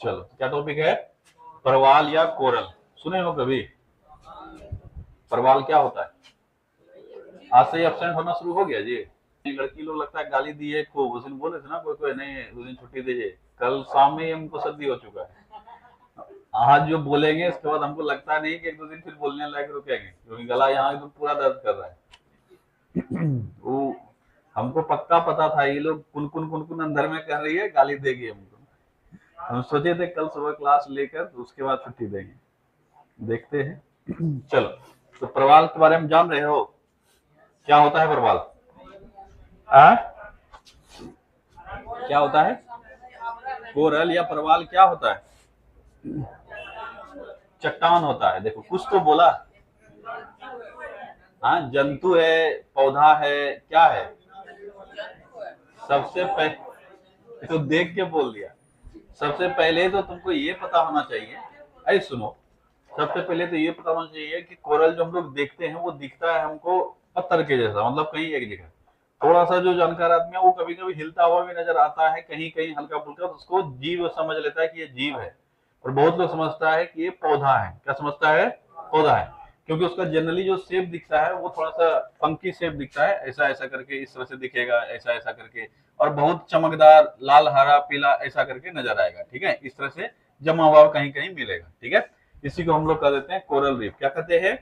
चलो, क्या टॉपिक है? परवाल या कोरल। सुने हो कभी? परवाल क्या होता है? आज से ही एब्सेंट होना शुरू हो गया जी। लड़की लोग लगता है गाली दी है खूब। उस दिन बोले थे ना कोई कोई नहीं, उस दिन छुट्टी दीजिए। कल शाम में ही हमको सर्दी हो चुका है। आज जो बोलेंगे इसके बाद हमको लगता नहीं कि एक दो दिन फिर बोलने लायक रुकेंगे, क्योंकि गला यहाँ एकदम पूरा दर्द कर रहा है। वो हमको पक्का पता था ये लोग कुन कुन कुन कुन अंदर में कर रही है, गाली देगी हमको। हम सोचे थे कल सुबह क्लास लेकर उसके बाद छुट्टी देंगे, देखते हैं। चलो, तो परवाल के बारे में जान रहे हो? क्या होता है परवाल? आ? क्या होता है? कोरल या परवाल क्या होता है? चट्टान होता है। देखो कुछ तो बोला। हाँ, जंतु है, पौधा है, क्या है? सबसे पहले तो देख के बोल दिया। सबसे पहले तो तुमको ये पता होना चाहिए, ऐ सुनो, सबसे पहले तो ये पता होना चाहिए कि कोरल जो हम लोग देखते हैं वो दिखता है हमको पत्थर के जैसा, मतलब कहीं एक जगह। थोड़ा सा जो जानकार आदमी है वो कभी कभी हिलता हुआ भी नजर आता है, कहीं कहीं हल्का फुल्का, तो उसको जीव समझ लेता है कि ये जीव है। और बहुत लोग समझता है कि ये पौधा है। क्या समझता है? पौधा है। क्योंकि उसका जनरली जो शेप दिखता है वो थोड़ा सा फंकी शेप दिखता है, ऐसा ऐसा करके इस तरह से दिखेगा, ऐसा ऐसा करके, और बहुत चमकदार लाल हरा पीला ऐसा करके नजर आएगा। ठीक है, इस तरह से जमा हुआ कहीं कहीं मिलेगा। ठीक है, इसी को हम लोग कह देते हैं कोरल रीफ। क्या कहते हैं?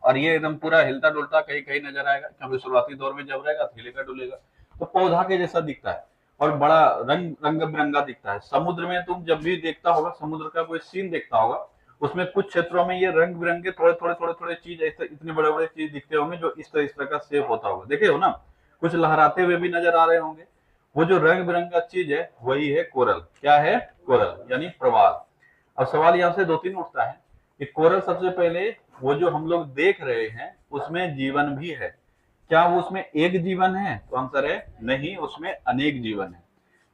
और ये एकदम पूरा हिलता डुलता कहीं कहीं नजर आएगा, क्योंकि शुरुआती दौर में जब रहेगा तो हिलेगा डुलेगा। तो पौधा के जैसा दिखता है और बड़ा रंग रंग बिरंगा दिखता है। समुद्र में तुम जब भी देखता होगा, समुद्र का कोई सीन देखता होगा, उसमें कुछ क्षेत्रों में ये रंग बिरंगे थोड़े थोड़े थोड़े थोड़े चीज ऐसे इतने बड़े बड़े चीज दिखते होंगे जो इस तरह का शेप होता होगा। देखे हो ना? कुछ लहराते हुए भी नजर आ रहे होंगे। वो जो रंग बिरंगा चीज है वही है कोरल। क्या है? कोरल यानी प्रवाल। अब सवाल यहाँ से दो तीन उठता है कि कोरल सबसे पहले वो जो हम लोग देख रहे हैं उसमें जीवन भी है। क्या वो उसमें एक जीवन है? तो आंसर है नहीं, उसमें अनेक जीवन है।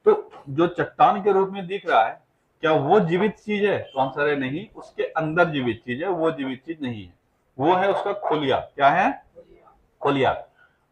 तो जो चट्टान के रूप में दिख रहा है, क्या वो जीवित चीज है? तो आंसर है नहीं, उसके अंदर जीवित चीज है, वो जीवित चीज नहीं है। वो है उसका खोलिया। क्या है? खोलिया।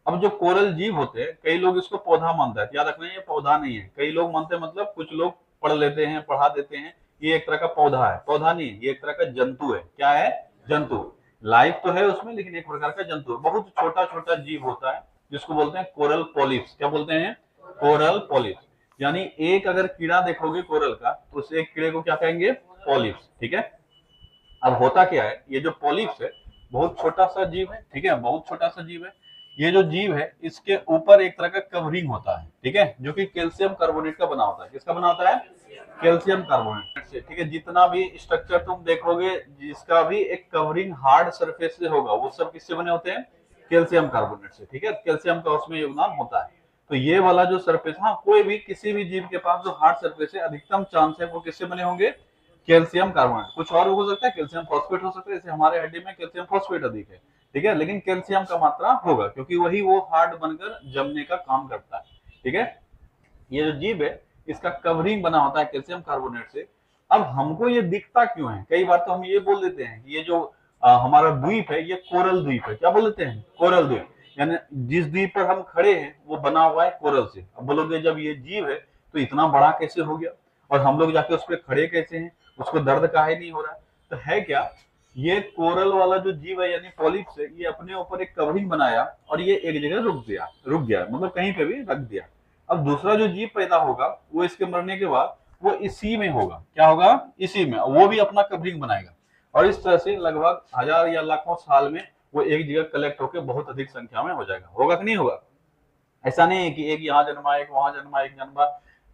अब जो कोरल जीव होते हैं, कई लोग इसको पौधा मानते हैं। याद रखना ये पौधा नहीं है। कई लोग मानते हैं, मतलब कुछ लोग पढ़ लेते हैं, पढ़ा देते हैं, ये एक तरह का पौधा है। पौधा नहीं है, ये एक तरह का जंतु है। क्या है? जंतु। लाइफ तो है उसमें, लेकिन एक प्रकार का जंतु है। बहुत छोटा छोटा जीव होता है जिसको बोलते हैं कोरल पॉलिप्स। क्या बोलते हैं? Coral polyps. यानी एक अगर कीड़ा देखोगे कोरल का, तो उस एक कीड़े को क्या कहेंगे? पॉलिप्स। ठीक है, अब होता क्या है, ये जो पॉलिप्स है बहुत छोटा सा जीव है। ठीक है, बहुत छोटा सा जीव है। ये जो जीव है इसके ऊपर एक तरह का कवरिंग होता है। ठीक है, जो कि कैल्शियम कार्बोनेट का बना होता है। किसका बना होता है? कैल्शियम कार्बोनेट से। ठीक है, जितना भी स्ट्रक्चर तुम देखोगे जिसका भी एक कवरिंग हार्ड सरफेस से होगा, वो सब किससे बने होते हैं? कैल्शियम कार्बोनेट से। ठीक है, कैल्शियम का उसमें योगदान होता है। तो ये वाला जो सरफेस, हाँ, कोई भी किसी भी जीव के पास जो हार्ड सरफेस है, अधिकतम चांस है वो किससे बने होंगे? Calcium carbonate. कुछ और हो सकता है, कैल्शियम फॉस्फेट हो सकता है, जैसे हमारे हड्डी में कैल्शियम फॉस्फेट अधिक है। ठीक है, लेकिन कैल्शियम का मात्रा होगा, क्योंकि वही वो हार्ड बनकर जमने का काम करता है। ठीक है, ये जो जीव है इसका कवरिंग बना होता है कैल्शियम कार्बोनेट से। अब हमको ये दिखता क्यों है? कई बार तो हम ये बोल देते हैं कि ये जो हमारा द्वीप है ये कोरल द्वीप है। क्या बोल देते हैं? कोरल द्वीप। यानी जिस द्वीप पर हम खड़े हैं वो बना हुआ है कोरल से। अब बोलोगे जब ये जीव है तो इतना बड़ा कैसे हो गया, और हम लोग जाके उस पर खड़े कैसे हैं, उसको दर्द काहे नहीं हो रहा? तो है क्या, ये कोरल वाला जो जीव है यानी पॉलिप्स है, ये अपने ऊपर एक कवरिंग बनाया और ये एक जगह रुक गया, मतलब कहीं पे भी रख दिया। अब दूसरा जो जीव पैदा होगा वो इसके मरने के बाद वो इसी में होगा। क्या होगा? इसी में, वो भी अपना कवरिंग बनाएगा। और इस तरह से लगभग हजार या लाखों साल में वो एक जगह कलेक्ट होकर बहुत अधिक संख्या में हो जाएगा। होगा कि नहीं होगा? ऐसा नहीं है कि एक यहाँ जन्मा, एक वहां जन्मा, एक जन्मा।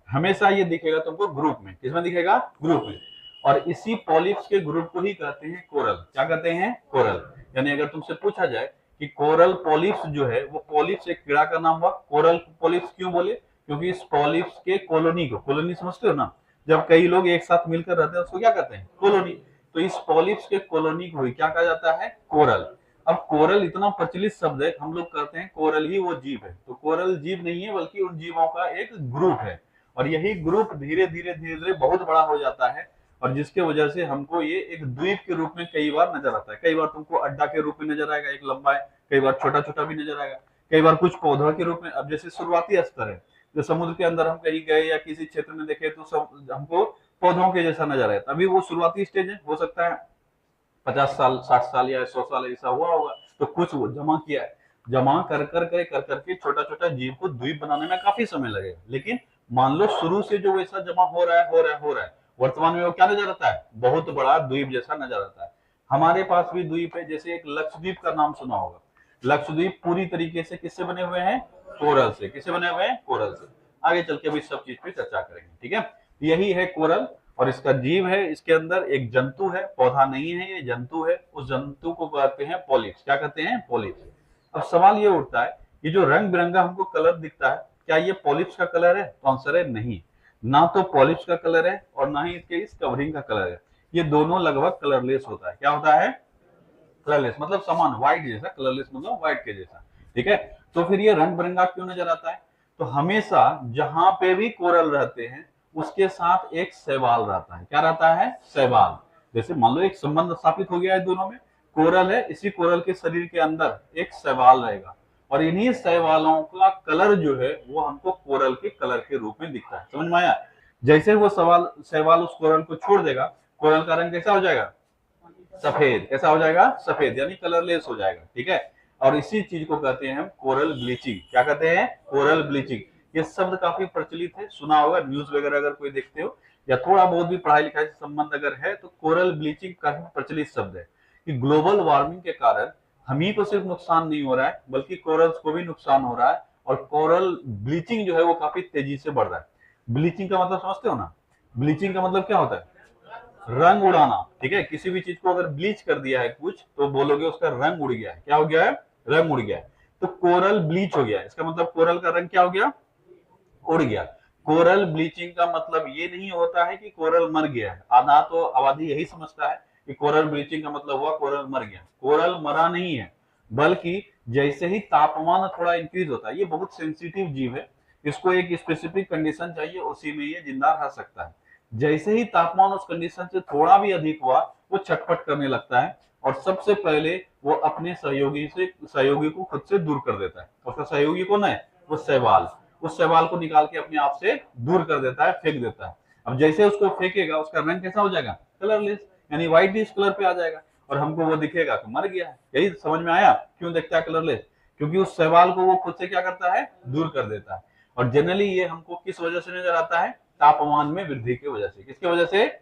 हमेशा ये दिखेगा तुमको ग्रुप में। किसमें दिखेगा? ग्रुप में। और इसी पॉलिप्स के ग्रुप को ही कहते हैं कोरल। क्या कहते हैं? कोरल। यानी अगर तुमसे पूछा जाए कि कोरल पॉलिप्स जो है वो पॉलिप्स एक कीड़ा का नाम हुआ। कोरल पॉलिप्स क्यों बोले? क्योंकि इस पॉलिप्स के कॉलोनी को, कॉलोनी समझते हो ना, जब कई लोग एक साथ मिलकर रहते हैं उसको क्या कहते हैं? कॉलोनी। तो इस पॉलिप्स के कॉलोनी को ही क्या कहा जाता है? कोरल। अब कोरल इतना प्रचलित शब्द है, हम लोग कहते हैं कोरल ही वो जीव है। तो कोरल जीव नहीं है बल्कि उन जीवों का एक ग्रुप है। और यही ग्रुप धीरे धीरे धीरे धीरे बहुत बड़ा हो जाता है, और जिसके वजह से हमको ये एक द्वीप के रूप में कई बार नजर आता है। कई बार तुमको अड्डा के रूप में नजर आएगा, एक लंबा है, कई बार छोटा छोटा भी नजर आएगा, कई बार कुछ पौधों के रूप में। अब जैसे शुरुआती स्तर है, जो समुद्र के अंदर हम कहीं गए या किसी क्षेत्र में देखे तो सब हमको पौधों के जैसा नजर आता है। अभी वो शुरुआती स्टेज है, हो सकता है 50 साल 60 साल या 100 साल ऐसा हुआ होगा, तो कुछ वो जमा किया है, जमा कर करके छोटा छोटा जीव को द्वीप बनाने में काफी समय लगेगा। लेकिन मान लो शुरू से जो वैसा जमा हो रहा है, वर्तमान में वो क्या नजर आता है, बहुत बड़ा द्वीप जैसा नजर आता है। हमारे पास भी द्वीप है, जैसे एक लक्षद्वीप का नाम सुना होगा। लक्षद्वीप पूरी तरीके से किससे बने हुए हैं, कोरल से। किससे बने हुए हैं, कोरल से। आगे चल के भी सब चीज पे चर्चा करेंगे, ठीक है। यही है कोरल, और इसका जीव है, इसके अंदर एक जंतु है, पौधा नहीं है, ये जंतु है। उस जंतु को कहते हैं पॉलिप्स। क्या कहते हैं, पॉलिप्स। अब सवाल ये उठता है, ये जो रंग बिरंगा हमको कलर दिखता है, क्या ये पॉलिप्स का कलर है? तो आंसर है नहीं। ना तो पॉलिप्स का कलर है और ना ही इसके इस कवरिंग का कलर है। ये दोनों लगभग कलरलेस होता है। क्या होता है, कलरलेस, मतलब समान, व्हाइट जैसा। कलरलेस मतलब व्हाइट के जैसा, ठीक है। तो फिर ये रंग बिरंगा क्यों नजर आता है? तो हमेशा जहां पे भी कोरल रहते हैं उसके साथ एक शैवाल रहता है। क्या रहता है, शैवाल। जैसे मान लो एक संबंध स्थापित हो गया है दोनों में, कोरल है, इसी कोरल के शरीर के अंदर एक शैवाल रहेगा, और इन्हीं शैवालों का कलर जो है वो हमको कोरल के कलर के रूप में दिखता है। समझ में आया? जैसे वो शैवाल उस कोरल को छोड़ देगा, कोरल का रंग कैसा हो जाएगा, सफेद। कैसा हो जाएगा, सफेद, यानी कलरलेस हो जाएगा, ठीक है। और इसी चीज को कहते हैं हम कोरल ब्लीचिंग। क्या कहते हैं, कोरल ब्लीचिंग। ये शब्द काफी प्रचलित है, सुना होगा न्यूज वगैरह अगर कोई देखते हो, या थोड़ा बहुत भी पढ़ाई लिखाई से संबंध अगर है, तो कोरल ब्लीचिंग काफी प्रचलित शब्द है। कि ग्लोबल वार्मिंग के कारण हम ही को सिर्फ नुकसान नहीं हो रहा है, बल्कि कोरल्स को भी नुकसान हो रहा है, और कोरल ब्लीचिंग जो है वो काफी तेजी से बढ़ रहा है। ब्लीचिंग का मतलब समझते हो ना? ब्लीचिंग का मतलब क्या होता है, रंग उड़ाना, ठीक है। किसी भी चीज को अगर ब्लीच कर दिया है कुछ, तो बोलोगे उसका रंग उड़ गया है। क्या हो गया है, रंग उड़ गया है। तो कोरल ब्लीच हो गया है, इसका मतलब कोरल का रंग क्या हो गया, उड़ गया। कोरल ब्लीचिंग का मतलब ये नहीं होता है कि कोरल मर गया है। आधा तो आबादी यही समझता है कि कोरल ब्लीचिंग का मतलब हुआ कोरल मर गया। कोरल मरा नहीं है, बल्कि जैसे ही तापमान थोड़ा इंक्रीज होता है, ये बहुत सेंसिटिव जीव है, इसको एक स्पेसिफिक कंडीशन चाहिए, उसी में ये जिंदा रह सकता है। जैसे ही तापमान उस कंडीशन से थोड़ा भी अधिक हुआ, वो छटपट करने लगता है, और सबसे पहले वो अपने सहयोगी को खुद से दूर कर देता है। उसका सहयोगी कौन है, वो शैवाल। उस शैवाल को निकाल के अपने आप से दूर कर देता है, फेंक देता है। अब जैसे उसको फेंकेगा, उसका रंग कैसा हो जाएगा, कलरलेस, यानी व्हाइट इस कलर पे आ जाएगा, और हमको वो दिखेगा कि मर गया है। यही समझ में आया क्यों दिखता है कलरलेस? क्योंकि उस शैवाल को वो खुद से क्या करता है, दूर कर देता है। और जनरली ये हमको किस वजह से नजर आता है, तापमान में वृद्धि की वजह से। किसकी वजह से,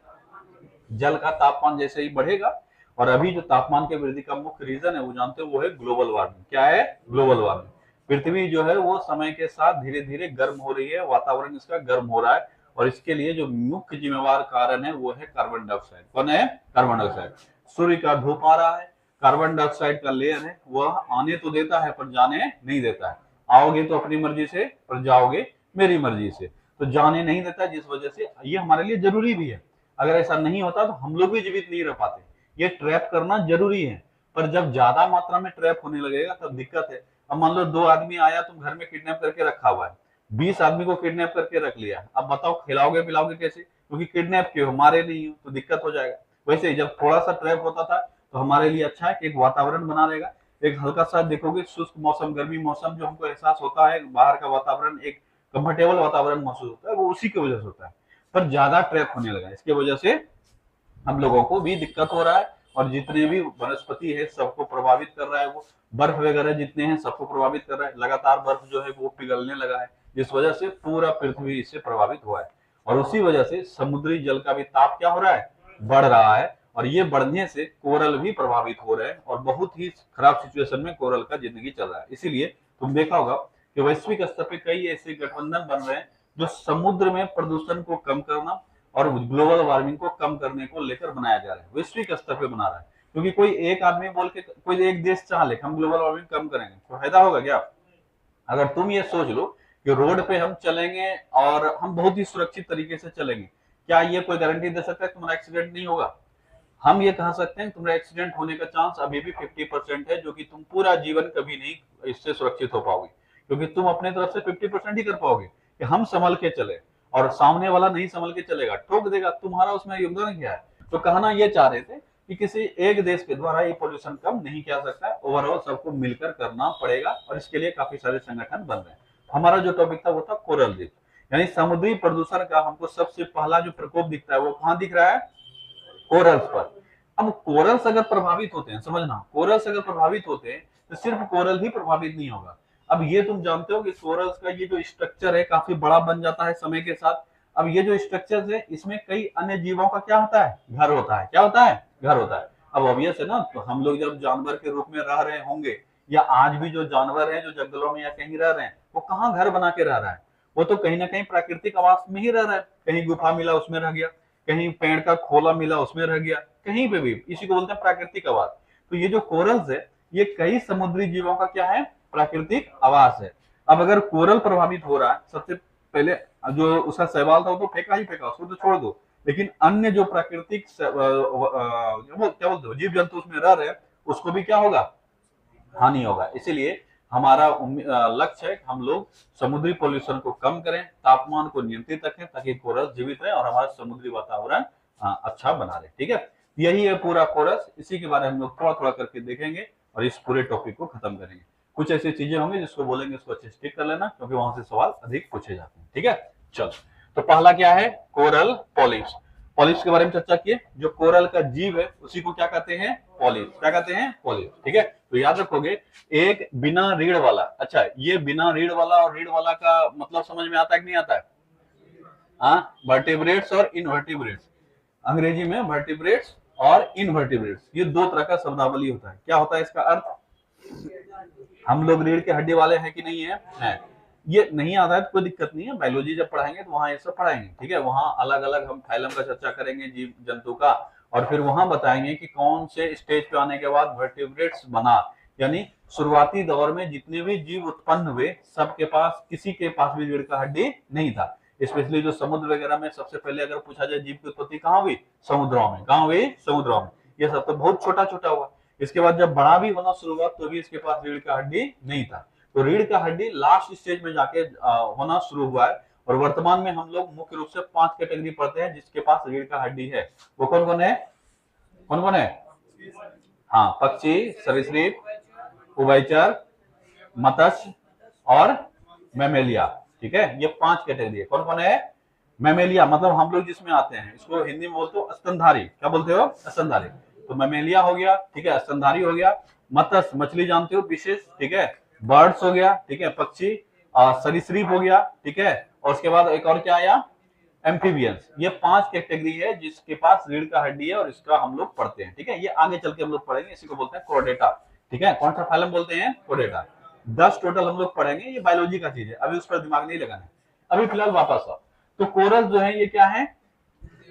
जल का तापमान जैसे ही बढ़ेगा। और अभी जो तापमान के वृद्धि का मुख्य रीजन है वो जानते हो, वो है ग्लोबल वार्मिंग। क्या है, ग्लोबल वार्मिंग। पृथ्वी जो है वो समय के साथ धीरे धीरे गर्म हो रही है, वातावरण इसका गर्म हो रहा है, और इसके लिए जो मुख्य जिम्मेवार कारण है वो है कार्बन डाइऑक्साइड। कौन है, कार्बन डाइऑक्साइड। सूर्य का धूप आ रहा है, कार्बन डाइऑक्साइड का लेयर है, वह आने तो देता है पर जाने नहीं देता है। आओगे तो अपनी मर्जी से, और जाओगे मेरी मर्जी से, तो जाने नहीं देता, जिस वजह से ये हमारे लिए जरूरी भी है। अगर ऐसा नहीं होता तो हम लोग भी जीवित नहीं रह पाते। ये ट्रैप करना जरूरी है, पर जब ज्यादा मात्रा में ट्रैप होने लगेगा तब दिक्कत है। अब मान लो 2 आदमी आया, तुम घर में किडनैप करके रखा हुआ है, 20 आदमी को किडनैप करके रख लिया। अब बताओ खिलाओगे पिलाओगे कैसे, क्योंकि किडनैप क्यों हो, मारे नहीं हो, तो दिक्कत हो जाएगा। वैसे ही जब थोड़ा सा ट्रैप होता था तो हमारे लिए अच्छा है कि एक वातावरण बना रहेगा। एक हल्का सा देखोगे शुष्क मौसम, गर्मी मौसम जो हमको एहसास होता है, बाहर का वातावरण एक कंफर्टेबल वातावरण महसूस होता है, वो उसी की वजह से होता है। पर ज्यादा ट्रैप होने लगा, इसकी वजह से हम लोगों को भी दिक्कत हो रहा है, और जितने भी वनस्पति है सबको प्रभावित कर रहा है। वो बर्फ वगैरह जितने हैं सबको प्रभावित कर रहा है। लगातार बर्फ जो है वो पिघलने लगा है, जिस वजह से पूरा पृथ्वी इससे प्रभावित हुआ है। और उसी वजह से समुद्री जल का भी ताप क्या हो रहा है, बढ़ रहा है, और ये बढ़ने से कोरल भी प्रभावित हो रहे हैं, और बहुत ही खराब सिचुएशन में कोरल का जिंदगी चल रहा है। इसीलिए तुम देखा होगा कि वैश्विक स्तर पे कई ऐसे गठबंधन बन रहे हैं जो समुद्र में प्रदूषण को कम करना और ग्लोबल वार्मिंग को कम करने को लेकर बनाया जा रहा है, वैश्विक स्तर पे बना रहा है। क्योंकि कोई एक आदमी बोल के, कोई एक देश चाह ले हम ग्लोबल वार्मिंग कम करेंगे, तो फायदा होगा क्या? अगर तुम ये सोच लो कि रोड पे हम चलेंगे और हम बहुत ही सुरक्षित तरीके से चलेंगे, क्या ये कोई गारंटी दे सकता है तुम्हारा एक्सीडेंट नहीं होगा? हम ये कह सकते हैं तुम्हारा एक्सीडेंट होने का चांस अभी भी 50% है, जो कि तुम पूरा जीवन कभी नहीं इससे सुरक्षित हो पाओगे, क्योंकि तुम अपने तरफ से 50% ही कर पाओगे कि हम संभल के चले, और सामने वाला नहीं संभल के चलेगा, ठोक देगा। तुम्हारा उसमें योगदान क्या है? तो कहना ये चाह रहे थे कि किसी एक देश के द्वारा ये पोल्यूशन कम नहीं किया सकता है, ओवरऑल सबको मिलकर करना पड़ेगा, और इसके लिए काफी सारे संगठन बन रहे हैं। हमारा जो टॉपिक था वो था कोरल रीफ। यानी समुद्री प्रदूषण का हमको सबसे पहला जो प्रकोप दिखता है वो कहाँ दिख रहा है? कोरल्स पर। अब कोरल्स अगर प्रभावित होते हैं, समझना, कोरल्स अगर प्रभावित होते हैं तो सिर्फ कोरल ही प्रभावित नहीं होगा। अब ये तुम जानते हो कि कोरल्स का ये जो स्ट्रक्चर है काफी बड़ा बन जाता है समय के साथ। अब ये जो स्ट्रक्चर है इसमें कई अन्य जीवों का क्या होता है? घर होता है। क्या होता है? घर होता है। अब ऑब्वियस है ना, तो हम लोग जब जानवर के रूप में रह रहे होंगे, या आज भी जो जानवर है जो जंगलों में या कहीं रह रहे हैं, वो कहाँ घर बना के रह रहा है? वो तो कहीं ना कहीं प्राकृतिक आवास में ही रह रहा है। कहीं गुफा मिला उसमें रह गया, कहीं पेड़ का खोला मिला उसमें रह गया, कहीं पे भी, इसी को बोलते हैं प्राकृतिक आवास। तो ये जो कोरल्स है ये कई समुद्री जीवों का क्या है? प्राकृतिक आवास है। अब अगर कोरल प्रभावित हो रहा है, सबसे पहले जो उसका शैवाल था वो तो फेंका ही फेंका, उसको तो छोड़ दो, लेकिन अन्य जो प्राकृतिक वो क्या बोलते हो जीव जंतु उसमें रह रहे हैं, उसको भी क्या होगा? हानि होगा। इसीलिए हमारा लक्ष्य है कि हम लोग समुद्री पॉल्यूशन को कम करें, तापमान को नियंत्रित रखें, ताकि कोरस जीवित रहे और हमारा समुद्री वातावरण अच्छा बना रहे। ठीक है, यही है पूरा कोरस। इसी के बारे में हम लोग थोड़ा थोड़ा करके देखेंगे और इस पूरे टॉपिक को खत्म करेंगे। कुछ ऐसी चीजें होंगी जिसको बोलेंगे उसको अच्छे से टिक कर लेना, क्योंकि वहां से सवाल अधिक पूछे जाते हैं। ठीक है, चलो, तो पहला क्या है? Coral polyps. पॉलिप्स के बारे में चर्चा किए। जो कोरल का जीव है उसी को क्या कहते हैं? पॉलिप्स। क्या कहते हैं? पॉलिप्स। ठीक है, तो याद रखोगे, एक बिना रीढ़ वाला। अच्छा, ये बिना रीढ़ वाला और रीढ़ वाला का मतलब समझ में आता है कि नहीं आता है? हाँ, वर्टिब्रेट्स और इनवर्टिब्रेट्स। अंग्रेजी में वर्टिब्रेट्स और इनवर्टिब्रेट्स, ये दो तरह का शब्दावली होता है। क्या होता है इसका अर्थ? हम लोग रीढ़ के हड्डी वाले हैं कि नहीं है? हैं। ये नहीं आता है तो कोई दिक्कत नहीं है, बायोलॉजी जब पढ़ाएंगे तो वहां ये सब पढ़ाएंगे। ठीक है, वहां अलग अलग हम फाइलम का चर्चा करेंगे, जीव जंतु का, और फिर वहां बताएंगे कि कौन से स्टेज पे आने के बाद वर्टिब्रेट्स बना। यानी शुरुआती दौर में जितने भी जीव उत्पन्न हुए सबके पास, किसी के पास भी रीढ़ का हड्डी नहीं था। स्पेशली जो समुद्र वगैरह में सबसे पहले अगर पूछा जाए जीव की उत्पत्ति कहाँ हुई? समुद्रों में। कहाँ हुई? समुद्रों में। ये सब तो बहुत छोटा छोटा हुआ। इसके बाद जब बड़ा भी होना शुरू हुआ तो भी इसके पास रीढ़ का हड्डी नहीं था। तो रीढ़ का हड्डी लास्ट स्टेज में जाके होना शुरू हुआ है। और वर्तमान में हम लोग मुख्य रूप से 5 कैटेगरी पढ़ते हैं जिसके पास रीढ़ का हड्डी है। वो कौन कौन है? कौन कौन है? हाँ, पक्षी, सरीसृप, उभयचर, मत्स्य और मैमेलिया। ठीक है, ये 5 कैटेगरी है। कौन कौन है? मैमेलिया मतलब हम लोग जिसमें आते हैं, इसको हिंदी में बोलते हो स्तनधारी। क्या बोलते हो? स्तनधारी। तो मैमेलिया हो गया, ठीक है, स्तनधारी हो गया। मत्स्य मछली जानते हो, फिशेस, ठीक है। बर्ड्स हो गया, ठीक है, पक्षी। सरीसृप हो गया, ठीक है। और उसके बाद एक और क्या आया? एम्फीबियंस। ये 5 कैटेगरी है जिसके पास रीढ़ का हड्डी है और इसका हम लोग पढ़ते हैं। ठीक है, ये आगे चल के हम लोग पढ़ेंगे, इसी को बोलते हैं कोर्डेटा। ठीक है, कौन सा फाइलम बोलते हैं? कोर्डेटा। 10 टोटल हम लोग पढ़ेंगे, ये बायोलॉजी का चीज है, अभी उस पर दिमाग नहीं लगाना है। अभी फिलहाल वापस आओ। तो कोरल जो है ये क्या है?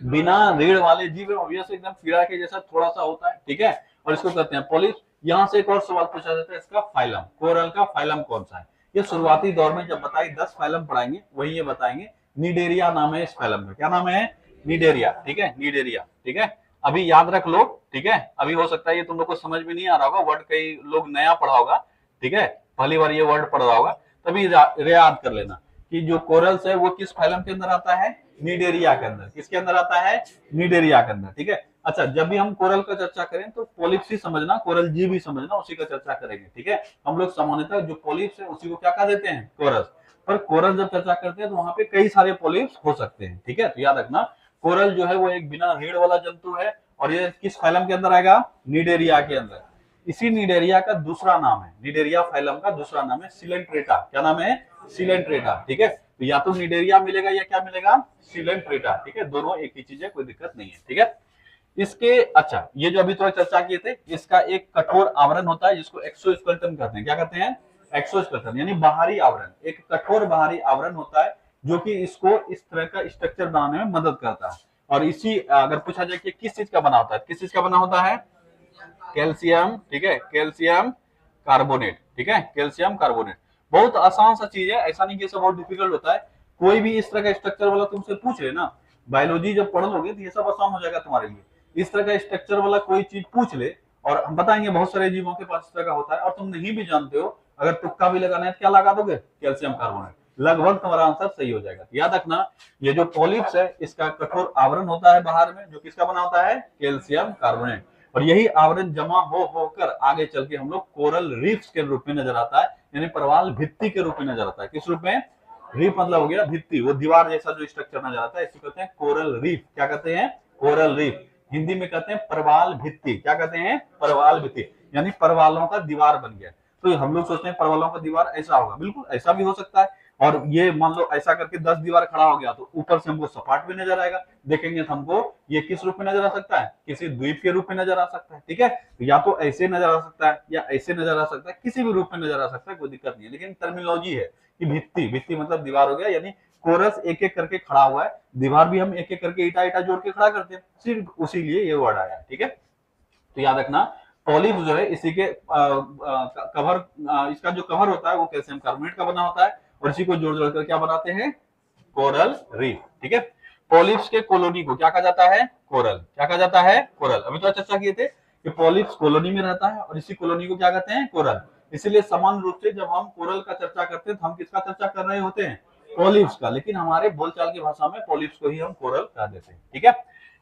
बिना रीढ़ वाले जीव है, ऑब्वियस एकदम कीड़ा के जैसा थोड़ा सा होता है। ठीक है, और इसको कहते हैं पॉलिप्स। यहाँ से एक और सवाल पूछा जाता है, इसका फाइलम, कोरल का फाइलम कौन सा है? ये शुरुआती दौर में जब बताई 10 फाइलम पढ़ाएंगे, वही ये बताएंगे। निडेरिया नाम है इस फाइलम का। क्या नाम है? निडेरिया। ठीक है, निडेरिया। ठीक है, अभी याद रख लो। ठीक है, अभी हो सकता है ये तुम लोग को समझ में नहीं आ रहा होगा, वर्ड कई लोग नया पढ़ा होगा। ठीक है, पहली बार ये वर्ड पढ़ रहा होगा, तभी याद कर लेना कि जो कोरल्स है वो किस फाइलम के अंदर आता है? निडेरिया के अंदर। किसके अंदर आता है? निडेरिया के अंदर। ठीक है, अच्छा, जब भी हम कोरल का चर्चा करें तो पॉलिप्स ही समझना, कोरल जीव ही समझना, उसी का चर्चा करेंगे। ठीक है, हम लोग सामान्यतः जो पॉलिप्स है उसी को क्या कह देते हैं? कोरस। पर कोरल जब चर्चा करते हैं तो वहां पे कई सारे पॉलिप्स हो सकते हैं। ठीक है, तो याद रखना, कोरल जो है वो एक बिना रीढ़ वाला जंतु है और ये किस फाइलम के अंदर आएगा? निडेरिया के अंदर। इसी निडेरिया का दूसरा नाम है, निडेरिया फाइलम का दूसरा नाम है सिलेंट्रेटा। क्या नाम है? सिलेंट्रेटा। ठीक है, तो या तो निडेरिया मिलेगा या क्या मिलेगा? सिलेंट्रेटा। ठीक है, दोनों एक ही चीज है, कोई दिक्कत नहीं है। ठीक है, इसके, अच्छा, ये जो अभी थोड़ा चर्चा किए थे, इसका एक कठोर आवरण होता है जिसको एक्सोस्केलेटन कहते हैं। क्या कहते हैं? एक्सोस्केलेटन, यानी बाहरी आवरण। एक कठोर बाहरी आवरण होता है जो कि इसको इस तरह का स्ट्रक्चर बनाने में मदद करता है। और इसी, अगर पूछा जाए कि किस चीज का बना होता है, किस चीज का बना होता है? कैल्शियम। ठीक है, कैल्शियम कार्बोनेट। ठीक है, कैल्शियम कार्बोनेट। बहुत आसान सा चीज है, ऐसा नहीं कि सब बहुत डिफिकल्ट होता है। कोई भी इस तरह का स्ट्रक्चर वाला तुमसे पूछ ले ना, बायोलॉजी जब पढ़ लोगे तो ये सब आसान हो जाएगा तुम्हारे लिए। इस तरह का स्ट्रक्चर वाला कोई चीज पूछ ले और हम बताएंगे बहुत सारे जीवों के पास इस तरह का होता है, और तुम नहीं भी जानते हो, अगर तुक्का भी लगाना है तो क्या लगा दोगे? Calcium carbonate. लगभग तुम्हारा आंसर सही हो जाएगा। याद रखना, ये जो पॉलिप्स है इसका कठोर आवरण होता है बाहर में, जो किसका बना होता है? Calcium carbonate. और यही आवरण जमा हो होकर आगे चल के हम लोग कोरल रीफ्स के रूप में नजर आता है, यानी प्रवाल भित्ति के रूप में नजर आता है। किस रूप में? रीफ मतलब हो गया भित्ति, वो दीवार जैसा जो स्ट्रक्चर नजर आता है, इसी कहते हैं कोरल रीफ। क्या कहते हैं? Coral reef. हिंदी में कहते हैं परवाल भित्ति। क्या कहते हैं? परवाल भित्ति, यानी परवालों का दीवार बन गया। तो हम लोग सोचते हैं परवालों का दीवार ऐसा होगा, बिल्कुल ऐसा भी हो सकता है। और ये मान लो ऐसा करके 10 दीवार खड़ा हो गया, तो ऊपर से हमको सपाट भी नजर आएगा। देखेंगे तो हमको ये किस रूप में नजर आ सकता है? किसी द्वीप के रूप में नजर आ सकता है। ठीक है, या तो ऐसे नजर आ सकता है या ऐसे नजर आ सकता है, किसी भी रूप में नजर आ सकता है, कोई दिक्कत नहीं है। लेकिन टर्मिनोलॉजी है कि भित्ति, भित्ति मतलब दीवार हो गया, यानी कोरस एक एक करके खड़ा हुआ है। दीवार भी हम एक एक करके ईटा ईटा जोड़ के खड़ा करते हैं, सिर्फ उसी लिए ये वर्ड आया। ठीक है, तो याद रखना पॉलिप जो है इसी के कवर, इसका जो कवर होता है वो कैल्शियम कार्बोनेट का बना होता है, और इसी को जोड़ जोड़ कर क्या बनाते हैं? Coral reef. ठीक है, पॉलिप्स के कॉलोनी को क्या कहा जाता है? कोरल। क्या कहा जाता है? कोरल। अभी तो चर्चा किए थे कि पॉलिप्स कॉलोनी में रहता है और इसी कॉलोनी को क्या कहते हैं? कोरल। इसीलिए समान रूप से जब हम कोरल का चर्चा करते हैं तो हम किसका चर्चा कर रहे होते हैं? पॉलिप्स का। लेकिन हमारे बोलचाल की भाषा में पॉलिप्स को ही हम कोरल कह देते हैं। ठीक है,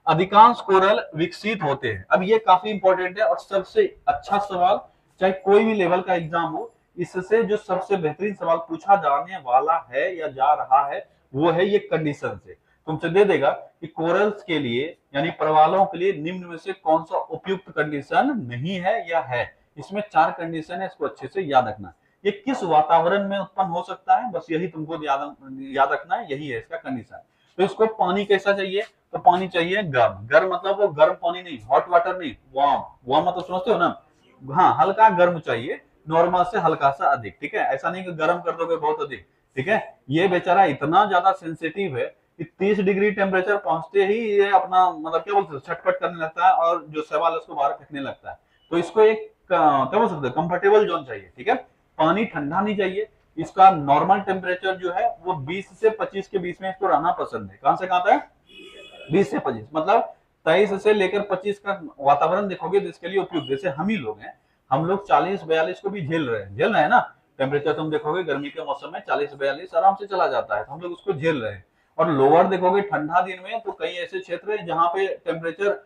अधिकांश कोरल विकसित होते हैं। अब ये काफी इंपॉर्टेंट है और सबसे अच्छा सवाल, चाहे कोई भी लेवल का एग्जाम हो, इससे जो सबसे बेहतरीन सवाल पूछा जाने वाला है या जा रहा है वो है ये कंडीशन से। तुमसे दे देगा कि कोरल्स के लिए यानी प्रवालों के लिए निम्न में से कौन सा उपयुक्त कंडीशन नहीं है या है। इसमें 4 कंडीशन है, इसको अच्छे से याद रखना। ये किस वातावरण में उत्पन्न हो सकता है, बस यही तुमको याद रखना है, यही है इसका कंडीशन। तो इसको पानी कैसा चाहिए? तो पानी चाहिए गर्म। गर्म मतलब वो गर्म पानी नहीं, हॉट वाटर नहीं, वार्म। वार्म मतलब समझते हो ना? हाँ, हल्का गर्म चाहिए, नॉर्मल से हल्का सा अधिक। ठीक है, ऐसा नहीं कि गर्म कर दोगे बहुत अधिक। ठीक है, ये बेचारा इतना ज्यादा सेंसिटिव है कि 30 डिग्री टेम्परेचर पहुंचते ही ये अपना मतलब क्या बोलते हैं, छटपट करने लगता है और जो सवाल है उसको बाहर फेंकने लगता है। तो इसको एक क्या बोल सकते हैं, कंफर्टेबल जोन चाहिए। ठीक है, पानी ठंडा नहीं चाहिए। इसका नॉर्मल टेम्परेचर जो है वो 20 से 25 के बीच में इसको रहना पसंद है। कहां से कहां तक? 20 से 25, मतलब 23 से लेकर 25 का वातावरण देखोगे तो इसके लिए उपयुक्त। जैसे हम ही लोग हैं, हम लोग 40-42 को भी झेल रहे हैं ना। टेम्परेचर तुम देखोगे गर्मी के मौसम में 40-42 आराम से चला जाता है, तो हम लोग उसको झेल रहे हैं। और लोअर देखोगे ठंडा दिन में तो कई ऐसे क्षेत्र है जहां पे टेम्परेचर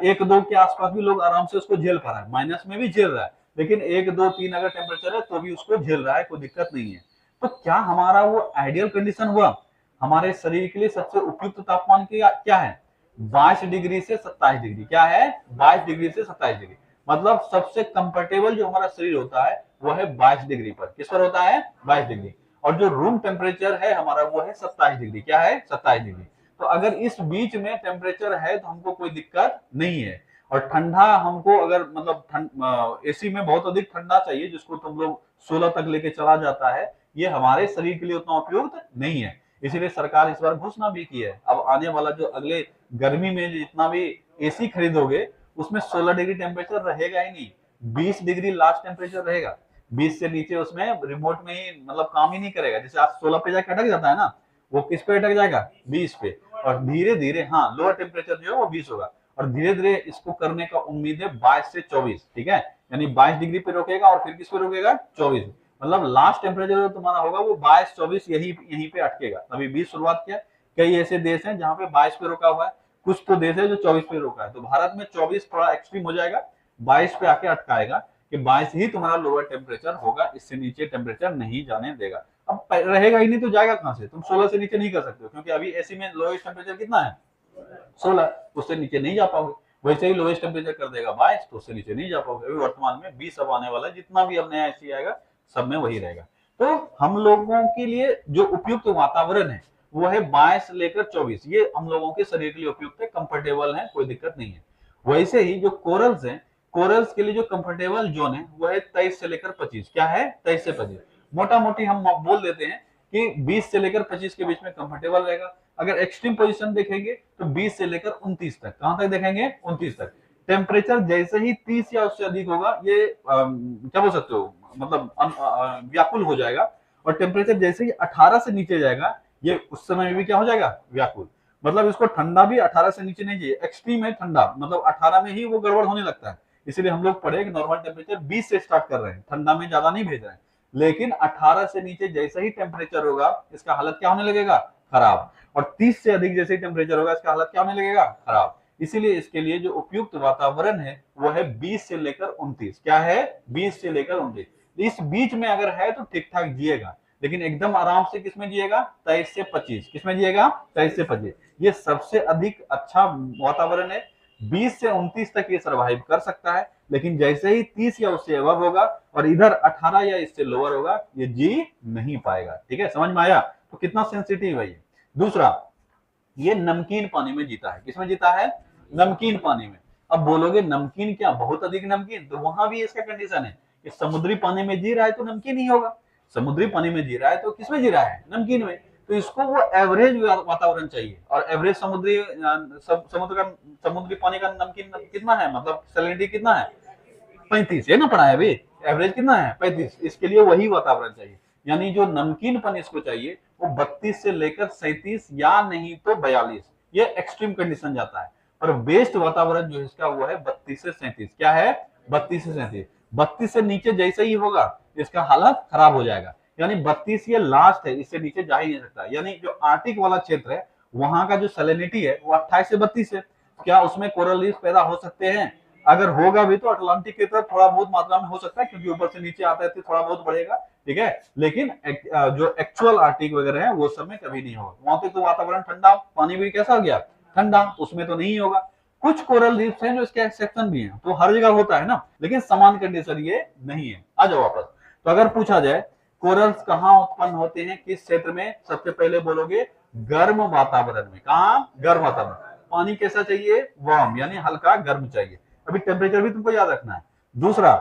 1-2 के आसपास भी लोग आराम से उसको झेल पा रहा है, माइनस में भी झेल रहा है। लेकिन 1-2-3 अगर टेम्परेचर है तो भी उसको झेल रहा है, कोई दिक्कत नहीं है। तो क्या हमारा वो आइडियल कंडीशन हुआ? हमारे शरीर के लिए सबसे उपयुक्त तापमान क्या है? 22 डिग्री से 27 डिग्री। क्या है? 22 डिग्री से 27 डिग्री। मतलब सबसे कंफर्टेबल जो हमारा शरीर होता है वो है 22 डिग्री पर। किस पर होता है? 22 डिग्री। और जो रूम टेम्परेचर है हमारा वो है 27 डिग्री। क्या है? 27 डिग्री। तो अगर इस बीच में टेम्परेचर है तो हमको कोई दिक्कत नहीं है। और ठंडा हमको अगर मतलब एसी में बहुत अधिक ठंडा चाहिए जिसको तुम लोग 16 तक लेके चला जाता है, ये हमारे शरीर के लिए उतना उपयुक्त नहीं है। इसीलिए सरकार इस बार घोषणा भी की है, अब आने वाला जो अगले गर्मी में जितना भी एसी खरीदोगे उसमें 16 डिग्री टेम्परेचर रहेगा ही नहीं, 20 डिग्री लास्ट टेम्परेचर रहेगा। 20 से नीचे उसमें रिमोट में ही मतलब काम ही नहीं करेगा। जैसे आज 16 पे जाके अटक जाता है ना, वो किस पे अटक जाएगा? 20 पे। और धीरे धीरे हाँ लोअर टेम्परेचर जो है वो 20 होगा, और धीरे धीरे इसको करने का उम्मीद है 22 से 24। ठीक है, यानी 22 डिग्री पे रोकेगा और फिर किस पे रोकेगा? 24। मतलब लास्ट टेम्परेचर जो तुम्हारा होगा वो 22-24 यहीं पे अटकेगा। अभी 20 शुरुआत किया। कई ऐसे देश हैं जहां पे 22 पे रोका हुआ है, कुछ तो देश है जो 24 पे रोका है। तो भारत में 24 थोड़ा एक्सट्रीम हो जाएगा, 22 पे आके अटकाएगा कि 22 ही तुम्हारा लोअर टेम्परेचर होगा, इससे नीचे टेम्परेचर नहीं जाने देगा। अब रहेगा ही नहीं तो जाएगा कहां से? तुम 16 से नीचे नहीं कर सकते हो, क्योंकि अभी एसी में लोएस्ट टेम्परेचर कितना है? 16। उससे नीचे नहीं जा पाओगे। वैसे ही लोएस्ट टेम्परेचर कर देगा 22, तो उससे नीचे नहीं जा पाओगे। अभी वर्तमान में 20 अब आने वाला है, जितना भी अब नया एसी आएगा सब में वही रहेगा। तो हम लोगों के लिए जो उपयुक्त वातावरण है वो है 22 से लेकर 24। ये हम लोगों के शरीर के लिए उपयुक्त है, कंफर्टेबल है, कोई दिक्कत नहीं है। वैसे ही जो कोरल्स हैं, कोरल्स के लिए जो कंफर्टेबल जोन है वो है 23 से लेकर 25। क्या है? 23 से 25। मोटा मोटी हम बोल देते हैं कि 20 से लेकर 25 के बीच में कंफर्टेबल रहेगा। अगर एक्सट्रीम पोजीशन देखेंगे तो 20 से लेकर 29 तक। कहां तक देखेंगे? 29 तक। टेम्परेचर जैसे ही 30 या उससे अधिक होगा ये क्या बोल सकते हो, मतलब व्याकुल हो जाएगा। और टेम्परेचर जैसे ही 18 से नीचे जाएगा ये उस समय में भी क्या हो जाएगा? व्याकुल। मतलब इसको ठंडा भी 18 से नीचे नहीं चाहिए, एक्सट्रीम है ठंडा, मतलब 18 में ही वो गड़बड़ होने लगता है। इसीलिए हम लोग पढ़े कि नॉर्मल टेम्परेचर 20 से स्टार्ट कर रहे हैं, ठंडा में ज्यादा नहीं भेज रहे हैं। लेकिन 18 से नीचे जैसे ही टेम्परेचर होगा इसका हालत क्या होने लगेगा? खराब। और 30 से अधिक जैसे ही टेम्परेचर होगा इसका हालत क्या होने लगेगा? खराब। इसीलिए इसके लिए जो उपयुक्त वातावरण है वो है 20 से लेकर 29। क्या है? 20 से लेकर 29। इस बीच में अगर है तो ठीक ठाक जिएगा, लेकिन एकदम आराम से किसमें जिएगा, 23 से 25। किसमें जिएगा, 23 से 25। ये सबसे अधिक अच्छा वातावरण है। 20 से 29 तक ये सर्वाइव कर सकता है, लेकिन जैसे ही 30 या उससे अबव होगा और इधर 18 या इससे लोअर होगा, ये जी नहीं पाएगा। ठीक है, समझ में आया? तो कितना सेंसिटिव है ये। दूसरा, ये नमकीन पानी में जीता है। किसमें जीता है, नमकीन पानी में। अब बोलोगे नमकीन क्या, बहुत अधिक नमकीन? तो वहां भी इसका कंडीशन है कि समुद्री पानी में जी रहा है तो नमकीन ही होगा। समुद्री पानी में जी रहा है तो किसमें जी रहा है, नमकीन में। तो इसको वो एवरेज वातावरण चाहिए, और एवरेज समुद्री पानी का नमकीन कितना है, मतलब सैलिनिटी कितना है, 35। है ना, पढ़ा है अभी। एवरेज कितना है, 35। इसके लिए वही वातावरण चाहिए, यानी जो नमकीनपन इसको चाहिए वो 32 से लेकर 37 या नहीं तो 42, ये एक्सट्रीम कंडीशन जाता है। और बेस्ट वातावरण जो है इसका वो है 32 से 37। क्या है, 32 से 37। 32 से नीचे जैसे ही होगा इसका हालत खराब हो जाएगा, यानी 32 ये लास्ट है, इससे नीचे जा ही नहीं सकता। यानी जो आर्टिक वाला क्षेत्र है वहां का जो सैलिनिटी है वो 28 से 32 है। क्या उसमें कोरल रीफ पैदा हो सकते हैं? अगर होगा भी तो अटलांटिक की तरफ थोड़ा बहुत मात्रा में हो सकता है, क्योंकि ऊपर से नीचे आता है तो थोड़ा बहुत बढ़ेगा। ठीक है, लेकिन जो एक्चुअल आर्टिक वगैरह है वो सब में कभी नहीं होगा। वहां पे तो वातावरण ठंडा, पानी भी कैसा हो गया, ठंडा, उसमें तो नहीं होगा। कुछ कोरल रीफ्स हैं जो इसके एक्सेप्शन भी हैं, तो हर जगह होता है ना, लेकिन समान कंडीशन ये नहीं है। आ जाओ वापस। तो अगर पूछा जाए कोरल्स कहाँ उत्पन्न होते हैं, किस क्षेत्र में, सबसे पहले बोलोगे गर्म वातावरण में। कहाँ, गर्म वातावरण। पानी कैसा चाहिए, वार्म, यानी हल्का गर्म चाहिए। अभी टेम्परेचर भी तुमको याद रखना है। दूसरा,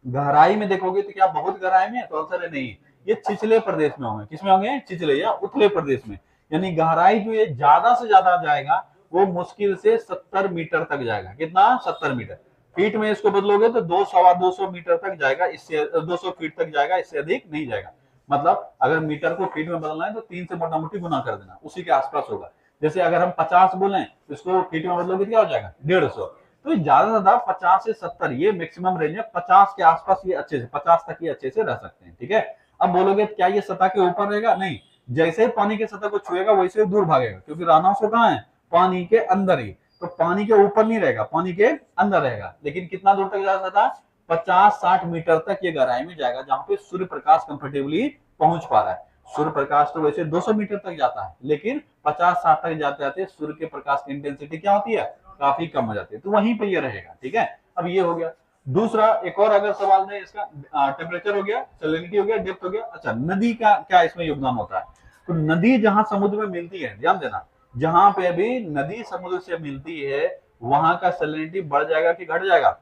गहराई में देखोगे तो क्या बहुत गहराई में है, तो आंसर है नहीं। ये छिछले प्रदेश में होंगे। किसमें होंगे, छिछले या उथले प्रदेश में। यानी गहराई जो ये ज्यादा से ज्यादा जाएगा वो मुश्किल से 70 मीटर तक जाएगा। कितना, 70 मीटर। फीट में इसको बदलोगे तो 200 मीटर तक जाएगा, इससे 200 फीट तक जाएगा, इससे अधिक नहीं जाएगा। मतलब अगर मीटर को फीट में बदलना है तो 3 से मोटा मोटी गुना कर देना, उसी के आसपास होगा। जैसे अगर हम 50 बोले तो इसको फीट में बदलोगे क्या हो जाएगा, 150। तो ज्यादा से ज्यादा 50 से 70 ये मैक्सिमम रेंज है। 50 के आसपास ये अच्छे से, 50 तक ये अच्छे से रह सकते हैं। ठीक है, अब बोलोगे क्या ये सतह के ऊपर रहेगा, नहीं। जैसे ही पानी के सतह को छुएगा वैसे दूर भागेगा, क्योंकि रहना उसको कहाँ है, पानी के अंदर ही। तो पानी के ऊपर नहीं रहेगा, पानी के अंदर रहेगा। लेकिन कितना दूर तक जा सकता है, 50-60 मीटर तक ये गहराई में जाएगा, जहां पे सूर्य प्रकाश कंफर्टेबली पहुंच पा रहा है। सूर्य प्रकाश तो वैसे 200 मीटर तक जाता है, लेकिन 50-60 तक जाते जाते सूर्य के प्रकाश की इंटेंसिटी क्या होती है, काफी कम हो जाती है। तो वहीं पे ये रहेगा। ठीक है, अब ये हो गया। दूसरा, एक और अगर सवाल है इसका, टेम्परेचर हो गया, सैलिनिटी हो गया, डेप्थ हो गया। अच्छा, नदी का क्या इसमें योगदान होता है? तो नदी जहां समुद्र में मिलती है, ध्यान देना, जहां पे अभी नदी समुद्र से मिलती है वहां का सैलिनिटी बढ़ जाएगा कि घट जाएगा,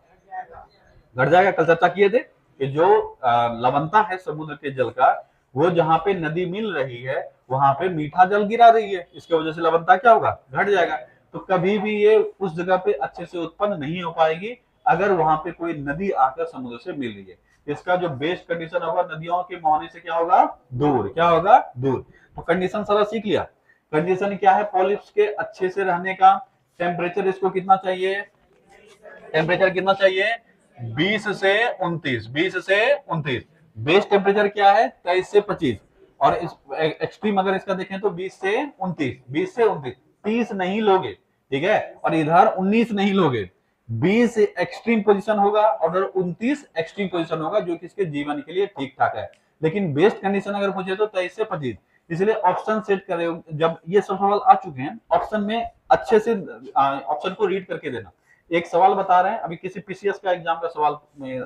घट जाएगा। कल चर्चा किए थे कि जो लवणता है समुद्र के जल का, वो जहां पे नदी मिल रही है वहां पे मीठा जल गिरा रही है, इसके वजह से लवणता क्या होगा, घट जाएगा। तो कभी भी ये उस जगह पे अच्छे से उत्पन्न नहीं हो पाएगी अगर वहां पे कोई नदी आकर समुद्र से मिल रही है। इसका जो बेस्ट कंडीशन होगा, नदियों के मुहाने से क्या होगा, दूर। क्या होगा, दूर। तो कंडीशन सारा सीख लिया। कंडीशन क्या है पॉलिप्स के अच्छे से रहने का? टेम्परेचर इसको कितना चाहिए, टेम्परेचर कितना चाहिए, 20 से 29। 20 से 29। बेस टेम्परेचर क्या है, 23 से 25। और इस एक्सट्रीम अगर इसका देखें तो 20 से 29। 20 से 29, 30 नहीं लोगे। ठीक है, और इधर 19 नहीं लोगे। 20 एक्सट्रीम पोजीशन होगा और 29 एक्सट्रीम पोजीशन होगा, जो कि इसके जीवन के लिए ठीक ठाक है। लेकिन बेस्ट कंडीशन अगर पूछे तो 23 से 25। इसलिए ऑप्शन सेट करे, जब ये सब सवाल आ चुके हैं ऑप्शन में अच्छे से ऑप्शन को रीड करके देना। एक सवाल बता रहे हैं, अभी किसी पीसीएस का एग्जाम का सवाल में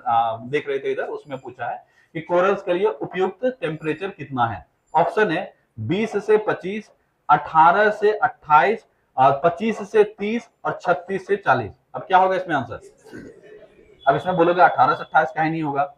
देख रहे थे इधर, उसमें पूछा है कि कोरल्स के लिए उपयुक्त टेम्परेचर कितना है। ऑप्शन है 20 से 25, 18 से 28, 25 से 30 और 36 से 40। अब क्या होगा इसमें आंसर? अब इसमें बोलोगे 18 से 28 कहीं नहीं होगा,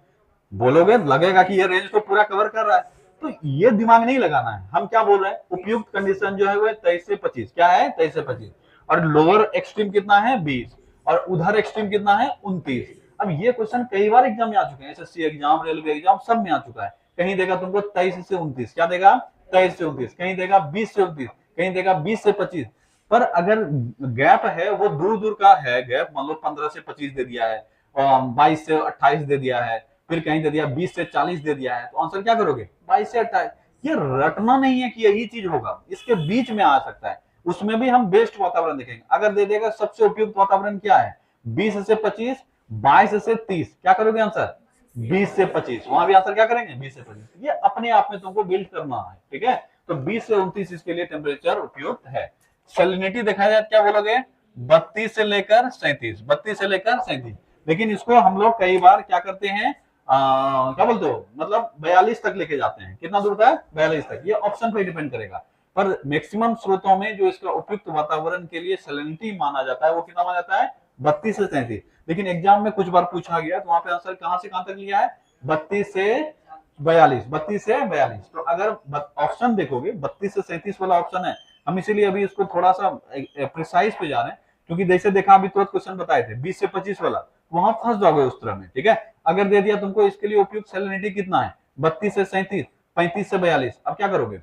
बोलोगे लगेगा कि ये रेंज तो पूरा कवर कर रहा है। तो ये दिमाग नहीं लगाना है। हम क्या बोल रहे हैं, उपयुक्त कंडीशन जो है वो 23 से 25। क्या है, 23 से 25। और लोअर एक्सट्रीम कितना है, 20। और उधर एक्सट्रीम कितना है, 29। अब ये क्वेश्चन कई बार एग्जाम में आ चुके हैं, एसएससी एग्जाम, रेलवे एग्जाम, सब में आ चुका है। कहीं देगा तुमको 23 से 29, क्या देगा, 23 से 29, कहीं देगा 20 से 29, कहीं देगा 20 से 25। पर अगर गैप है वो दूर दूर का है गैप, मान लो 15 से 25 दे दिया है, 22 से 28 दे दिया है, फिर कहीं दे दिया 20 से 40 दे दिया है, तो आंसर क्या करोगे, 22 से 28। ये रटना नहीं है कि यही चीज होगा, इसके बीच में आ सकता है। उसमें भी हम बेस्ट वातावरण देखेंगे। अगर दे देगा सबसे उपयुक्त वातावरण क्या है, 20 से 25, 22 से 30, क्या करोगे आंसर, 20 से 25, वहां भी आंसर क्या करेंगे 20 से 25। ये अपने आप में तुमको बिल्ड करना है, ठीक है। तो 20 से 29 इसके लिए टेम्परेचर उपयुक्त है। सैलिनिटी देखा जाए क्या बोलोगे, 32 से लेकर 37, 32 से लेकर 37। लेकिन इसको हम लोग कई बार क्या करते हैं, क्या बोलते हो, मतलब 42 तक लेके जाते हैं। कितना दूर तक, 42 तक। ये ऑप्शन पे डिपेंड करेगा, पर मैक्सिमम स्रोतों में जो इसका उपयुक्त वातावरण के लिए सैलिनिटी माना जाता है वो कितना माना जाता है, 32 से 37। लेकिन एग्जाम में कुछ बार पूछा गया तो वहां पे आंसर कहां से कहां तक लिया है, 32 से 42, 32 से 42। तो अगर ऑप्शन देखोगे 32 से 37 वाला ऑप्शन है। हम इसीलिए अभी इसको थोड़ा सा प्रिसाइज पे जा रहे हैं, क्योंकि जैसे देखा अभी तुरंत क्वेश्चन बताए थे 20 से 25 वाला, वहां फंस जाओगे उस तरह में, ठीक है। अगर दे दिया तुमको इसके लिए उपयुक्त सैलिनिटी कितना है, 32 से 37, 35 से 42, अब क्या करोगे,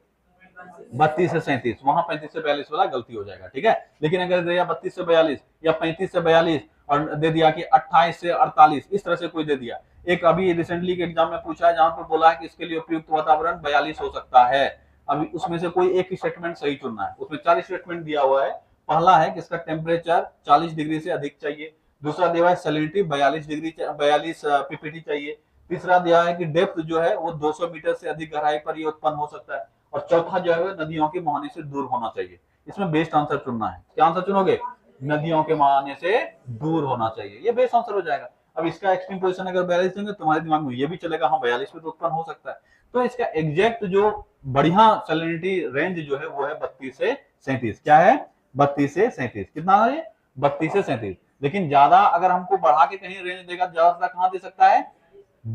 32 से 37, वहां 35 से 42 वाला गलती हो जाएगा, ठीक है। लेकिन अगर दे दिया 32 से 42 या 35 से 42 और दे दिया कि 28 से 48, इस तरह से कोई दे दिया। एक अभी रिसेंटली के एग्जाम में पूछा है जहां पर बोला है कि इसके लिए उपयुक्त वातावरण 42 हो सकता है। अभी उसमें से कोई एक स्टेटमेंट सही चुनना है, उसमें 4 स्टेटमेंट दिया हुआ है। पहला है कि इसका टेम्परेचर 40 डिग्री से अधिक चाहिए। दूसरा दिया है सैलिनिटी 42 डिग्री 42 पीपीटी चाहिए। तीसरा दिया है कि डेप्थ जो है वो 200 मीटर से अधिक गहराई पर ये उत्पन्न हो सकता है। और चौथा जो है नदियों के मुहाने से दूर होना चाहिए। इसमें बेस्ट आंसर चुनना है। क्या आंसर चुनोगे, नदियों के मुहाने से दूर होना चाहिए, ये बेस्ट आंसर हो जाएगा। अब इसका एक्सट्रीम पोजीशन अगर 42 देंगे तुम्हारे दिमाग में ये भी चलेगा, हाँ 42 में तो उत्पन्न हो सकता है। तो इसका एग्जैक्ट जो बढ़िया सैलिनिटी रेंज जो है वो है 32 से 37। क्या है, 32 से 37। कितना है, 32 से 37। लेकिन ज्यादा अगर हमको बढ़ा के कहीं रेंज देगा, ज्यादा कहां दे सकता है,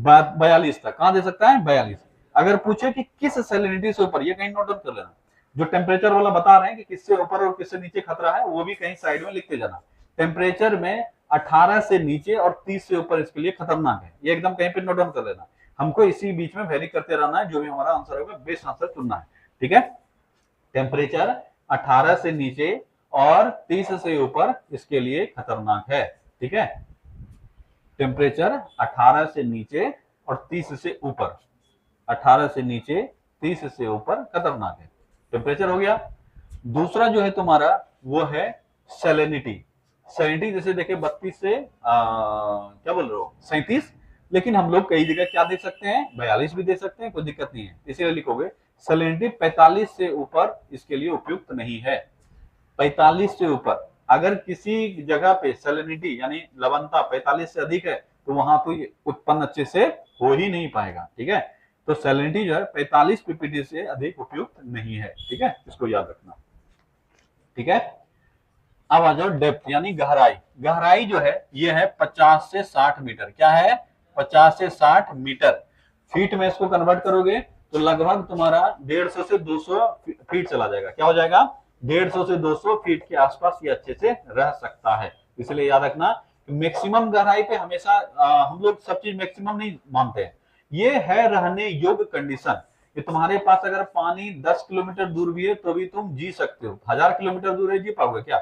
42 तक। कहां दे सकता है, 42। अगर पूछे कि किस सैलिनिटी से ऊपर, ये कहीं नोट डाउन कर लेना। जो टेम्परेचर वाला बता रहे हैं कि किससे ऊपर और किससे नीचे खतरा है, वो भी कहीं साइड में लिखते जाना। टेम्परेचर में 18 से नीचे और 30 से ऊपर इसके लिए खतरनाक है, ये एकदम कहीं पे नोट डाउन कर लेना। हमको इसी बीच में वेरी करते रहना है, जो भी हमारा आंसर होगा बेस्ट आंसर चुनना है, ठीक है। टेम्परेचर 18 से नीचे और 30 से ऊपर इसके लिए खतरनाक है, ठीक है। टेम्परेचर 18 से नीचे और 30 से ऊपर, 18 से नीचे 30 से ऊपर खतरनाक है। टेम्परेचर हो गया। दूसरा जो है तुम्हारा वो है सैलिनिटी। सैलिनिटी जैसे देखे 32 से क्या बोल रहे हो 37। लेकिन हम लोग कई जगह क्या देख सकते हैं, 42 भी दे सकते हैं, कोई दिक्कत नहीं है। इसीलिए लिखोगे सैलिनिटी 45 से ऊपर इसके लिए उपयुक्त नहीं है। 45 से ऊपर अगर किसी जगह पे सैलिनिटी यानी लवणता 45 से अधिक है तो वहां कोई उत्पन्न अच्छे से हो ही नहीं पाएगा, ठीक है। तो सैलिनिटी जो है 45 पीपीटी से अधिक उपयुक्त नहीं है, ठीक है, इसको याद रखना, ठीक है। अब आ जाओ डेप्थ यानी गहराई। गहराई जो है ये है 50 से 60 मीटर। क्या है, 50 से 60 मीटर। फीट में इसको कन्वर्ट करोगे तो लगभग तुम्हारा 150 से 200 फीट चला जाएगा। क्या हो जाएगा, 150 से 200 फीट के आसपास ये अच्छे से रह सकता है। इसलिए याद रखना मैक्सिमम गहराई पे हमेशा हम लोग सब चीज मैक्सिमम नहीं मानते हैं। ये है रहने योग्य कंडीशन कि तुम्हारे पास अगर पानी 10 किलोमीटर दूर भी है तो भी तुम जी सकते हो। 1000 किलोमीटर दूर है, जी पाओगे क्या,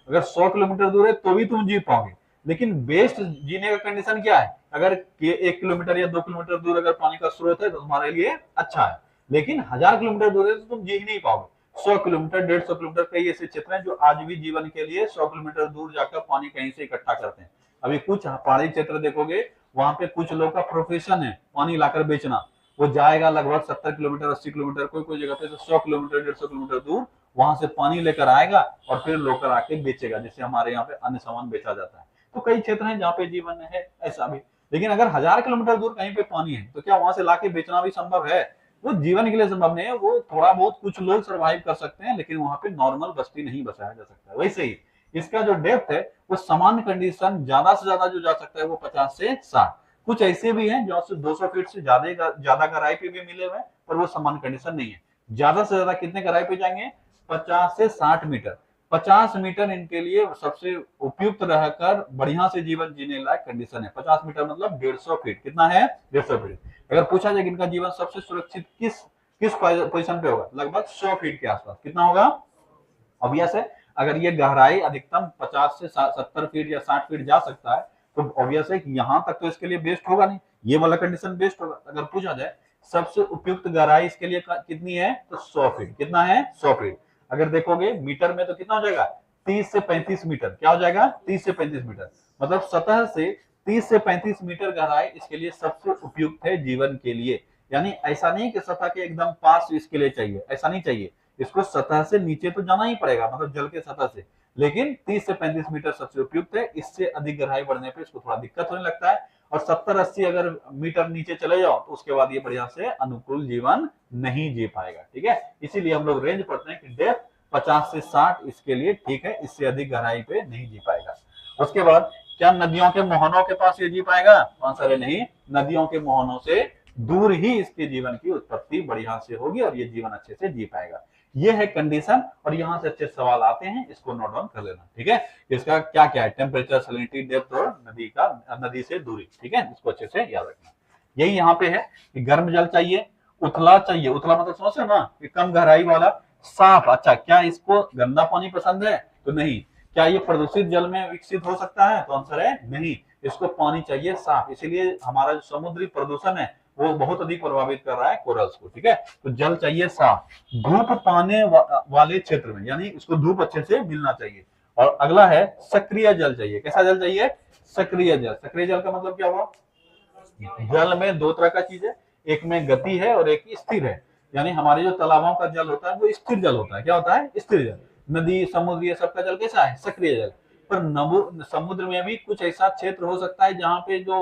अगर 100 किलोमीटर दूर है तो भी तुम जी पाओगे। लेकिन बेस्ट जीने का कंडीशन क्या है, अगर 1 किलोमीटर या 2 किलोमीटर दूर अगर पानी का स्रोत है तो तुम्हारे लिए अच्छा है। लेकिन 1000 किलोमीटर दूर है तो तुम जी ही नहीं पाओगे। 100 किलोमीटर 150 किलोमीटर कई ऐसे क्षेत्र हैं जो आज भी जीवन के लिए 100 किलोमीटर दूर जाकर पानी कहीं से इकट्ठा करते हैं। अभी कुछ पहाड़ी क्षेत्र देखोगे, वहां पे कुछ लोग का प्रोफेशन है पानी लाकर बेचना। वो जाएगा लगभग 70 किलोमीटर 80 किलोमीटर, कोई कोई जगह पे 100 किलोमीटर 150 किलोमीटर दूर, वहां से पानी लेकर आएगा और फिर लोकर आके बेचेगा, जिससे हमारे यहाँ पे अन्य सामान बेचा जाता है। तो कई क्षेत्र हैं जहाँ पे जीवन है ऐसा भी। लेकिन अगर 1000 किलोमीटर दूर कहीं पे पानी है तो क्या वहां से लाके बेचना भी संभव है, वो जीवन के लिए संभव नहीं है। वो थोड़ा बहुत कुछ लोग सर्वाइव कर सकते हैं, लेकिन वहां पे नॉर्मल बस्ती नहीं बसाया जा सकता। वैसे ही इसका जो डेप्थ है वो सामान्य कंडीशन ज्यादा से ज्यादा जो जा सकता है वो 50 से 60। कुछ ऐसे भी हैं जो 200 फीट से ज्यादा गहराई पे भी मिले हुए, पर वो सामान्य कंडीशन नहीं है। ज्यादा से ज्यादा कितने गहराई पे जाएंगे, 50 से 60 मीटर। 50 मीटर इनके लिए सबसे उपयुक्त रहकर बढ़िया से जीवन जीने लायक कंडीशन है। 50 मीटर मतलब 150 फीट। कितना है, 150 फीट। अगर पूछा जाए कि इनका जीवन सबसे सुरक्षित किस किस पोजीशन पे होगा, लगभग 100 फीट के आसपास। कितना होगा, ऑब्वियस है अगर ये गहराई अधिकतम 50 से 70 फीट या 60 फीट जा सकता है तो ऑब्वियस है कि यहां तक तो इसके लिए बेस्ट होगा नहीं, ये वाला कंडीशन बेस्ट होगा। अगर पूछा जाए सबसे उपयुक्त गहराई इसके लिए कितनी है तो 100 फीट। कितना है, 100 फीट। अगर देखोगे मीटर में तो कितना हो जाएगा, 30 से 35 मीटर। क्या हो जाएगा, 30 से 35 मीटर। मतलब सतह से 30 से 35 मीटर गहराई इसके लिए सबसे उपयुक्त है जीवन के लिए। यानी ऐसा नहीं कि सतह के एकदम पास इसके लिए चाहिए, ऐसा नहीं चाहिए, इसको सतह से नीचे तो जाना ही पड़ेगा, मतलब जल के सतह से, लेकिन 30 से 35 मीटर सबसे उपयुक्त है। इससे अधिक गहराई बढ़ने पे इसको थोड़ा दिक्कत होने लगता है, और 70-80 अगर मीटर नीचे चले जाओ तो उसके बाद ये बढ़िया से अनुकूल जीवन नहीं जी पाएगा। ठीक है, इसीलिए हम लोग रेंज पढ़ते हैं कि डेप्थ 50 से 60 इसके लिए ठीक है, इससे अधिक गहराई पे नहीं जी पाएगा। उसके बाद क्या नदियों के मोहनों के पास ये जी पाएगा? आंसर है नहीं, नदियों के मोहनों से दूर ही इसके जीवन की उत्पत्ति बढ़िया से होगी और ये जीवन अच्छे से जी पाएगा। ये है कंडीशन, और यहां से अच्छे सवाल आते हैं, इसको नोट डाउन कर लेना। ठीक है, इसका क्या क्या है, टेम्परेचर, सैलिनिटी, डेप्थ और नदी से दूरी। ठीक है, इसको अच्छे से याद रखना। यही यहाँ पे है कि गर्म जल चाहिए, उथला चाहिए, उथला मतलब समझ ना कि कम गहराई वाला, साफ। अच्छा, क्या इसको गंदा पानी पसंद है? तो नहीं। क्या ये प्रदूषित जल में विकसित हो सकता है? तो आंसर है नहीं, इसको पानी चाहिए साफ। इसीलिए हमारा जो समुद्री प्रदूषण है वो बहुत अधिक प्रभावित कर रहा है कोरल्स को। ठीक है, तो जल चाहिए साफ, धूप पाने वाले क्षेत्र में, यानी इसको धूप अच्छे से मिलना चाहिए। और अगला है सक्रिय जल चाहिए। कैसा जल चाहिए? सक्रिय जल। सक्रिय जल का मतलब क्या हुआ? जल में दो तरह का चीज है, एक में गति है और एक स्थिर है। यानी हमारे जो तालाबों का जल होता है वो स्थिर जल होता है। क्या होता है? स्थिर जल। नदी, समुद्र, ये सबका जल कैसा है? सक्रिय जल। पर समुद्र में भी कुछ ऐसा क्षेत्र हो सकता है जहां पे जो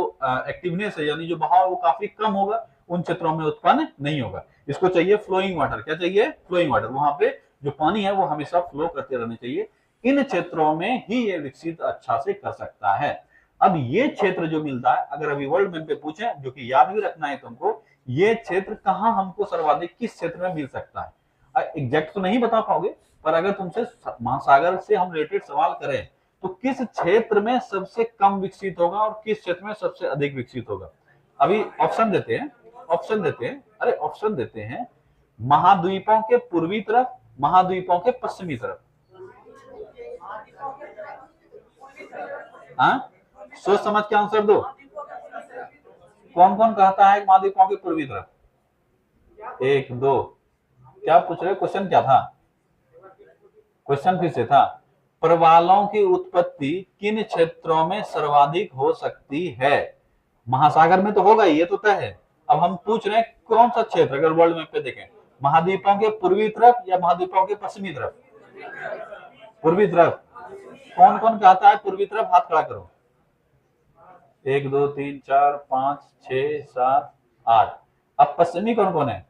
एक्टिवनेस है, यानी जो बहाव वो काफी कम होगा, उन क्षेत्रों में उत्पन्न नहीं होगा। इसको चाहिए फ्लोइंग वाटर। क्या चाहिए? Flowing water. वहां पे जो पानी है वो हमेशा फ्लो करते रहने चाहिए। इन क्षेत्रों में ही ये विकसित अच्छा से कर सकता है। अब ये क्षेत्र जो मिलता है, अगर अभी वर्ल्ड मैप पे पूछे, जो कि याद भी रखना है तुमको, ये क्षेत्र कहाँ हमको सर्वाधिक किस क्षेत्र में मिल सकता है? एग्जैक्ट तो नहीं बता पाओगे, पर अगर तुमसे महासागर से हम रिलेटेड सवाल करें तो किस क्षेत्र में सबसे कम विकसित होगा और किस क्षेत्र में सबसे अधिक विकसित होगा? अभी ऑप्शन देते हैं, ऑप्शन देते हैं। महाद्वीपों के पूर्वी तरफ, महाद्वीपों के पश्चिमी तरफ। हाँ, सोच समझ के आंसर दो। कौन कौन कहता है महाद्वीपों के पूर्वी तरफ? 1 2। क्या पूछ रहे? क्वेश्चन क्या था? क्वेश्चन फिर से था, प्रवालों की उत्पत्ति किन क्षेत्रों में सर्वाधिक हो सकती है? महासागर में तो होगा, ये तो तय है। अब हम पूछ रहे हैं कौन सा क्षेत्र, अगर वर्ल्ड मैप पे देखें, महाद्वीपों के पूर्वी तरफ या महाद्वीपों के पश्चिमी तरफ? पूर्वी तरफ। कौन कौन कहता है पूर्वी तरफ? हाथ खड़ा करो। 1 2 3 4 5 6 7 8। अब पश्चिमी कौन कौन है?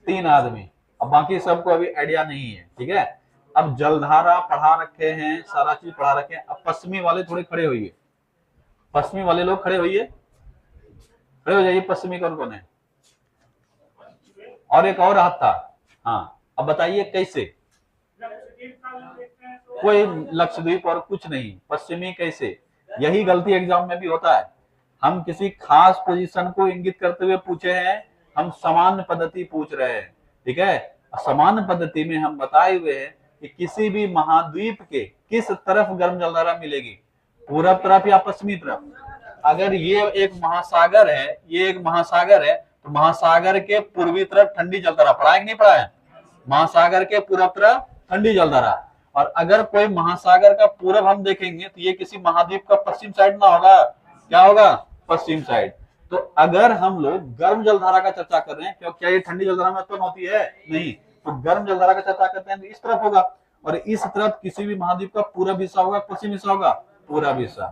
3 आदमी। अब बाकी सबको अभी आइडिया नहीं है। ठीक है, अब जलधारा पढ़ा रखे हैं, सारा चीज पढ़ा रखे हैं। अब पश्चिमी वाले थोड़े खड़े होइए, पश्चिमी वाले लोग खड़े होइए, खड़े हो जाइए। पश्चिमी कौन कौन है? और एक और हाथ था। हाँ, अब बताइए कैसे? कोई लक्षद्वीप और कुछ नहीं, पश्चिमी कैसे? यही गलती एग्जाम में भी होता है। हम किसी खास पोजीशन को इंगित करते हुए पूछे हैं, हम समान पद्धति पूछ रहे हैं। ठीक है, समान पद्धति में हम बताए हुए हैं कि किसी भी महाद्वीप के किस तरफ गर्म जलधारा मिलेगी, पूरब तरफ या पश्चिमी तरफ। अगर ये एक महासागर है, ये एक महासागर है, तो महासागर के पूर्वी तरफ ठंडी जलधारा। पढ़ा है कि नहीं पढ़ा है? महासागर के पूरब तरफ ठंडी जलधारा। और अगर कोई महासागर का पूरब हम देखेंगे तो ये किसी महाद्वीप का पश्चिम साइड ना होगा। क्या होगा? पश्चिम साइड। तो अगर हम लोग गर्म जलधारा का चर्चा कर रहे हैं, क्योंकि क्या ये ठंडी जलधारा में उत्पन्न होती है? नहीं। तो गर्म जलधारा का चर्चा करते हैं तो इस तरफ होगा, और इस तरफ किसी भी महाद्वीप का पूरब हिस्सा होगा, पश्चिम हिस्सा होगा, पूरब हिस्सा।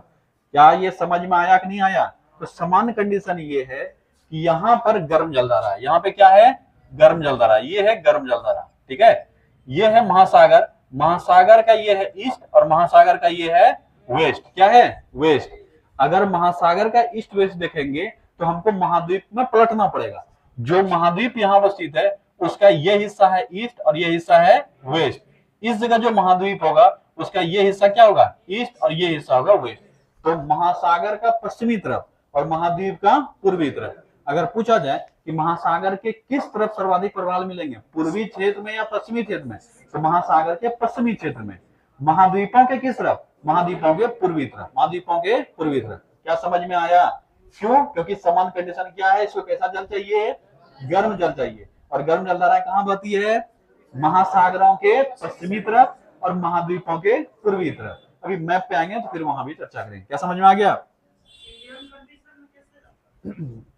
क्या ये समझ में आया कि नहीं आया? तो समान कंडीशन ये है कि यहाँ पर गर्म जलधारा है, यहाँ पे क्या है? गर्म जलधारा। ये है गर्म जलधारा। ठीक है, ये है महासागर, महासागर का ये है ईस्ट और महासागर का ये है वेस्ट। क्या है? वेस्ट। अगर महासागर का ईस्ट वेस्ट देखेंगे तो हमको महाद्वीप में पलटना पड़ेगा। जो महाद्वीप यहाँ अवस्थित है उसका ये हिस्सा है ईस्ट और ये हिस्सा है वेस्ट। इस जगह जो महाद्वीप होगा उसका ये हिस्सा क्या होगा? ईस्ट और ये हिस्सा होगा वेस्ट। तो महासागर का पश्चिमी तरफ और महाद्वीप का पूर्वी तरफ। अगर पूछा जाए कि महासागर के किस तरफ सर्वाधिक प्रवाल मिलेंगे, पूर्वी क्षेत्र में या पश्चिमी क्षेत्र में, तो महासागर के पश्चिमी क्षेत्र में। महाद्वीपों के किस तरफ? महाद्वीपों के पूर्वी तरफ, महाद्वीपों के पूर्वी तरफ। क्या समझ में आया? क्यों? क्योंकि समान कंडीशन क्या है, इसको कैसा जल चाहिए? गर्म जल चाहिए। और गर्म जलधारा कहाँ बहती है? महासागरों के पश्चिमी तरफ और महाद्वीपों के पूर्वी तरफ। अभी मैप पे आएंगे तो फिर वहां भी चर्चा करेंगे। क्या समझ में आ गया?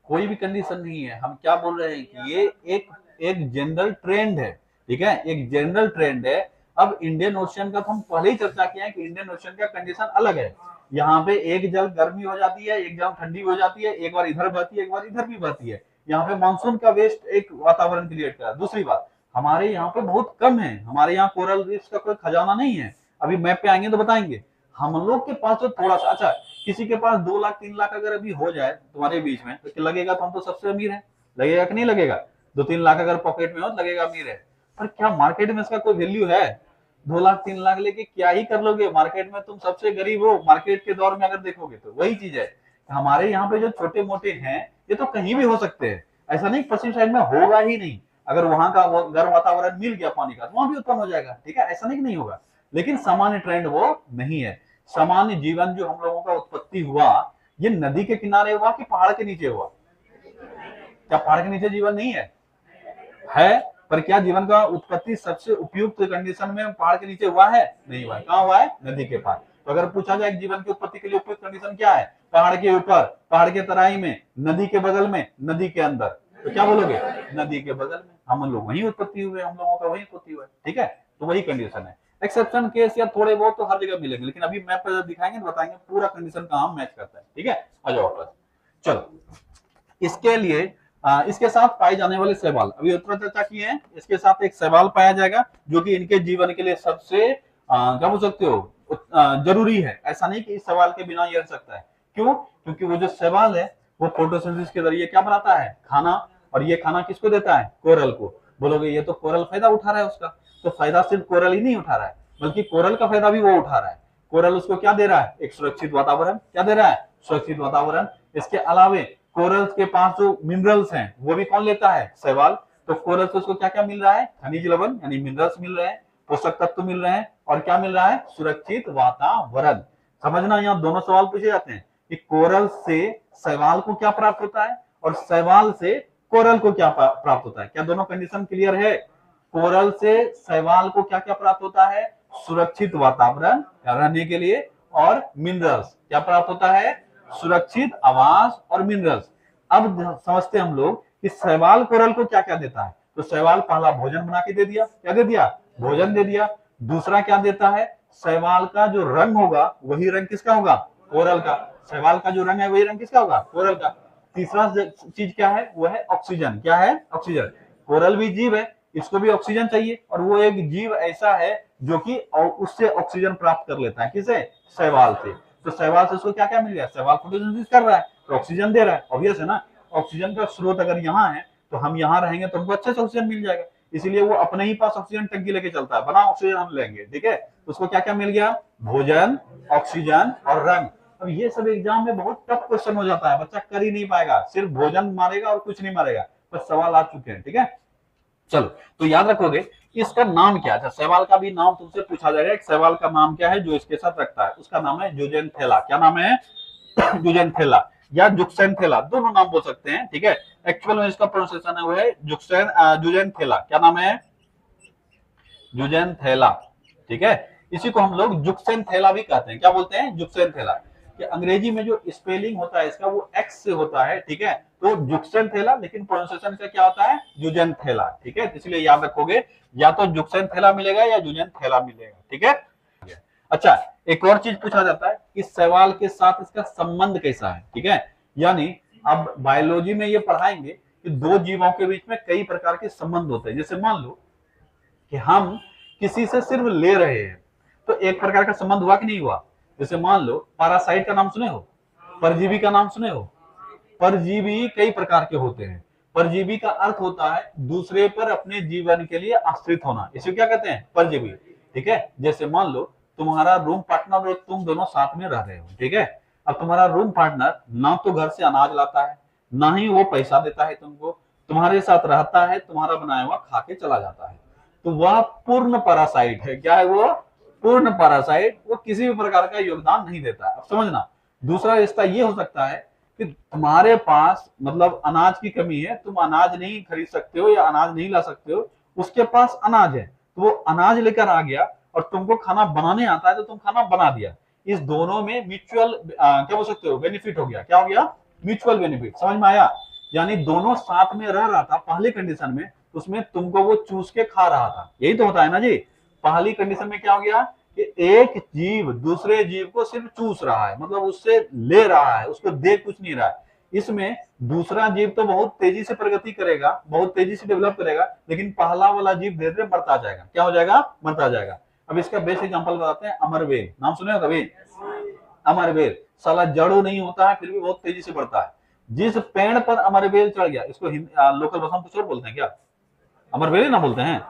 कोई भी कंडीशन नहीं है, हम क्या बोल रहे हैं कि ये एक एक जनरल ट्रेंड है, ठीक है, एक जनरल ट्रेंड है। अब इंडियन ओशियन का तो हम पहले ही चर्चा किया है कि इंडियन ओशियन का कंडीशन अलग है। यहाँ पे एक जल गर्मी हो जाती है, एक जल ठंडी हो जाती है, एक बार इधर बहती है, एक बार इधर भी बहती है। यहाँ पे मानसून का वेस्ट एक वातावरण क्रिएट कर। दूसरी बात, हमारे यहाँ पे बहुत कम है, हमारे यहाँ कोरल रीफ्स का कोई खजाना नहीं है। अभी मैप पे आएंगे तो बताएंगे। हम लोग के पास तो थोड़ा सा, अच्छा किसी के पास 2 लाख 3 लाख अगर अभी हो जाए तुम्हारे बीच में तो लगेगा तो हम तो सबसे अमीर है, लगेगा कि नहीं लगेगा? 2-3 लाख अगर पॉकेट में हो तो लगेगा अमीर है। पर क्या मार्केट में इसका कोई वैल्यू है? 2 लाख 3 लाख लेके क्या ही कर लोगे? मार्केट में तुम सबसे गरीब हो। मार्केट के दौर में अगर देखोगे तो वही चीज है। हमारे यहाँ पे जो छोटे मोटे हैं ये तो कहीं भी हो सकते हैं, ऐसा नहीं पश्चिम साइड में होगा ही नहीं। अगर वहां का गर्म वातावरण मिल गया पानी का तो वहां भी उत्पन्न हो जाएगा, ठीक है, ऐसा नहीं होगा। लेकिन सामान्य ट्रेंड वो नहीं है। सामान्य जीवन जो हम लोगों का उत्पत्ति हुआ, ये नदी के किनारे हुआ कि पहाड़ के नीचे हुआ? क्या पहाड़ के नीचे जीवन नहीं है? है। पर क्या जीवन का उत्पत्ति सबसे उपयुक्त कंडीशन में पहाड़ के नीचे हुआ है? नहीं हुआ है। कहाँ हुआ है? नदी के पास। तो अगर पूछा जाए जीवन की उत्पत्ति के लिए उपयुक्त कंडीशन क्या है? पहाड़ के ऊपर, पहाड़ के तराई में, नदी के बगल में, नदी के अंदर। तो क्या बोलोगे? नदी के बगल में। हम लोग वही उत्पत्ति हुए, हम लोगों का वही उत्पत्ति हुआ है, ठीक है। तो वही कंडीशन है। एक्सेप्शन केस या थोड़े बहुत तो हर जगह मिलेंगे, लेकिन अभी मैप पर दिखाएंगे तो बताएंगे पूरा कंडीशन कहाँ मैच करता है, ठीक है। आ जाओ वापस। चलो, इसके लिए इसके साथ पाए जाने वाले सवाल अभी उत्तर चर्चा किए हैं। इसके साथ एक सवाल पाया जाएगा जो कि इनके जीवन के लिए सबसे क्या बोल सकते हो जरूरी है। ऐसा नहीं कि इस सवाल के बिना ये रह सकता है। क्यों? क्योंकि वो जो सवाल है वो फोटोसिंथेसिस के जरिए क्या बनाता है? खाना। और ये खाना किसको देता है? कोरल को। बोलोगे ये तो कोरल फायदा उठा रहा है उसका। तो फायदा सिर्फ कोरल ही नहीं उठा रहा है, बल्कि कोरल का फायदा भी वो उठा रहा है। कोरल उसको क्या दे रहा है? एक सुरक्षित वातावरण। क्या दे रहा है? सुरक्षित वातावरण। इसके अलावे कोरल्स के पास जो मिनरल्स हैं वो भी कौन लेता है? शैवाल। तो कोरल से उसको क्या क्या मिल रहा है? खनिज लवण यानी मिनरल्स मिल रहे हैं, पोषक तत्व मिल रहे हैं, और क्या मिल रहा है? सुरक्षित वातावरण। समझना, यहाँ दोनों सवाल पूछे जाते हैं कि कोरल से शैवाल को क्या प्राप्त होता है और शैवाल से कोरल को क्या प्राप्त होता है। क्या दोनों कंडीशन क्लियर है? कोरल से शैवाल को क्या क्या प्राप्त होता है? सुरक्षित वातावरण रहने के लिए, और मिनरल्स। क्या प्राप्त होता है? सुरक्षित आवास और मिनरल्स। अब समझते हम लोग कि शैवाल कोरल को क्या क्या देता है। तो शैवाल पहला भोजन बना के दे दिया। क्या दे दिया? भोजन दे दिया। दूसरा क्या देता है? शैवाल का जो रंग होगा वही रंग किसका होगा? कोरल का। शैवाल का जो रंग है वही रंग किसका होगा? कोरल का। तीसरा चीज क्या है? वो है ऑक्सीजन। क्या है? ऑक्सीजन। कोरल भी जीव है, इसको भी ऑक्सीजन चाहिए, और वो एक जीव ऐसा है जो कि उससे ऑक्सीजन प्राप्त कर लेता है। किसे? शैवाल से। तो शैवाल से उसको क्या क्या मिल गया? शैवाल फोटोसिंथेसिस कर रहा है तो ऑक्सीजन दे रहा है। ऑब्वियस है ना, ऑक्सीजन का स्रोत अगर यहाँ है तो हम यहाँ रहेंगे तो हमको अच्छे से ऑक्सीजन मिल जाएगा। इसीलिए वो अपने ही पास ऑक्सीजन टंकी लेके चलता है, बना ऑक्सीजन हम लेंगे, ठीक है। तो उसको क्या क्या मिल गया? भोजन, ऑक्सीजन और रंग। अब ये सब एग्जाम में बहुत टफ क्वेश्चन हो जाता है, बच्चा कर ही नहीं पाएगा, सिर्फ भोजन मारेगा और कुछ नहीं मारेगा। बस सवाल आ चुके हैं, ठीक है। चलो, तो याद रखोगे इसका नाम क्या है। शैवाल का भी नाम तुमसे पूछा जाएगा, एक शैवाल का नाम क्या है जो इसके साथ रखता है, उसका नाम है जुजेंथेला। क्या नाम है? जुजेंथेला या जुक्सेंथेला, दोनों नाम बोल सकते हैं, ठीक है। एक्चुअल में इसका प्रोनाउंसिएशन है वो है जुजेंथेला। क्या नाम है? जुजेंथेला, ठीक है। इसी को हम लोग जुक्सेंथेला भी कहते हैं। क्या बोलते हैं? जुक्सेंथेला। कि अंग्रेजी में जो स्पेलिंग होता है इसका वो एक्स से होता है, ठीक है। तो जुक्सेंथेला, लेकिन प्रोनाउंसिएशन का क्या होता है? जुजेंथेला, ठीक है। इसलिए याद रखोगे या तो जुक्सेंथेला मिलेगा या जुजेंथेला मिलेगा, ठीक है। अच्छा, एक और चीज पूछा जाता है कि शैवाल के साथ इसका संबंध कैसा है, ठीक है। यानी अब बायोलॉजी में ये पढ़ाएंगे कि दो जीवों के बीच में कई प्रकार के संबंध होते हैं। जैसे मान लो कि हम किसी से सिर्फ ले रहे हैं तो एक प्रकार का संबंध हुआ कि नहीं हुआ। जैसे मान लो पैरासाइट का नाम सुने हो, परजीवी का नाम सुने हो। परजीवी कई प्रकार के होते हैं। परजीवी का अर्थ होता है दूसरे पर अपने जीवन के लिए आश्रित होना, इसे क्या कहते हैं? परजीवी, ठीक है। जैसे मान लो तुम्हारा रूम पार्टनर और तुम दोनों साथ में रह रहे हो, ठीक है। अब तुम्हारा रूम पार्टनर ना तो घर से अनाज लाता है, ना ही वो पैसा देता है तुमको, तुम्हारे साथ रहता है, तुम्हारा बनाया हुआ खा के चला जाता है। तो वह पूर्ण पैरासाइट है। क्या है वो? पूर्ण पैरासाइट। वो किसी भी प्रकार का योगदान नहीं देता है। अब समझना, दूसरा रिश्ता ये हो सकता है कि तुम्हारे पास मतलब अनाज की कमी है, तुम अनाज नहीं खरीद सकते हो या अनाज नहीं ला सकते हो, उसके पास अनाज है तो वो अनाज लेकर आ गया और तुमको खाना बनाने आता है तो तुम खाना बना दिया। इस दोनों में म्यूचुअल क्या बोल सकते हो, बेनिफिट हो गया। क्या हो गया? Mutual benefit. समझ में आया? यानी दोनों साथ में रह रहा था पहली कंडीशन में, उसमें तुमको वो चूस के खा रहा था। यही तो होता है ना जी। पहली कंडीशन में क्या हो गया कि एक जीव दूसरे जीव को सिर्फ चूस रहा है, मतलब उससे ले रहा है, उसको दे कुछ नहीं रहा है। इसमें दूसरा जीव तो बहुत तेजी से प्रगति करेगा, बहुत तेजी से डेवलप करेगा, लेकिन पहला वाला जीव धीरे धीरे मरता जाएगा। क्या हो जाएगा? मरता जाएगा। अब इसका बेस्ट एग्जांपल बताते हैं, अमरवेल। नाम सुने हो कभी? अमरवेल साला जड़ों नहीं होता है, फिर भी बहुत तेजी से बढ़ता है। जिस पेड़ पर अमरवेल चढ़ गया, इसको लोकल भाषा में कुछ और बोलते हैं क्या? अमरवेल ही ना बोलते हैं?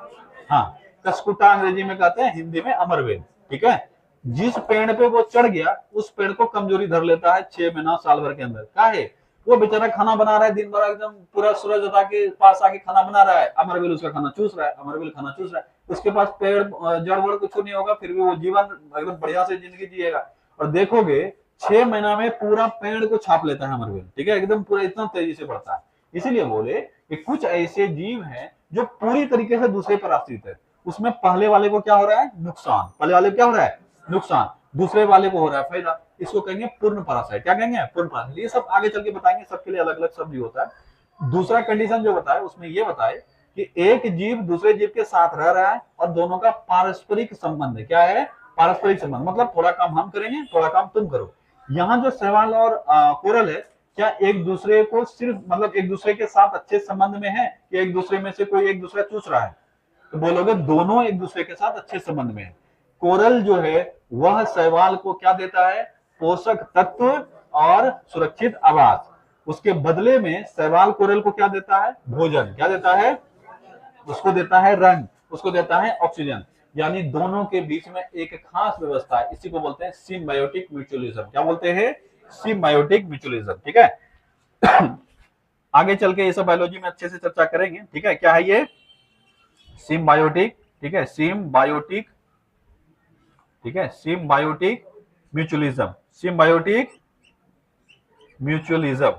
हाँ, कसकुटा अंग्रेजी में कहते हैं, हिंदी में अमरवेल। ठीक है। जिस पेड़ पे वो चढ़ गया, उस पेड़ को कमजोरी धर लेता है 6 महीना साल भर के अंदर। क्या है? वो बेचारा खाना बना रहा है दिन भर, एकदम पूरा सूरज होता के पास आके खाना बना रहा है, अमरवेल उसका खाना चूस रहा है, अमरवेल खाना चूस रहा है। उसके पास पेड़ जड़ वड़ कुछ नहीं होगा, फिर भी वो जीवन एकदम बढ़िया से जिंदगी जिएगा। और देखोगे 6 महीना में पूरा पेड़ को छाप लेता है अमरवेल। ठीक है, एकदम पूरा इतना तेजी से बढ़ता है। इसीलिए बोले कि कुछ ऐसे जीव हैं जो पूरी तरीके से दूसरे पर आश्रित है। उसमें पहले वाले को क्या हो रहा है? नुकसान। पहले वाले को क्या हो रहा है? नुकसान। दूसरे वाले को हो रहा है फायदा। इसको कहेंगे पूर्ण परासाइट। क्या कहेंगे? पूर्ण परासाइट। ये सब आगे चल के बताएंगे, सबके लिए अलग अलग शब्द होता है। दूसरा कंडीशन जो बताए उसमें ये बताए कि एक जीव दूसरे जीव के साथ रह रहा है और दोनों का पारस्परिक संबंध है। क्या है? पारस्परिक संबंध। मतलब थोड़ा काम हम करेंगे, थोड़ा काम तुम करो। यहाँ जो शैवाल और कोरल है, क्या एक दूसरे को सिर्फ मतलब एक दूसरे के साथ अच्छे संबंध में है, कि एक दूसरे में से कोई एक दूसरा चूस रहा है? तो बोलोगे दोनों एक दूसरे के साथ अच्छे संबंध में है। कोरल जो है वह शैवाल को क्या देता है? पोषक तत्व और सुरक्षित आवास। उसके बदले में शैवाल कोरल को क्या देता है? भोजन। क्या देता है? उसको देता है रंग, उसको देता है ऑक्सीजन। यानी दोनों के बीच में एक खास व्यवस्था है। इसी को बोलते हैं सिम्बायोटिक म्यूचुअलिज्म। क्या बोलते हैं? Symbiotic mutualism. ठीक है। आगे चल के ये सब बायोलॉजी में अच्छे से चर्चा करेंगे। ठीक है, क्या है ये? सिम्बायोटिक। ठीक है, सिम्बायोटिक। ठीक है, सिम्बायोटिक म्यूचुअलिज्म। Symbiotic mutualism.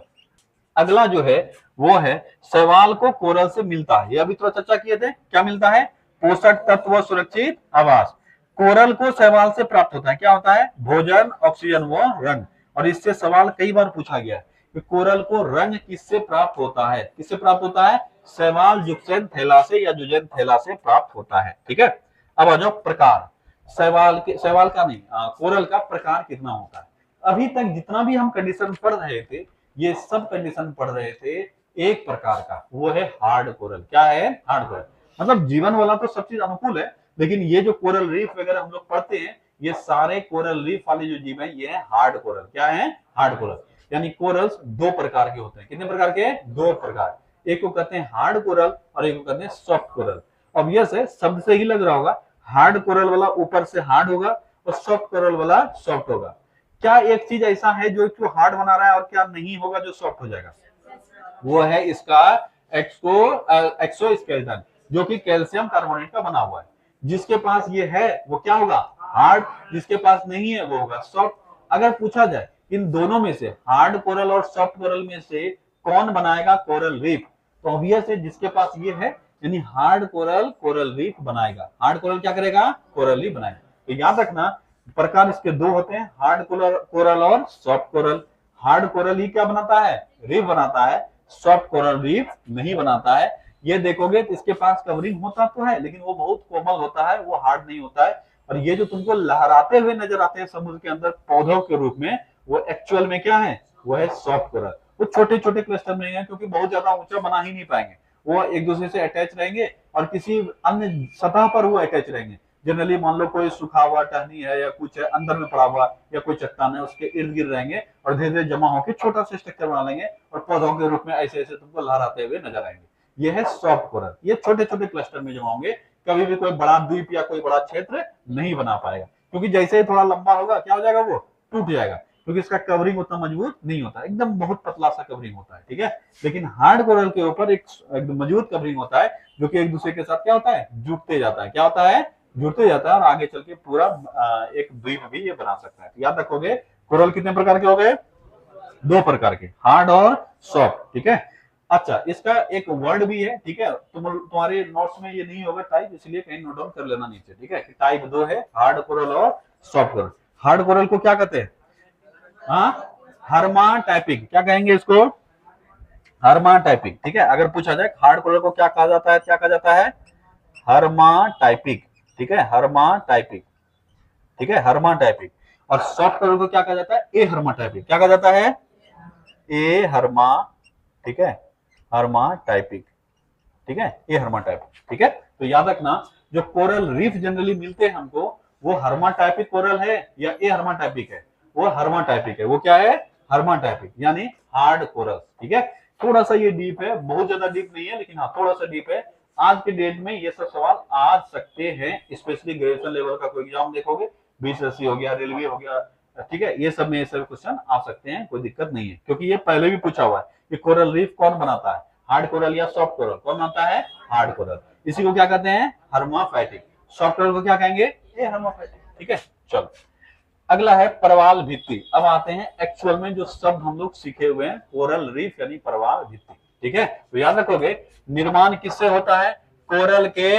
अगला जो है वो है शैवाल को कोरल से मिलता है। ये अभी थोड़ा चर्चा किए थे। क्या मिलता है? पोषक तत्व, सुरक्षित आवास। कोरल को शैवाल से प्राप्त होता है। क्या होता है? भोजन, ऑक्सीजन व रंग। और इससे सवाल कई बार पूछा गया है कि कोरल को रंग किससे प्राप्त होता है? किससे प्राप्त होता है? शैवाल जुक्सेन थैला से या जुजेन थैला से प्राप्त होता है। ठीक है। अब आ जाओ प्रकार। शैवाल का नहीं, कोरल का प्रकार कितना होता है? अभी तक जितना भी हम कंडीशन पढ़ रहे थे, ये सब कंडीशन पढ़ रहे थे एक प्रकार का, वो है हार्ड कोरल। क्या है? Hard coral. मतलब जीवन वाला तो सब चीज अनुकूल है, लेकिन ये जो कोरल रीफ वगैरह हम लोग पढ़ते हैं, ये सारे कोरल रीफ वाले जो जीव है ये है हार्ड कोरल। क्या है? Hard coral. यानी कोरल्स दो प्रकार के होते हैं। कितने प्रकार के? दो प्रकार। एक को कहते हैं हार्ड कोरल और एक को कहते हैं सॉफ्ट कोरल। ऑब्वियस है, शब्द से ही लग रहा होगा, हार्ड कोरल वाला ऊपर से हार्ड होगा और सॉफ्ट कोरल वाला सॉफ्ट होगा। क्या एक चीज ऐसा है जो हार्ड बना रहा है और क्या नहीं होगा जो सॉफ्ट हो जाएगा? वो है इसका एक्सोस्केलेटन, जो कि कैल्शियम कार्बोनेट का बना हुआ है। जिसके पास ये है वो क्या होगा? हार्ड। जिसके पास नहीं है वो होगा सॉफ्ट। अगर पूछा जाए इन दोनों में से, हार्ड कोरल और सॉफ्ट कोरल में से कौन बनाएगा कोरल रीफ, तो ऑब्वियस है जिसके पास ये है, यानी हार्ड कोरल कोरल रीफ बनाएगा। हार्ड कोरल क्या करेगा? कोरल रीफ बनाएगा। तो याद रखना प्रकार इसके दो होते हैं, हार्ड कोरल और सॉफ्ट कोरल। हार्ड कोरल ही क्या बनाता है? रीफ बनाता है। सॉफ्ट कोरल रीफ नहीं बनाता है। ये देखोगे तो इसके पास कवरिंग होता तो है, लेकिन वो बहुत कोमल होता है, वो हार्ड नहीं होता है। और ये जो तुमको लहराते हुए नजर आते हैं समुद्र के अंदर पौधों के रूप में, वो एक्चुअल में क्या है? वो है सॉफ्ट कोरल। वो छोटे छोटे क्लस्टर में है, क्योंकि बहुत ज्यादा ऊंचा बना ही नहीं पाएंगे। वो एक दूसरे से अटैच रहेंगे और किसी अन्य सतह पर वो अटैच रहेंगे। जनरली मान लो कोई सूखा हुआ टहनी है या कुछ है अंदर में पड़ा हुआ, या कोई चट्टान है, उसके इर्द गिर्द रहेंगे और धीरे धीरे जमा होकर छोटा सा स्ट्रक्चर बना लेंगे और पौधों के रूप में ऐसे ऐसे तुमको लहराते हुए नजर आएंगे। ये है सॉफ्ट कोरल। ये छोटे छोटे क्लस्टर में जमा होंगे, कभी भी कोई बड़ा द्वीप या कोई बड़ा क्षेत्र नहीं बना पाएगा, क्योंकि जैसे ही थोड़ा लंबा होगा क्या हो जाएगा? वो टूट जाएगा, क्योंकि इसका कवरिंग उतना मजबूत नहीं होता, एकदम बहुत पतला सा कवरिंग होता है। ठीक है। लेकिन हार्ड कोरल के ऊपर एक मजबूत कवरिंग होता है, जो कि एक दूसरे के साथ क्या होता है? जुड़ते जाता है। क्या होता है? जुड़ते जाता है और आगे चल के पूरा एक द्वीप भी ये बना सकता है। तो याद रखोगे कोरल कितने प्रकार के हो गए? दो प्रकार के, हार्ड और सॉफ्ट। ठीक है। अच्छा, इसका एक वर्ड भी है, ठीक है, तुम्हारे नोट्स में ये नहीं होगा टाइप, इसलिए कहीं नोट डाउन कर लेना नीचे, ठीक है। टाइप दो है, हार्ड कोरल और सॉफ्ट कोरल। हार्ड कोरल को क्या कहते हैं? हाँ, हर्मा टाइपिंग, क्या कहेंगे इसको? हर्मा टाइपिंग, ठीक है। अगर पूछा जाए हार्ड कोरल को क्या कहा जाता है, क्या कहा जाता है? हर्मा टाइपिंग, ठीक है, हर्मा टाइपिंग, ठीक है, हर्मा टाइपिंग। और सॉफ्ट कोरल को क्या कहा जाता है? ए हर्मा टाइपिंग, क्या कहा जाता है? ए हर्मा, ठीक है, हर्मा टाइपिंग, ठीक है, ये हर्मा टाइप, ठीक है। तो याद रखना, जो कोरल रीफ जनरली मिलते हैं हमको, वो हर्मा टाइपिक कोरल है या ए हर्मा टाइपिक है? वो हर्मा टाइपिक है। वो क्या है? हर्मा टाइपिक, यानी हार्ड कोरल, ठीक है। थोड़ा सा ये डीप है, बहुत ज्यादा डीप नहीं है, लेकिन हाँ थोड़ा सा डीप है। आज के डेट में ये सब सवाल आ सकते हैं, स्पेशली ग्रेजुएशन लेवल का कोई एग्जाम देखोगे, बीसीएससी हो गया, रेलवे हो गया, ठीक है, ये सब में ये सब क्वेश्चन आ सकते हैं, कोई दिक्कत नहीं है, क्योंकि ये पहले भी पूछा हुआ है कि कोरल रीफ कौन बनाता है, हार्ड कोरल या सॉफ्ट कोरल? कौन बनाता है? Hard coral. इसी को क्या कहते हैं? हर्माफाइटिक। सॉफ्ट कोरल को क्या कहेंगे? ये हर्माफाइटिक, ठीक है। चलो, अगला है परवाल भित्ति। अब आते हैं एक्चुअल में जो शब्द हम लोग सीखे हुए हैं, कोरल रीफ यानी परवाल भित्ति, ठीक है। तो याद रखोगे, निर्माण किससे होता है? कोरल के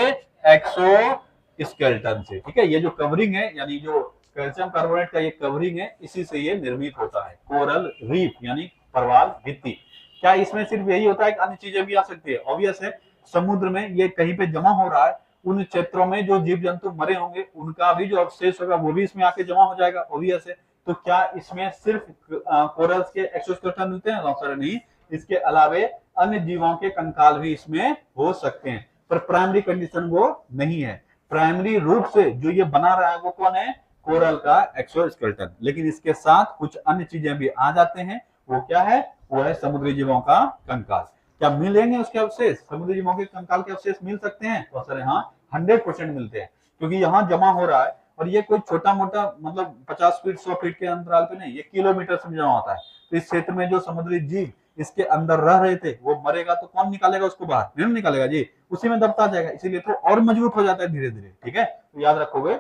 एक्सोस्केलेटन से, ठीक है। ये जो कवरिंग है, यानी जो कैल्शियम कार्बोनेट का ये कवरिंग है, इसी से ये निर्मित होता है, कोरल रीफ यानी परवाल भित्ति। क्या इसमें सिर्फ यही होता है कि अन्य चीजें भी आ सकती है? ऑब्वियस है, समुद्र में ये कहीं पे जमा हो रहा है, उन क्षेत्रों में जो जीव जंतु मरे होंगे उनका भी जो अवशेष होगा वो भी इसमें आके जमा हो जाएगा, ऑब्वियस है। तो क्या इसमें सिर्फ कोरल्स के एक्सोस्केलेटन मिलते हैं? सर नहीं, इसके अलावे अन्य जीवों के कंकाल भी इसमें हो सकते हैं, पर प्राइमरी कंडीशन वो नहीं है। प्राइमरी रूप से जो ये बना रहा है वो कौन है? कोरल का एक्सोस्केलेटन। लेकिन इसके साथ कुछ अन्य चीजें भी आ जाते हैं, वो क्या है? वो है समुद्री जीवों का कंकाल। क्या मिलेंगे उसके अवशेष? समुद्री जीवों के कंकाल के अवशेष मिल सकते हैं? तो सर हाँ, 100% मिलते हैं, क्योंकि यहाँ जमा हो रहा है, और ये कोई छोटा मोटा मतलब 50 फीट 100 फीट के अंतराल पे नहीं, ये किलोमीटर से जमा होता है। तो इस क्षेत्र में जो समुद्री जीव इसके अंदर रह रहे थे वो मरेगा तो कौन निकालेगा उसको बाहर? नहीं निकालेगा जी, उसी में दबता जाएगा, इसीलिए तो और मजबूत हो जाता है धीरे धीरे, ठीक है। तो याद रखोगे,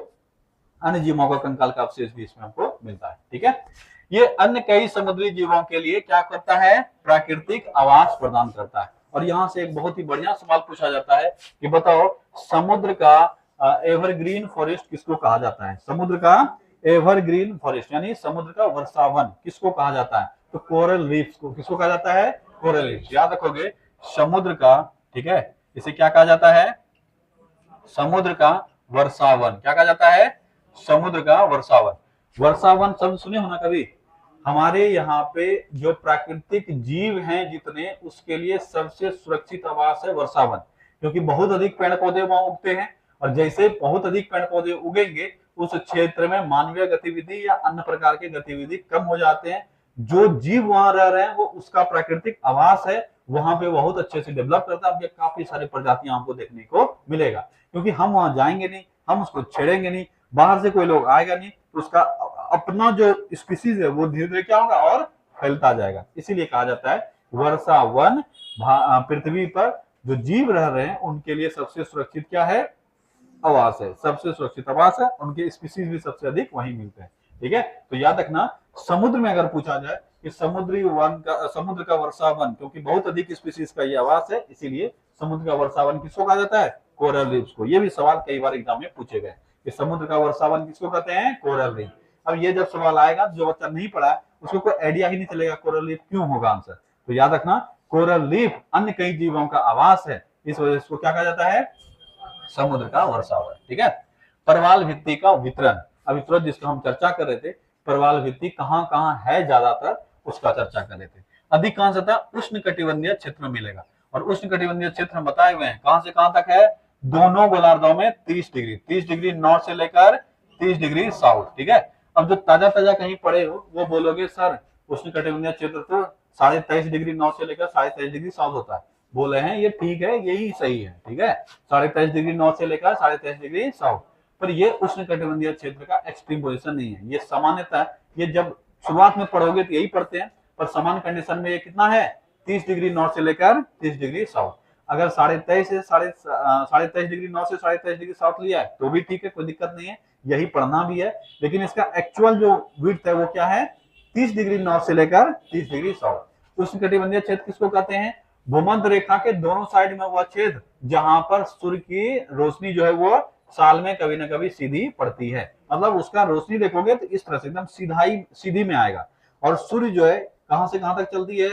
अन्य जीवों का कंकाल का अवशेष भी इसमें हमको मिलता है, ठीक है। ये अन्य कई समुद्री जीवों के लिए क्या करता है? प्राकृतिक आवास प्रदान करता है। और यहाँ से एक बहुत ही बढ़िया सवाल पूछा जाता है कि बताओ, समुद्र का एवरग्रीन फॉरेस्ट किसको कहा जाता है? समुद्र का एवरग्रीन फॉरेस्ट यानी समुद्र का वर्षावन किसको कहा जाता है? तो कोरल रीफ को किसको कहा जाता है? Coral reef. याद रखोगे, समुद्र का, ठीक है, इसे क्या कहा जाता है? समुद्र का वर्षावन। क्या कहा जाता है? समुद्र का वर्षावन। वर्षावन शब्द सुने हो ना कभी? हमारे यहाँ पे जो प्राकृतिक जीव हैं जितने, उसके लिए सबसे सुरक्षित आवास है वर्षावन, क्योंकि बहुत अधिक पेड़ पौधे वहां उगते हैं, और जैसे बहुत अधिक पेड़ पौधे उगेंगे उस क्षेत्र में मानवीय गतिविधि या अन्य प्रकार की गतिविधि कम हो जाते हैं। जो जीव वहां रह रहे हैं वो उसका प्राकृतिक आवास है, वहां पे बहुत अच्छे से डेवलप करता है। काफी सारी प्रजातियां हमको देखने को मिलेगा, क्योंकि हम वहां जाएंगे नहीं, हम उसको छेड़ेंगे नहीं, बाहर से कोई लोग आएगा नहीं, तो उसका अपना जो स्पीसीज है वो धीरे धीरे क्या होगा? और फैलता जाएगा। इसीलिए कहा जाता है वर्षावन पृथ्वी पर जो जीव रह रहे हैं उनके लिए सबसे सुरक्षित क्या है? आवास है, सबसे सुरक्षित आवास है, उनके स्पीसीज भी सबसे अधिक वहीं मिलते हैं, ठीक है। तो याद रखना, समुद्र में अगर पूछा जाए कि समुद्र का वर्षावन, क्योंकि बहुत अधिक स्पीसीज का ये आवास है, इसीलिए समुद्र का वर्षावन किसको कहा जाता है? कोरल रीफ्स को। ये भी सवाल कई बार एग्जाम में पूछे गए कि समुद्र का वर्षावन किसको कहते हैं? Coral reef. अब ये जब सवाल आएगा, जो बच्चा नहीं पढ़ा है उसको कोई आइडिया ही नहीं चलेगा कोरल रीफ क्यों होगा आंसर। तो याद रखना, कोरल रीफ अन्य कई जीवों का आवास है, इस वजह से इसको क्या कहा जाता है? समुद्र का वर्षावन, ठीक है। परवाल भित्ति का वितरण, अभी तुरंत जिसको हम चर्चा कर रहे थे, परवाल भित्ति कहाँ कहाँ है ज्यादातर, उसका चर्चा कर रहे थे। अधिकांशतः उष्ण कटिबंधीय क्षेत्र में मिलेगा, और उष्ण कटिबंधीय क्षेत्र हम बताए हुए हैं कहां से कहां तक है? दोनों गोलार्धों में 30 डिग्री नॉर्थ से लेकर 30 डिग्री साउथ, ठीक है। अब जो ताजा ताजा कहीं पड़े हो वो बोलोगे सर उष्ण कटिबंधीय क्षेत्र तो 23.5 डिग्री नॉर्थ से लेकर 23.5 डिग्री साउथ होता है। बोले हैं ये ठीक है, यही सही है, ठीक है, 23.5 डिग्री नॉर्थ से लेकर 23.5 डिग्री साउथ। पर ये उष्ण कटिबंधीय क्षेत्र का एक्सट्रीम पोजीशन नहीं है, ये सामान्यतः, ये जब शुरुआत में पढ़ोगे तो यही पढ़ते हैं, पर समान कंडीशन में ये कितना है? 30 डिग्री नॉर्थ से लेकर 30 डिग्री साउथ। अगर 23.5 से 23.5 डिग्री नॉर्थ से 23.5 डिग्री साउथ लिया है तो भी ठीक है, कोई दिक्कत नहीं है, यही पढ़ना भी है। लेकिन इसका एक्चुअल जो विड्थ है वो क्या है? 30 डिग्री नॉर्थ से लेकर 30 डिग्री साउथ। उष्ण कटिबंधीय क्षेत्र किसको कहते हैं? भूमध्य रेखा के दोनों साइड में वह क्षेत्र जहां पर सूर्य की रोशनी जो है वो साल में कभी ना कभी सीधी पड़ती है, मतलब उसका रोशनी देखोगे तो इस तरह से एकदम सीधी में आएगा। और सूर्य जो है कहां से कहां तक चलती है,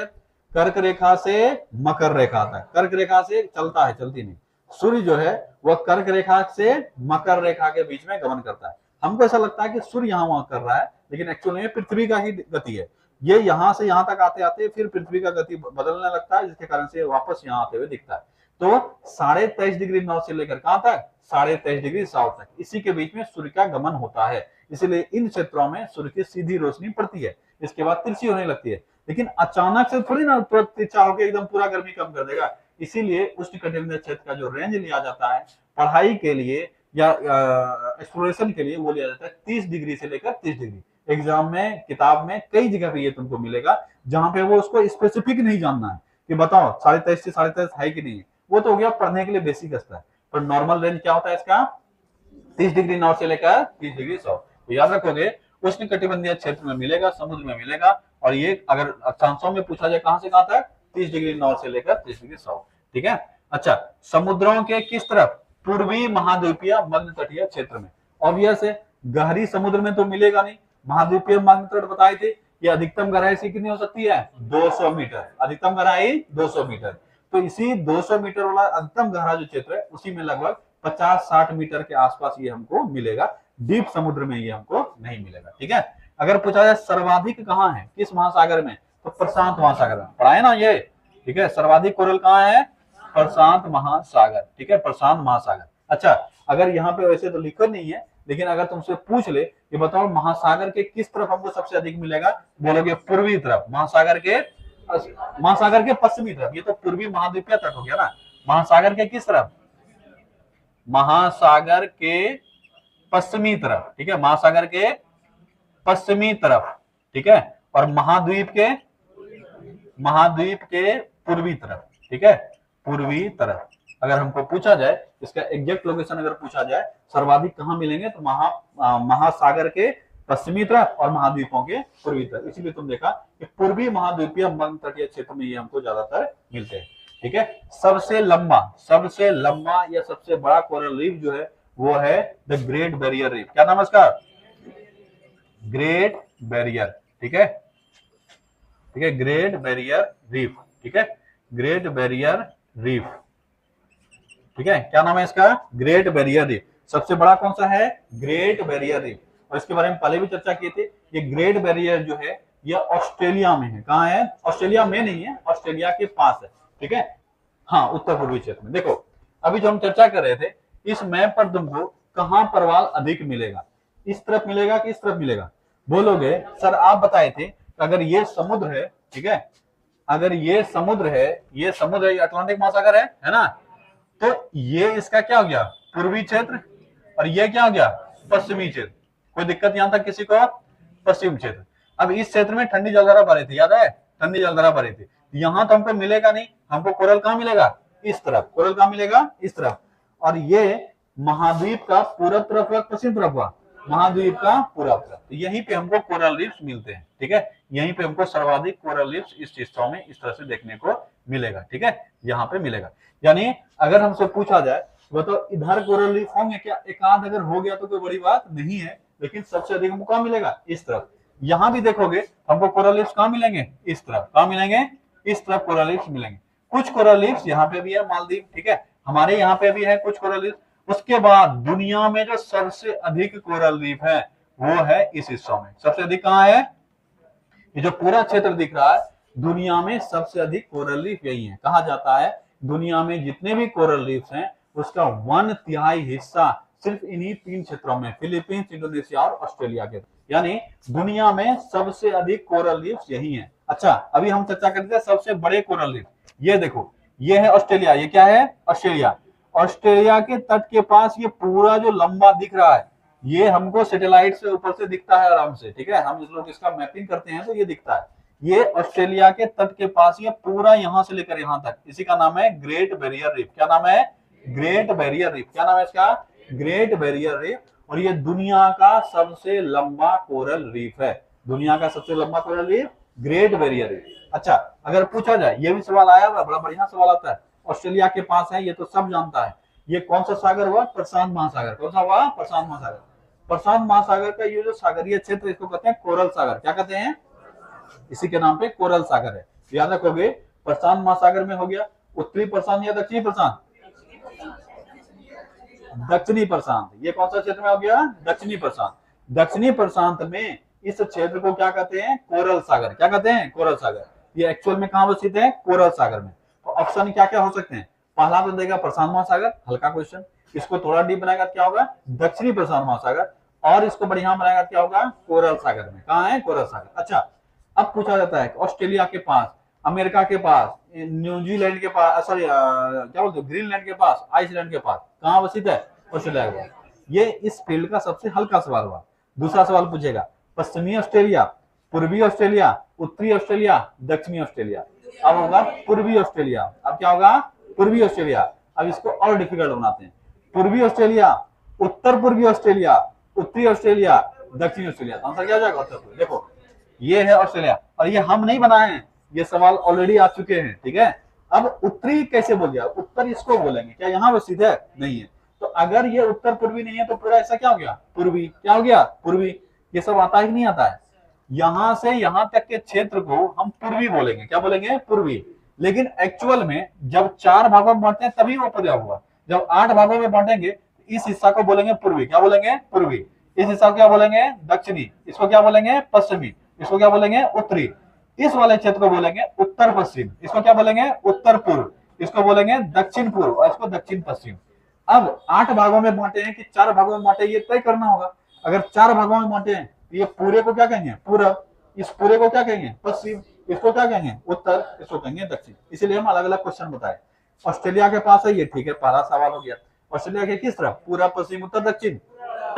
कर्क रेखा से मकर रेखा तक। कर्क रेखा से चलता है, चलती नहीं। सूर्य जो है वह कर्क रेखा से मकर रेखा के बीच में गमन करता है। हमको ऐसा लगता है कि सूर्य यहाँ वहां कर रहा है, लेकिन एक्चुअली में पृथ्वी का ही गति है। ये यहाँ से यहाँ तक आते आते फिर पृथ्वी का गति बदलने लगता है, जिसके कारण से वापस यहाँ आते हुए दिखता है। तो 23.5 डिग्री नॉर्थ से लेकर कहां तक, 23.5 डिग्री साउथ तक, इसी के बीच में सूर्य का गमन होता है। इसलिए इन क्षेत्रों में सूर्य की सीधी रोशनी पड़ती है, इसके बाद तिरछी होने लगती है। लेकिन अचानक से थोड़ी ना तिरछा होकर एकदम पूरा गर्मी कम कर देगा। इसीलिए उष्णकटिबंधीय क्षेत्र का जो रेंज लिया जाता है पढ़ाई के लिए या एक्सप्लोरेशन के लिए, वो लिया जाता है 30 डिग्री से लेकर 30 डिग्री। एग्जाम में, किताब में कई जगह पे ये तुमको मिलेगा, जहां पे वो उसको स्पेसिफिक नहीं जानना है कि बताओ 23.5 से 23.5 है कि नहीं। वो तो हो गया पढ़ने के लिए बेसिक स्तर, पर नॉर्मल रेंज क्या होता है इसका, 30 डिग्री नॉर्थ से लेकर 30 डिग्री साउथ। तो याद रखोगे उष्णकटिबंधीय क्षेत्र में मिलेगा, समुद्र में मिलेगा। और ये अगर अक्षांशों में पूछा जाए कहां से कहां तक, 30 डिग्री नॉर्थ से लेकर 30 डिग्री साउथ। ठीक है। अच्छा, समुद्रों के किस तरफ, पूर्वी महाद्वीपीय मग्न तटीय क्षेत्र में। ऑब्वियस है, गहरी समुद्र में तो मिलेगा नहीं। महाद्वीपीय मग्न तट बताए थे, ये अधिकतम गहराई से कितनी हो सकती है, 200 मीटर। अधिकतम गहराई 200 मीटर। तो इसी 200 मीटर वाला अधिकतम गहरा जो क्षेत्र है, उसी में लगभग 50-60 मीटर के आसपास ये हमको मिलेगा। डीप समुद्र में ये हमको नहीं मिलेगा। ठीक है। अगर पूछा जाए सर्वाधिक कहाँ है, किस महासागर में, तो प्रशांत महासागर में। पढ़ाए ना ये। ठीक है। सर्वाधिक कोरल कहाँ है, प्रशांत महासागर। ठीक है, प्रशांत महासागर। अच्छा, अगर यहाँ पे वैसे तो लिखो नहीं है, लेकिन अगर तुमसे पूछ ले कि बताओ महासागर के किस तरफ हमको सबसे अधिक मिलेगा, बोलोगे पूर्वी तरफ। महासागर के पश्चिमी तरफ। ये तो पूर्वी महाद्वीपीय तट हो गया ना। महासागर के किस तरफ, महासागर के पश्चिमी तरफ। ठीक है, महासागर के पश्चिमी तरफ। ठीक है। और महाद्वीप के पूर्वी तरफ। ठीक है, पूर्वी तरफ। अगर हमको पूछा जाए इसका एग्जैक्ट लोकेशन अगर पूछा जाए सर्वाधिक कहां मिलेंगे, तो महासागर के पश्चिमी तरफ और महाद्वीपों के पूर्वी तरफ। इसीलिए तुम देखा कि पूर्वी महाद्वीपीय मग्न तटीय क्षेत्र में ये हमको ज्यादातर मिलते हैं। ठीक है। सबसे लंबा या सबसे बड़ा कोरल रीफ जो है वो है द ग्रेट बैरियर रीफ। क्या नाम है इसका, ग्रेट बैरियर। ठीक है। ठीक है, ग्रेट बैरियर रीफ। ठीक है, ग्रेट बैरियर रीफ। ठीक है, क्या नाम है इसका, ग्रेट बैरियर रीफ। सबसे बड़ा कौन सा है, ग्रेट बैरियर रीफ। और इसके बारे में पहले भी चर्चा किए थे। ये ग्रेट बैरियर जो है ये ऑस्ट्रेलिया में है। कहाँ है, ऑस्ट्रेलिया में नहीं है, ऑस्ट्रेलिया के पास है। ठीक है। हाँ, उत्तर पूर्वी क्षेत्र में। देखो अभी जो हम चर्चा कर रहे थे, इस मैप पर तुमको कहां परवाल अधिक मिलेगा, इस तरफ मिलेगा कि इस तरफ मिलेगा। बोलोगे सर आप बताए थे अगर ये समुद्र है, ठीक है, अगर ये समुद्र है, ये अटलांटिक महासागर है ना, तो ये इसका क्या हो गया, पूर्वी क्षेत्र, और ये क्या हो गया, पश्चिमी क्षेत्र। कोई दिक्कत यहां तक किसी को, पश्चिम क्षेत्र। अब इस क्षेत्र में ठंडी जलधारा भरी थी, याद है, ठंडी जलधारा भरी थी। यहां तो हमको मिलेगा नहीं, हमको कोरल कहां मिलेगा, इस तरफ। कोरल कहां मिलेगा, इस तरफ। और ये महाद्वीप का पूरब तरफ हुआ, पश्चिम तरफ हुआ, महाद्वीप का पूरब तरफ। तो यहीं पे हमको कोरल रीफ्स मिलते हैं। ठीक है, यहीं पे हमको सर्वाधिक कोरल रीफ्स इस हिस्सों में इस तरह से देखने को मिलेगा। ठीक है, यहाँ पे मिलेगा। यानी अगर हमसे पूछा जाए वो तो इधर कोरल रीफ होंगे क्या, एक आध अगर हो गया तो कोई बड़ी बात नहीं है, लेकिन सबसे अधिक हमको कहां मिलेगा, इस तरफ। यहां भी देखोगे हमको कोरल रीफ्स कहां मिलेंगे, इस तरफ। कहां मिलेंगे, इस तरफ कोरल रीफ्स मिलेंगे। कुछ कोरल रीफ्स यहाँ पे भी है, मालदीव, ठीक है, हमारे यहाँ पे भी है कुछ कोरल रीफ। उसके बाद दुनिया में जो सबसे अधिक कोरल रीफ है वो है इस हिस्सों में। सबसे अधिक कहाँ है, ये जो पूरा क्षेत्र दिख रहा है, दुनिया में सबसे अधिक कोरल रीफ यही है। कहा जाता है दुनिया में जितने भी कोरल रीफ्स हैं उसका 1/3 हिस्सा सिर्फ इन्हीं 3 क्षेत्रों में, फिलीपींस, इंडोनेशिया और ऑस्ट्रेलिया के। यानी दुनिया में सबसे अधिक कोरल रीफ्स यही है। अच्छा, अभी हम चर्चा करते हैं सबसे बड़े कोरल रीफ। ये देखो, ये है ऑस्ट्रेलिया। ये क्या है, ऑस्ट्रेलिया। ऑस्ट्रेलिया के तट के पास ये पूरा जो लंबा दिख रहा है, ये हमको सैटेलाइट से ऊपर से दिखता है आराम से। ठीक है, हम लोग इसका मैपिंग करते हैं तो ये दिखता है। ये ऑस्ट्रेलिया के तट के पास ये पूरा यहां से लेकर यहां तक, इसी का नाम है ग्रेट बैरियर रीफ। क्या नाम है, ग्रेट बैरियर रीफ। क्या नाम है इसका, ग्रेट बैरियर रीफ। और ये दुनिया का सबसे लंबा कोरल रीफ है। दुनिया का सबसे लंबा coral reef great barrier reef. अच्छा, अगर पूछा जाए, ये भी सवाल आया हुआ, बड़ा बढ़िया सवाल आता है, ऑस्ट्रेलिया के पास है, ये तो सब जानता है, ये कौन सा सागर हुआ? प्रशांत महासागर। कौन सा हुआ? प्रशांत महासागर। प्रशांत महासागर का ये जो सागरीय क्षेत्र, इसको कहते हैं कोरल सागर। क्या कहते हैं? इसी के नाम पे कोरल सागर है। याद रखोगे, प्रशांत महासागर में हो गया उत्तरी प्रशांत या दक्षिणी प्रशांत? दक्षिणी प्रशांत। ये कौन सा क्षेत्र में हो गया? दक्षिणी प्रशांत। दक्षिणी प्रशांत में इस क्षेत्र को क्या कहते हैं? कोरल सागर। क्या कहते हैं? कोरल सागर। ये एक्चुअल में कहां अवस्थित है? कोरल सागर में। तो ऑप्शन क्या क्या हो सकते हैं? पहला तो देगा प्रशांत महासागर, हल्का क्वेश्चन। इसको थोड़ा डीप बनाएगा क्या होगा? दक्षिणी प्रशांत महासागर। और इसको बढ़िया बनाएगा क्या होगा? कोरल सागर में। कहां है? कोरल सागर। अच्छा, अब पूछा जाता है ऑस्ट्रेलिया के पास, अमेरिका के पास, न्यूजीलैंड के पास, सॉरी क्या बोलते, ग्रीनलैंड के पास, आइसलैंड के पास कहां अवस्थित है? ऑस्ट्रेलिया के पास। ये इस फील्ड का सबसे हल्का सवाल हुआ। दूसरा सवाल पूछेगा, पश्चिमी ऑस्ट्रेलिया, पूर्वी ऑस्ट्रेलिया, उत्तरी ऑस्ट्रेलिया, दक्षिणी ऑस्ट्रेलिया। अब होगा पूर्वी ऑस्ट्रेलिया। अब क्या होगा? पूर्वी ऑस्ट्रेलिया। अब इसको और डिफिकल्ट बनाते हैं। पूर्वी ऑस्ट्रेलिया, उत्तर पूर्वी ऑस्ट्रेलिया, उत्तरी ऑस्ट्रेलिया, दक्षिणी ऑस्ट्रेलिया। तो आंसर क्या हो जाएगा? उत्तर पूर्वी। देखो, ये है ऑस्ट्रेलिया, और ये हम नहीं बनाए हैं, ये सवाल ऑलरेडी आ चुके हैं। ठीक है, अब उत्तरी कैसे बोल दिया? उत्तर इसको बोलेंगे क्या? यहाँ अवस्थित है? नहीं है। तो अगर ये उत्तर पूर्वी नहीं है तो पूरा ऐसा क्या हो गया? पूर्वी। क्या हो गया? पूर्वी। ये सब आता है कि नहीं आता है? यहां से यहां तक के क्षेत्र को हम पूर्वी बोलेंगे। क्या बोलेंगे? पूर्वी। लेकिन एक्चुअल में जब 4 भागों में बांटते हैं तभी वो पूरा हुआ। जब 8 भागों में बांटेंगे, इस हिस्सा को बोलेंगे पूर्वी। क्या बोलेंगे? पूर्वी। इस हिस्सा को क्या बोलेंगे? दक्षिणी। इसको क्या बोलेंगे? पश्चिमी। इसको क्या बोलेंगे? उत्तरी। इस वाले क्षेत्र को बोलेंगे उत्तर पश्चिम। इसको क्या बोलेंगे? उत्तर पूर्व। इसको बोलेंगे दक्षिण पूर्व, और इसको दक्षिण पश्चिम। अब 8 भागों में बांटे हैं कि 4 भागों में बांटे, ये तय करना होगा। अगर 4 भागों में बांटे हैं तो ये पूरे को क्या कहेंगे? पूरब। इस पूरे को क्या कहेंगे? पश्चिम। इसको क्या कहेंगे? उत्तर। इसको कहेंगे दक्षिण। इसलिए हम अलग अलग क्वेश्चन बताए। ऑस्ट्रेलिया के पास है ये, ठीक है, पहला सवाल हो गया। ऑस्ट्रेलिया के किस तरफ? पूरब, पश्चिम, उत्तर, दक्षिण।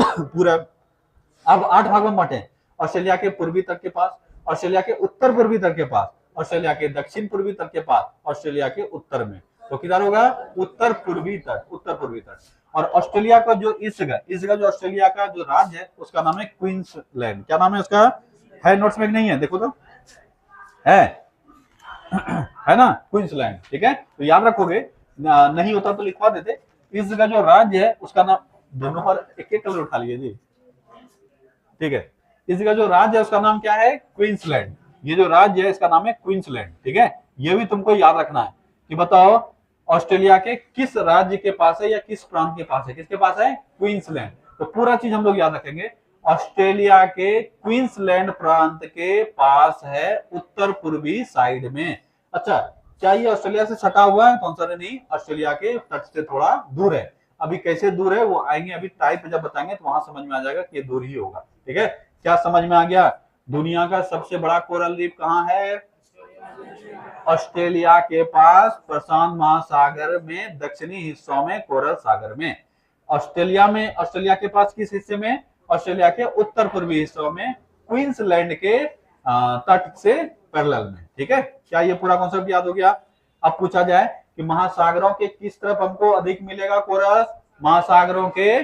पूरब। अब 8 भागों में बांटे, ऑस्ट्रेलिया के पूर्वी तट के पास, ऑस्ट्रेलिया के उत्तर पूर्वी तट के पास, ऑस्ट्रेलिया के दक्षिण पूर्वी तट के पास, ऑस्ट्रेलिया के उत्तर में। तो किधर होगा? उत्तर पूर्वी तट। उत्तर पूर्वी तट। और ऑस्ट्रेलिया का जो इस जगह जो ऑस्ट्रेलिया का जो राज्य है उसका नाम है क्वींसलैंड। क्या नाम है उसका? है नोट्स में नहीं है? देखो तो, है ना, क्वींसलैंड। ठीक है, तो याद रखोगे, नहीं होता तो लिखवा देते। इस जगह जो राज्य है उसका नाम, दोनों पर एक एक कलर उठा लीजिए जी। ठीक है, इस जगह जो राज्य है उसका नाम क्या है? क्वींसलैंड। ये जो राज्य है इसका नाम है क्वींसलैंड। ठीक है, ये भी तुमको याद रखना है कि बताओ ऑस्ट्रेलिया के किस राज्य के पास है या किस प्रांत के पास है? किसके पास है? क्वींसलैंड। तो पूरा चीज हम लोग याद रखेंगे। ऑस्ट्रेलिया के क्वींसलैंड प्रांत के पास है, उत्तर पूर्वी साइड में। अच्छा, क्या ये ऑस्ट्रेलिया से सटा हुआ है? कौन सा? नहीं, ऑस्ट्रेलिया के तट से थोड़ा दूर है। अभी कैसे दूर है वो आएंगे, अभी टाइप जब बताएंगे तो वहां समझ में आ जाएगा कि ये दूर ही होगा। ठीक है, क्या समझ में आ गया? दुनिया का सबसे बड़ा कोरल द्वीप कहाँ है? ऑस्ट्रेलिया के पास, प्रशांत महासागर में दक्षिणी हिस्सों में, कोरल सागर में। ऑस्ट्रेलिया के पास किस हिस्से में? ऑस्ट्रेलिया के उत्तर पूर्वी हिस्सों में, क्वींसलैंड के तट से पैरेलल में। ठीक है, क्या ये पूरा कॉन्सेप्ट याद हो गया? अब पूछा जाए कि महासागरों के किस तरफ हमको अधिक मिलेगा कोरल? महासागरों के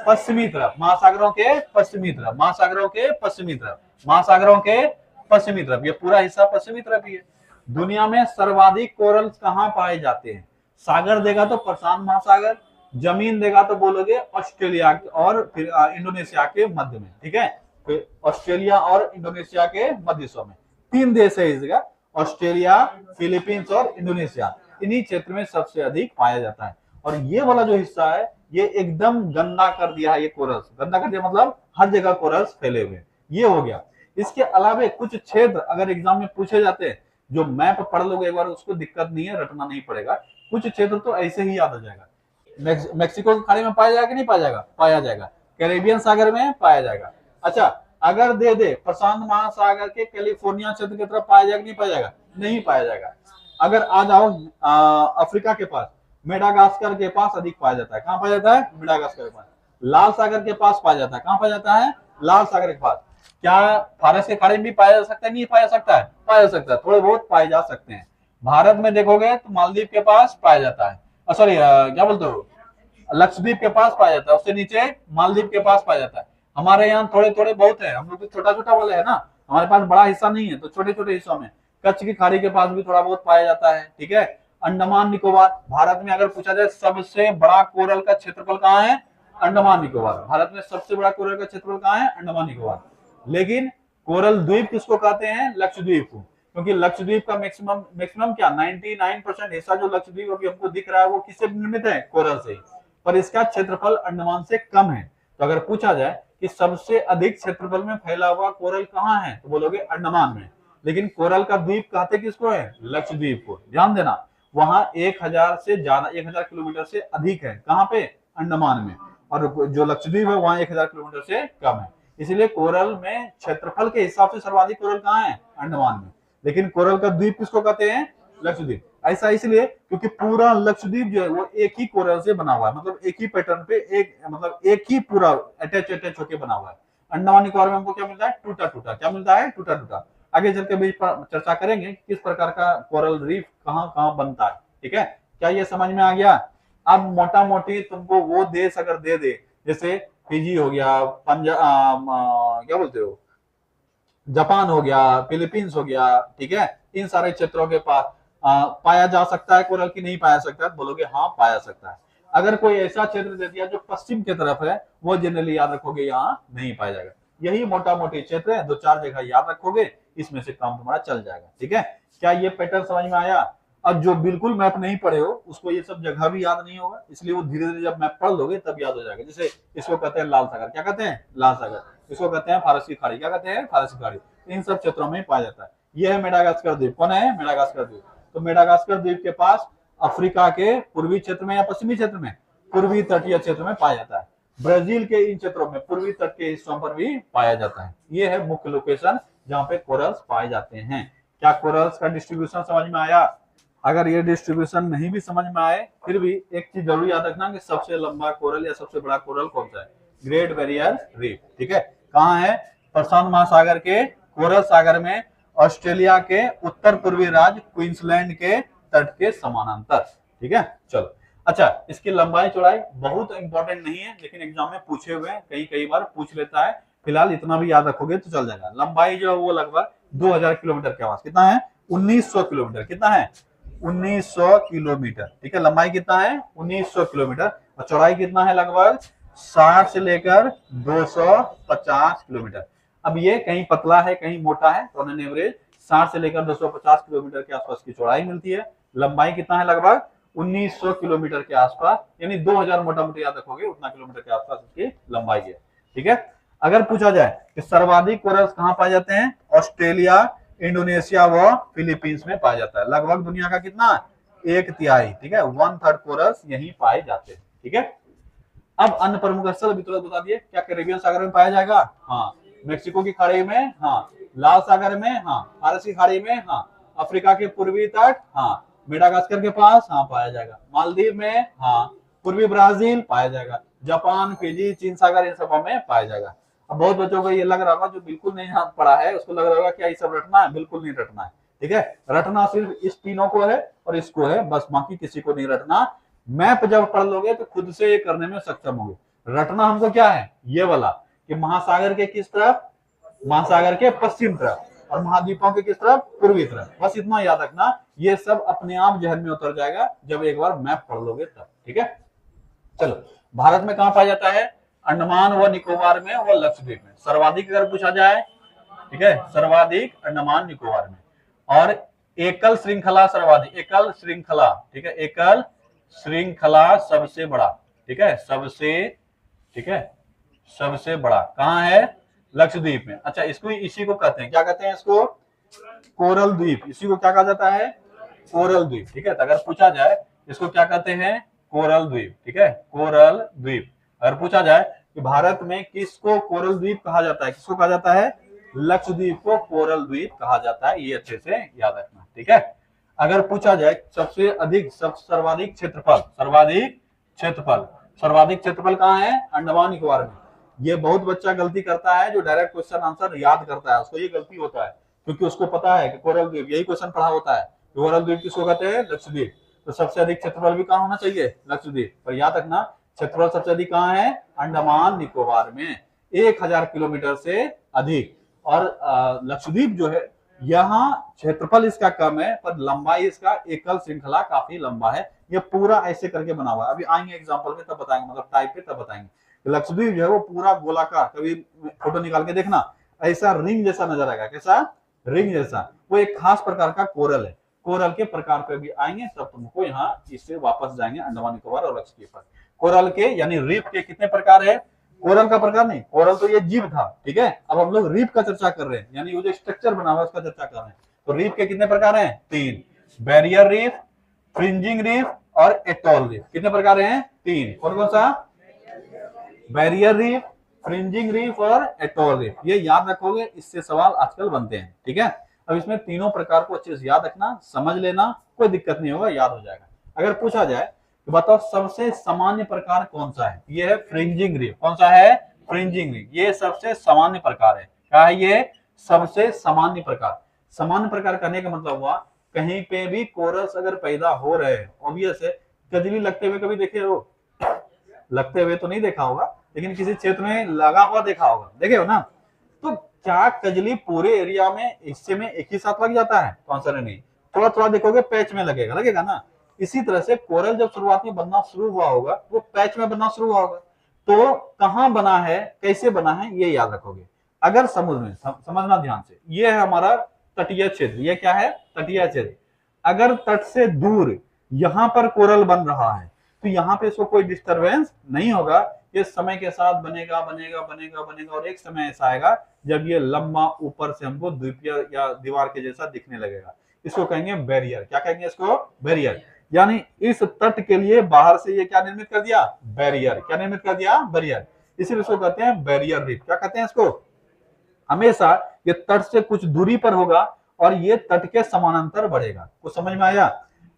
पश्चिमी तरफ। महासागरों के पश्चिमी तरफ। महासागरों के पश्चिमी तरफ। महासागरों के पश्चिमी तरफ। ये पूरा हिस्सा पश्चिमी तरफ ही है। दुनिया में सर्वाधिक कोरल कहाँ पाए जाते हैं? सागर देगा तो प्रशांत महासागर, जमीन देगा तो बोलोगे ऑस्ट्रेलिया और फिर इंडोनेशिया के मध्य में। ठीक है, तो ऑस्ट्रेलिया और इंडोनेशिया के मध्य हिस्सों में 3 देश है इस जगह, ऑस्ट्रेलिया, फिलीपींस और इंडोनेशिया। इन्हीं क्षेत्र में सबसे अधिक पाया जाता है। और ये वाला जो हिस्सा है ये एकदम गंदा कर दिया है। ये कोरल्स गंदा कर दिया मतलब हर जगह कोरल्स फैले हुए। ये हो गया। इसके अलावा कुछ क्षेत्र अगर एग्जाम में पूछे जाते हैं, जो मैप पढ़ लोगे एक बार, उसको दिक्कत नहीं है, रटना नहीं पड़ेगा। कुछ क्षेत्र तो ऐसे ही याद आ जाएगा। मैक्सिको की खाड़ी में पाया जाएगा कि नहीं पाया जाएगा? पाया जाएगा। कैरेबियन सागर में पाया जाएगा। अच्छा, अगर दे दे प्रशांत महासागर के कैलिफोर्निया क्षेत्र की तरफ पाया जाएगा? नहीं पाया जाएगा? नहीं पाया जाएगा। अगर आ जाओ अफ्रीका के पास, मेडागास्कर के पास अधिक पाया जाता है। कहां पाया जाता है? मेडागास्कर के पास। लाल सागर के पास पाया जाता है। कहां पाया जाता है? लाल सागर के पास। क्या फारस के खाड़ी में भी पाया जा सकता है? नहीं पाया सकता है? पाया जा सकता है, थोड़े बहुत पाए जा सकते हैं। भारत में देखोगे तो मालदीव के पास पाया जाता है, सॉरी क्या बोलते हो, लक्षद्वीप के पास पाया जाता है, उससे नीचे मालदीव के पास पाया जाता है। हमारे यहाँ थोड़े थोड़े बहुत है, हम लोग छोटा छोटा वाले है ना, हमारे पास बड़ा हिस्सा नहीं है, तो छोटे छोटे हिस्सों में, कच्छ की खाड़ी के पास भी थोड़ा बहुत पाया जाता है। ठीक है, अंडमान निकोबार, भारत में अगर पूछा जाए सबसे बड़ा कोरल का क्षेत्रफल कहाँ है, अंडमान निकोबार। भारत में सबसे बड़ा कोरल का क्षेत्रफल कहाँ है, अंडमान निकोबार। लेकिन कोरल द्वीप किसको कहते हैं, लक्षद्वीप को, क्योंकि लक्षद्वीप का मैक्सिमम मैक्सिमम क्या 99% हिस्सा जो लक्षद्वीप अभी हमको दिख रहा है वो किससे निर्मित है, कोरल से, पर इसका क्षेत्रफल अंडमान से कम है। तो अगर पूछा जाए कि सबसे अधिक क्षेत्रफल में फैला हुआ कोरल कहाँ है, तो बोलोगे अंडमान में। लेकिन कोरल का द्वीप कहते किसको है, लक्षद्वीप को। ध्यान देना, वहां 1000 से ज्यादा, 1000 किलोमीटर से अधिक है, कहाँ पे, अंडमान में, और जो लक्षद्वीप है वहां 1000 किलोमीटर से कम है। इसलिए कोरल में क्षेत्रफल के हिसाब से सर्वाधिक कोरल कहाँ है, अंडमान में। लेकिन कोरल का द्वीप किसको कहते हैं, लक्षद्वीप। ऐसा इसलिए क्योंकि पूरा लक्षद्वीप जो है वो एक ही कोरल से बना हुआ है, मतलब एक ही पैटर्न पे, एक मतलब एक ही पूरा अटैच होकर बना हुआ है। अंडमान निकोबार में हमको क्या मिलता है, टूटा टूटा, क्या मिलता है, टूटा टूटा। आगे चल के बीच पर चर्चा करेंगे किस प्रकार का कोरल रीफ कहाँ कहाँ बनता है। ठीक है, क्या ये समझ में आ गया। अब मोटा मोटी तुमको वो देश अगर दे दे, जैसे फिजी हो गया, क्या बोलते हो, जापान हो गया, फिलीपींस हो गया, ठीक है, इन सारे क्षेत्रों के पास पाया जा सकता है कोरल की नहीं पाया सकता है, बोलोगे हाँ पाया सकता है। अगर कोई ऐसा क्षेत्र दे दिया जो पश्चिम की तरफ है, वो जनरली याद रखोगे यहाँ नहीं पाया जाएगा। यही मोटा मोटी क्षेत्र है, 2-4 जगह याद रखोगे, इसमें से काम तुम्हारा चल जाएगा। ठीक है, क्या ये पैटर्न समझ में आया। अब जो बिल्कुल मैप नहीं पढ़े हो उसको ये सब जगह भी याद नहीं होगा, इसलिए वो धीरे धीरे जब मैप पढ़ लोगे तब याद हो जाएगा। जैसे इसको कहते हैं लाल सागर, क्या कहते हैं, लाल सागर। इसको कहते हैं फारसी खाड़ी, क्या कहते हैं, फारसी खाड़ी। इन सब क्षेत्रों में पाया जाता है। यह है मेडागास्कर द्वीप। कौन है, मेडागास्कर द्वीप। तो मेडागास्कर द्वीप के पास अफ्रीका के पूर्वी क्षेत्र में या पश्चिमी क्षेत्र में, पूर्वी तटीय क्षेत्र में पाया जाता है। ब्राजील के इन क्षेत्रों में पूर्वी तट के हिस्सों पर भी पाया जाता है। ये है मुख्य लोकेशन जहाँ पे कोरल्स पाए जाते हैं। क्या कोरल्स का डिस्ट्रीब्यूशन समझ में आया। अगर ये डिस्ट्रीब्यूशन नहीं भी समझ में आए, फिर भी एक चीज जरूर याद रखना कि सबसे लंबा कोरल या सबसे बड़ा कोरल कौन सा है, ग्रेट बैरियर रीफ। ठीक है, कहाँ है, प्रशांत महासागर के कोरल सागर में, ऑस्ट्रेलिया के उत्तर पूर्वी राज्य क्वींसलैंड के तट के समानांतर। ठीक है, चलो। अच्छा, इसकी लंबाई चौड़ाई बहुत इंपॉर्टेंट नहीं है, लेकिन एग्जाम में पूछे हुए कई बार पूछ लेता है। फिलहाल इतना भी याद रखोगे तो चल जाएगा। लंबाई जो है वो लगभग 2000 किलोमीटर के आसपास, कितना है, 1900 किलोमीटर, कितना है, 1900 किलोमीटर। ठीक है, लंबाई कितना है, 1900 किलोमीटर, और चौड़ाई कितना है, लगभग 60 से लेकर 250 किलोमीटर। अब ये कहीं पतला है कहीं मोटा है, तो उन्हें एवरेज 60 से लेकर 250 किलोमीटर के आसपास की चौड़ाई मिलती है। लंबाई कितना है, लगभग 1900 किलोमीटर के आसपास, यानी 2000 मोटा मोटी याद रखोगे उतना किलोमीटर के आसपास इसकी लंबाई है। ठीक है, अगर पूछा जाए कि सर्वाधिक कोरल्स कहाँ पाए जाते हैं, ऑस्ट्रेलिया, इंडोनेशिया व फिलीपींस में पाया जाता है। लगभग दुनिया का कितना, 1/3, ठीक है, 1/3 कोरल्स यहीं पाए जाते हैं। ठीक है, अब अन्य प्रमुख स्थल अभी तुरंत बता दिए। क्या कैरेबियन सागर में पाया जाएगा, हाँ, मेक्सिको की खाड़ी में, हाँ, लाल सागर में, हाँ, फारस की खाड़ी में, हाँ, अफ्रीका के पूर्वी तट, हाँ, मेडागास्कर के पास, हाँ, पाया जाएगा, मालदीव में, हाँ, पूर्वी ब्राजील पाया जाएगा, जापान, फिजी, चीन सागर, इन सब में पाया जाएगा। अब बहुत बच्चों को ये लग रहा होगा जो बिल्कुल नहीं हाथ पड़ा है, उसको लग रहा होगा क्या ये सब रटना है, बिल्कुल नहीं रटना है। ठीक है, रटना सिर्फ इस तीनों को है और इसको है, बस बाकी किसी को नहीं रटना। मैप जब पढ़ लोगे तो खुद से ये करने में सक्षम होगे। रटना हमको क्या है, ये वाला कि महासागर के किस तरफ, महासागर के पश्चिम तरफ, और महाद्वीपों के किस तरफ, पूर्वी तरफ, बस इतना याद रखना। ये सब अपने आप जहन में उतर जाएगा जब एक बार मैप पढ़ लोगे तब। ठीक है, चलो, भारत में कहाँ पाया जाता है, अंडमान व निकोबार में व लक्षद्वीप में। सर्वाधिक अगर पूछा जाए, ठीक है, सर्वाधिक अंडमान निकोबार में, और एकल श्रृंखला सर्वाधिक, एकल श्रृंखला, ठीक है, एकल श्रृंखला सबसे बड़ा, ठीक है, सबसे, ठीक है, सबसे बड़ा कहाँ है, लक्षद्वीप में। अच्छा, इसको इसी को कहते हैं, क्या कहते हैं इसको, कोरल द्वीप। इसी को क्या कहा जाता है, कोरल द्वीप। ठीक है, तो अगर पूछा जाए इसको क्या कहते हैं, कोरल द्वीप। ठीक है, कोरल द्वीप। अगर पूछा जाए कि भारत में किसको कोरल द्वीप कहा जाता है, किसको कहा जाता है, लक्षद्वीप को कोरल द्वीप कहा जाता है। ये अच्छे से याद रखना। ठीक है, अगर पूछा जाए सबसे अधिक, सर्वाधिक क्षेत्रफल, सर्वाधिक क्षेत्रफल कहाँ है, अंडमान निकोबार में। ये बहुत बच्चा गलती करता है जो डायरेक्ट क्वेश्चन आंसर याद करता है, उसको ये गलती होता है, क्योंकि उसको पता है कि कोरल द्वीप, यही क्वेश्चन पढ़ा होता है, कोरल द्वीप किसको कहते हैं, लक्षद्वीप। तो सबसे अधिक क्षेत्रफल भी कहाँ होना चाहिए, लक्षद्वीप। पर याद रखना क्षेत्रफल सबसे अधिक कहाँ है, अंडमान निकोबार में, 1000 किलोमीटर से अधिक। और लक्षद्वीप जो है यहाँ क्षेत्रफल इसका कम है पर लंबाई इसका एकल श्रृंखला काफी लंबा है। ये पूरा ऐसे करके बना हुआ है, अभी आएंगे एग्जांपल में तब बताएंगे, मतलब टाइप पे तब बताएंगे। लक्षद्वीप जो है वो पूरा गोलाकार, कभी फोटो निकाल के देखना, ऐसा रिंग जैसा नजर आएगा। कैसा? रिंग जैसा। वो एक खास प्रकार का कोरल है। कोरल के प्रकार पे भी आएंगे तब तुमको यहाँ इससे वापस जाएंगे अंडमान निकोबार और लक्षद्वीप पर। कोरल के यानी रीफ के कितने प्रकार है? कोरल का प्रकार नहीं, कोरल तो ये जीव था, ठीक है। अब हम लोग रीफ का चर्चा कर रहे हैं, यानी वो जो स्ट्रक्चर बना हुआ है उसका चर्चा कर रहे हैं। तो रीफ के कितने प्रकार हैं? 3। बैरियर रीफ, फ्रिंजिंग रीफ और एटॉल रीफ। कितने प्रकार हैं? 3। कौन कौन सा? बैरियर रीफ, फ्रिंजिंग रीफ और एटॉल रीफ। ये याद रखोगे, इससे सवाल आजकल बनते हैं, ठीक है। अब इसमें तीनों प्रकार को अच्छे से याद रखना, समझ लेना, कोई दिक्कत नहीं होगा, याद हो जाएगा। अगर पूछा जाए तो बताओ सबसे सामान्य प्रकार कौन सा है? ये है फ्रिंजिंग रीफ। कौन सा है? Fringing reef. ये सबसे सामान्य प्रकार है। क्या है ये? सबसे सामान्य प्रकार। सामान्य प्रकार करने का मतलब हुआ कहीं पे भी कोरस अगर पैदा हो रहे हैं, ऑब्वियस है। कजली लगते हुए कभी देखे हो? लगते हुए तो नहीं देखा होगा, लेकिन किसी क्षेत्र में लगा हुआ देखा होगा, देखे हो ना। तो क्या कजली पूरे एरिया में हिस्से में एक ही साथ लग जाता है? तो आंसर है नहीं, थोड़ा थोड़ा देखोगे पैच में लगेगा, लगेगा ना। इसी तरह से कोरल जब शुरुआत में बनना शुरू हुआ होगा वो पैच में बनना शुरू हुआ होगा। तो कहां बना है, कैसे बना है, ये याद रखोगे। अगर समुद्र में, समझना ध्यान से, ये है हमारा तटीय क्षेत्र। ये क्या है? तटीय क्षेत्र। अगर तट से दूर यहां पर कोरल बन रहा है तो यहाँ पे इसको कोई डिस्टरबेंस नहीं होगा। ये समय के साथ बनेगा बनेगा बनेगा बनेगा और एक समय ऐसा आएगा जब ये लंबा ऊपर से हमको द्वीपीय या दीवार के जैसा दिखने लगेगा। इसको कहेंगे बैरियर। क्या कहेंगे इसको? बैरियर। यानी इस तट के लिए बाहर से ये क्या निर्मित कर दिया? बैरियर। क्या निर्मित कर दिया? बैरियर। इसीलिए इसको कहते हैं बैरियर रीफ। क्या कहते हैं इसको? हमेशा ये तट से कुछ दूरी पर होगा और ये तट के समानांतर बढ़ेगा। कुछ समझ में आया?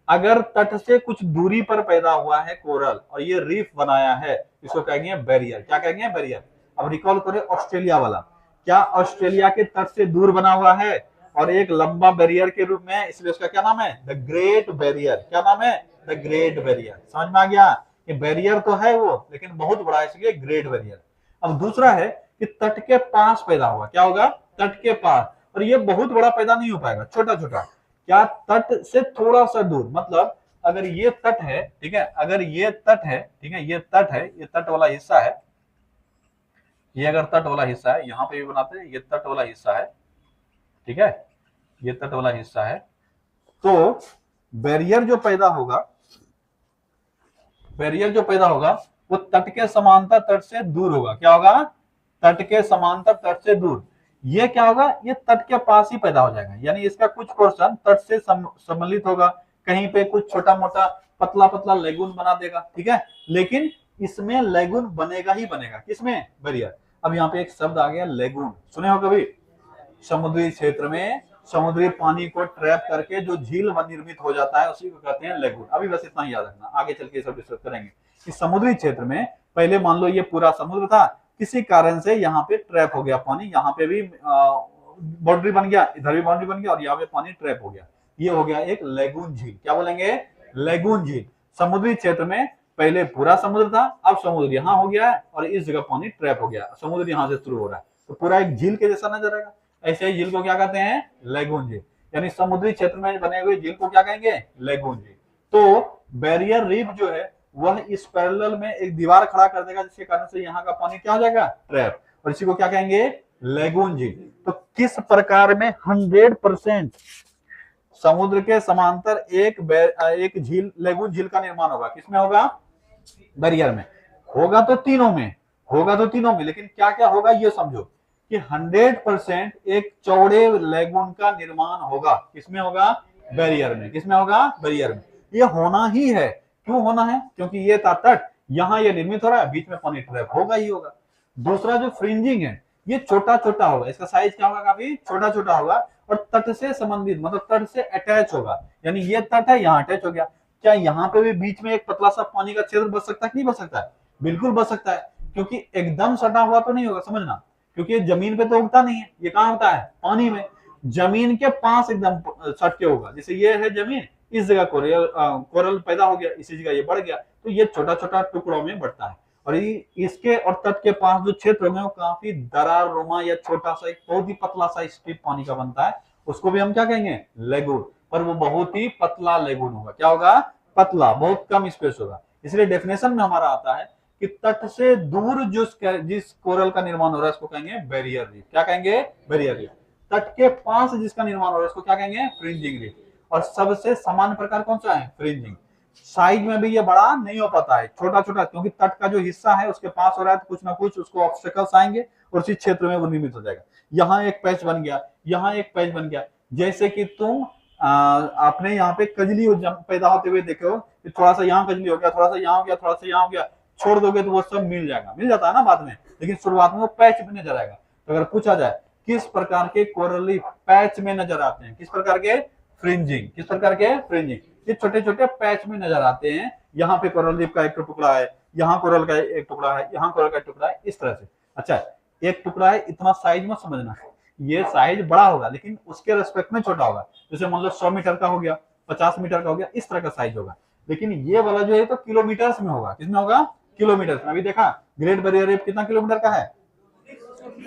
अगर तट से कुछ दूरी पर पैदा हुआ है कोरल और ये रीफ बनाया है, इसको कहेंगे बैरियर। क्या कहेंगे? बैरियर। अब रिकॉल करें ऑस्ट्रेलिया वाला। क्या ऑस्ट्रेलिया के तट से दूर बना हुआ है और एक लंबा बैरियर के रूप में, इसलिए उसका क्या नाम है? The great barrier. क्या नाम है? The great barrier. समझ में आ गया? ये बैरियर तो है वो, लेकिन बहुत बड़ा है, इसलिए ग्रेट बैरियर। अब दूसरा है कि तट के पास पैदा होगा। क्या होगा? तट के पास। और ये बहुत बड़ा पैदा नहीं हो पाएगा, छोटा छोटा। क्या? तट से थोड़ा सा दूर। मतलब अगर ये तट है, ठीक है, अगर ये तट है, ठीक है, ये तट है, ये तट वाला हिस्सा है, ये अगर तट वाला हिस्सा है, यहां पे भी बनाते हैं, ये तट वाला हिस्सा है, ठीक है, ये तट वाला हिस्सा है। तो बैरियर जो पैदा होगा, बैरियर जो पैदा होगा वो तट के समांतर तट से दूर होगा। क्या होगा? तट के समांतर तट से दूर। ये क्या होगा? ये तट के पास ही पैदा हो जाएगा, यानी इसका कुछ पोर्शन तट से सम्मिलित होगा। कहीं पे कुछ छोटा मोटा पतला पतला लेगून बना देगा, ठीक है, लेकिन इसमें लेगून बनेगा ही बनेगा। किसमें? बैरियर। अब यहाँ पे एक शब्द आ गया लेगून, सुने हो कभी? समुद्री क्षेत्र में समुद्री पानी को ट्रैप करके जो झील निर्मित हो जाता है उसी को कहते हैं लेगून। अभी बस इतना ही याद रखना, आगे चल के सब डिस्कस करेंगे। इस समुद्री क्षेत्र में पहले मान लो ये पूरा समुद्र था, किसी कारण से यहाँ पे ट्रैप हो गया पानी, यहाँ पे भी बाउंड्री बन गया, इधर भी बाउंड्री बन गया और यहाँ पे पानी ट्रैप हो गया। ये हो गया एक लेगून झील। क्या बोलेंगे? लेगून झील। समुद्री क्षेत्र में पहले पूरा समुद्र था, अब समुद्र यहाँ हो गया है और इस जगह पानी ट्रैप हो गया, समुद्र यहाँ से शुरू हो रहा है, तो पूरा एक झील के जैसा नजर आएगा। ऐसे ही झील को क्या कहते हैं? लेगून झील। यानी समुद्री क्षेत्र में बने हुए झील को क्या कहेंगे? लेगून झील। तो बैरियर रीफ जो है वह इस पैरेलल में एक दीवार खड़ा कर देगा, जिसके कारण से यहाँ का पानी क्या हो जाएगा? ट्रैप। और इसी को क्या कहेंगे? लेगून झील। तो किस प्रकार में 100% समुद्र के समांतर एक झील, लेगून झील का निर्माण होगा? किसमें होगा? बैरियर में। होगा तो तीनों में, होगा तो तीनों में, लेकिन क्या क्या होगा ये समझो कि 100% एक चौड़े लेगून का निर्माण होगा। किसमें होगा? बैरियर में। किसमें होगा? बैरियर में। ये होना ही है। क्यों होना है? क्योंकि ये था तट, यहाँ ये निर्मित हो रहा है, बीच में पानी ट्रैप होगा ही होगा। दूसरा जो फ्रिंजिंग है ये छोटा छोटा होगा, इसका साइज क्या होगा? काफी छोटा छोटा होगा और तट से संबंधित, मतलब तट से अटैच होगा। यानी ये तट है, यहाँ अटैच हो गया। क्या यहाँ पे भी बीच में एक पतला सा पानी का क्षेत्र बच सकता है कि नहीं बच सकता है? बिल्कुल बच सकता है, क्योंकि एकदम सटा हुआ तो नहीं होगा, समझना, क्योंकि ये जमीन पे तो उगता नहीं है, ये कहाँ होता है? पानी में। जमीन के पास एकदम सट के होगा। जैसे ये है जमीन, इस जगह कोरल पैदा हो गया, इसी जगह ये बढ़ गया, तो ये छोटा छोटा टुकड़ों में बढ़ता है। और इसके और तट के पास जो क्षेत्र होंगे वो काफी दरार रोमा या छोटा सा एक बहुत ही पतला सा स्ट्रिप पानी का बनता है, उसको भी हम क्या कहेंगे, लेगून। पर वो बहुत ही पतला लेगून होगा, क्या होगा, पतला, बहुत कम स्पेस होगा। इसलिए डेफिनेशन में हमारा आता है कि तट से दूर जिस कोरल का निर्माण हो रहा है उसको कहेंगे बैरियर रीफ। क्या कहेंगे, बैरियर रीफ। तट के पास जिसका निर्माण हो रहा है उसको क्या कहेंगे, फ्रिंजिंग रीफ। और सबसे सामान्य प्रकार कौन सा है, फ्रिंजिंग। साइज में भी ये बड़ा नहीं हो पाता है, छोटा छोटा, क्योंकि तट का जो हिस्सा है उसके पास हो रहा है तो कुछ ना कुछ उसको ऑब्स्टेकल्स आएंगे और उसी क्षेत्र में वो निर्मित हो जाएगा। यहाँ एक पैच बन गया, यहाँ एक पैच बन गया, जैसे कि तुम आपने यहाँ पे कजली पैदा होते हुए देखे हो, थोड़ा सा यहाँ कजली हो गया, थोड़ा सा यहाँ हो गया, थोड़ा सा यहाँ हो गया, छोड़ दोगे तो वो सब मिल जाएगा, मिल जाता है ना बाद में, लेकिन शुरुआत में वो पैच भी नजर आएगा। तो अगर पूछा जाए किस प्रकार के कोरल रीफ पैच में नजर आते हैं, किस प्रकार के, फ्रिंजिंग, किस प्रकार के, फ्रिंजिंग, ये छोटे छोटे पैच में नजर आते हैं। यहाँ पे कोरल रीफ का एक टुकड़ा है, यहाँ कोरल का एक टुकड़ा है, यहाँ कोरल का टुकड़ा है, इस तरह से। अच्छा, एक टुकड़ा है, इतना साइज मत समझना, ये साइज बड़ा होगा लेकिन उसके रेस्पेक्ट में छोटा होगा। जैसे मान लो 100 मीटर का हो गया, 50 मीटर का हो गया, इस तरह का साइज होगा। लेकिन ये वाला जो है तो किलोमीटर्स में होगा, किसमें होगा, किलोमीटर में। अभी देखा ग्रेट बैरियर रीफ कितना किलोमीटर का है,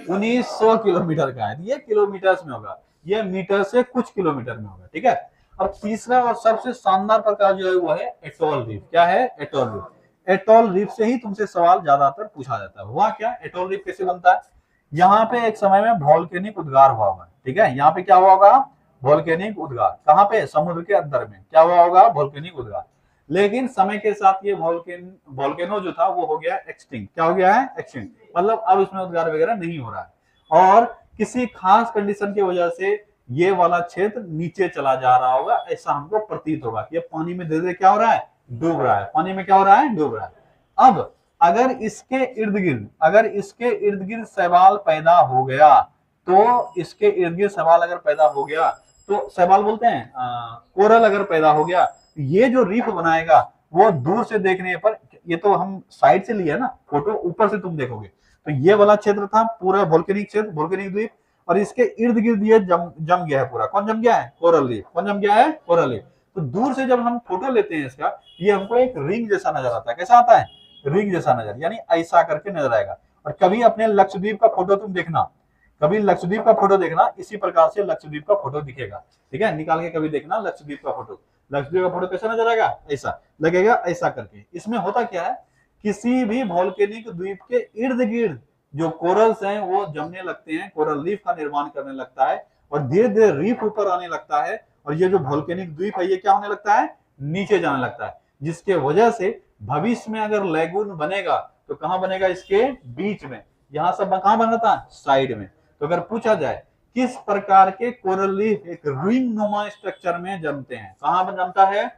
1900 किलोमीटर का है, ये किलोमीटर्स में होगा, ये मीटर से कुछ किलोमीटर में होगा, ठीक है। अब तीसरा और सबसे शानदार प्रकार जो है वो है एटोल रीफ। क्या है, एटोल रीफ। एटोल रीफ से ही तुमसे सवाल ज्यादातर पूछा जाता है। हुआ क्या, एटोल रीफ कैसे बनता है, यहाँ पे एक समय में वोल्केनिक उद्गार हुआ होगा, ठीक है। यहाँ पे क्या हुआ होगा, वोल्केनिक उद्गार, कहाँ पे, समुद्र के अंदर में क्या हुआ होगा, वोल्केनिक उद्गार। लेकिन समय के साथ ये वोल्केनो जो था वो हो गया एक्सटिंक्ट। क्या हो गया है, एक्सटिंक्ट, मतलब अब इसमें उद्गार वगैरह नहीं हो रहा है। और किसी खास कंडीशन की वजह से ये वाला क्षेत्र नीचे चला जा रहा होगा, ऐसा हमको प्रतीत होगा। ये पानी में धीरे धीरे क्या हो रहा है, डूब रहा है, पानी में क्या हो रहा है, डूब रहा है। अब अगर इसके इर्द गिर्द शैवाल पैदा हो गया, तो इसके इर्द गिर्द शैवाल अगर पैदा हो गया, तो शैवाल बोलते हैं कोरल अगर पैदा हो गया, ये जो रीफ बनाएगा वो दूर से देखने पर, ये तो हम साइड से लिए ना फोटो, ऊपर से तुम देखोगे तो ये वाला क्षेत्र था पूरा वोल्केनिक क्षेत्र, वोल्केनिक द्वीप, और इसके इर्द गिर्द ये जम गया है पूरा। कौन जम गया है, कोरल रीफ। कौन जम गया है, कोरल रीफ। तो दूर से जब हम फोटो लेते हैं इसका, ये हमको एक रिंग जैसा नजर आता है। कैसा आता है, रिंग जैसा नजर, यानी ऐसा करके नजर आएगा। और कभी अपने लक्षद्वीप का फोटो तुम देखना, कभी लक्षद्वीप का फोटो देखना, इसी प्रकार से लक्षद्वीप का फोटो दिखेगा, ठीक है। निकाल के कभी देखना लक्षद्वीप का फोटो, लक्षद्वीप का फोटो कैसा नजर आएगा, ऐसा लगेगा, ऐसा करके। इसमें होता क्या है, किसी भी वोल्केनिक द्वीप के इर्द गिर्द जो कोरल्स हैं वो जमने लगते हैं, कोरल रीफ का निर्माण करने लगता है, और धीरे धीरे रीफ ऊपर आने लगता है, और ये जो वोल्केनिक द्वीप है ये क्या होने लगता है, नीचे जाने लगता है। जिसके वजह से भविष्य में अगर लैगून बनेगा तो कहां बनेगा, इसके बीच में, यहां सब कहां बनता है, साइड में। तो अगर पूछा जाए किस प्रकार के कोरल रीफ एक रिंग नुमा स्ट्रक्चर में जमते हैं, कहां पर जमता है,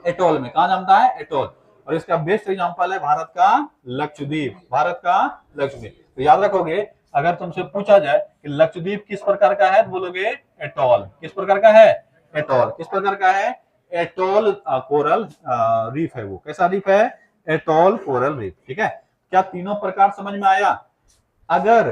एटोल में। कहां जमता है, एटोल। और इसका बेस्ट एग्जांपल है भारत का लक्षद्वीप, भारत का लक्षद्वीप। तो याद रखोगे, अगर तुमसे पूछा जाए कि लक्षद्वीप किस प्रकार का है तो बोलोगे एटोल। किस प्रकार का है, एटोल। किस प्रकार का है, एटोल कोरल रीफ है वो। कैसा रीफ है, एटोल कोरल रीफ, ठीक है। क्या तीनों प्रकार समझ में आया। अगर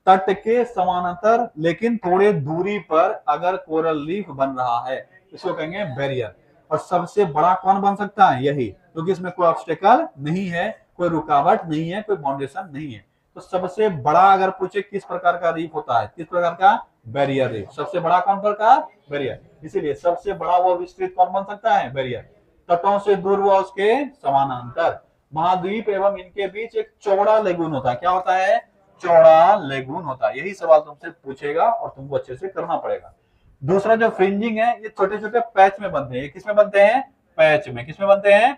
तट के समानांतर लेकिन थोड़े दूरी पर अगर कोरल रीफ बन रहा है इसको कहेंगे बैरियर। और सबसे बड़ा कौन बन सकता है, यही, क्योंकि इसमें कोई ऑब्स्टेकल नहीं है, कोई रुकावट नहीं है, कोई बाउंडेशन नहीं है। तो सबसे बड़ा अगर पूछे किस प्रकार का रीफ होता है, किस प्रकार का, बैरियर रीफ। सबसे बड़ा कौन प्रकार, बैरियर। इसीलिए सबसे बड़ा वो विस्तृत कौन बन सकता है, बैरियर। तटों से दूर व उसके समानांतर। महाद्वीप एवं इनके बीच एक चौड़ा लेगून होता है। क्या होता है, चौड़ा लेगून होता है। यही सवाल तुमसे पूछेगा और तुमको अच्छे से करना पड़ेगा। दूसरा जो फ्रिंजिंग है, ये छोटे छोटे पैच में बनते हैं। किसमें बनते हैं, पैच में। किसमें बनते हैं,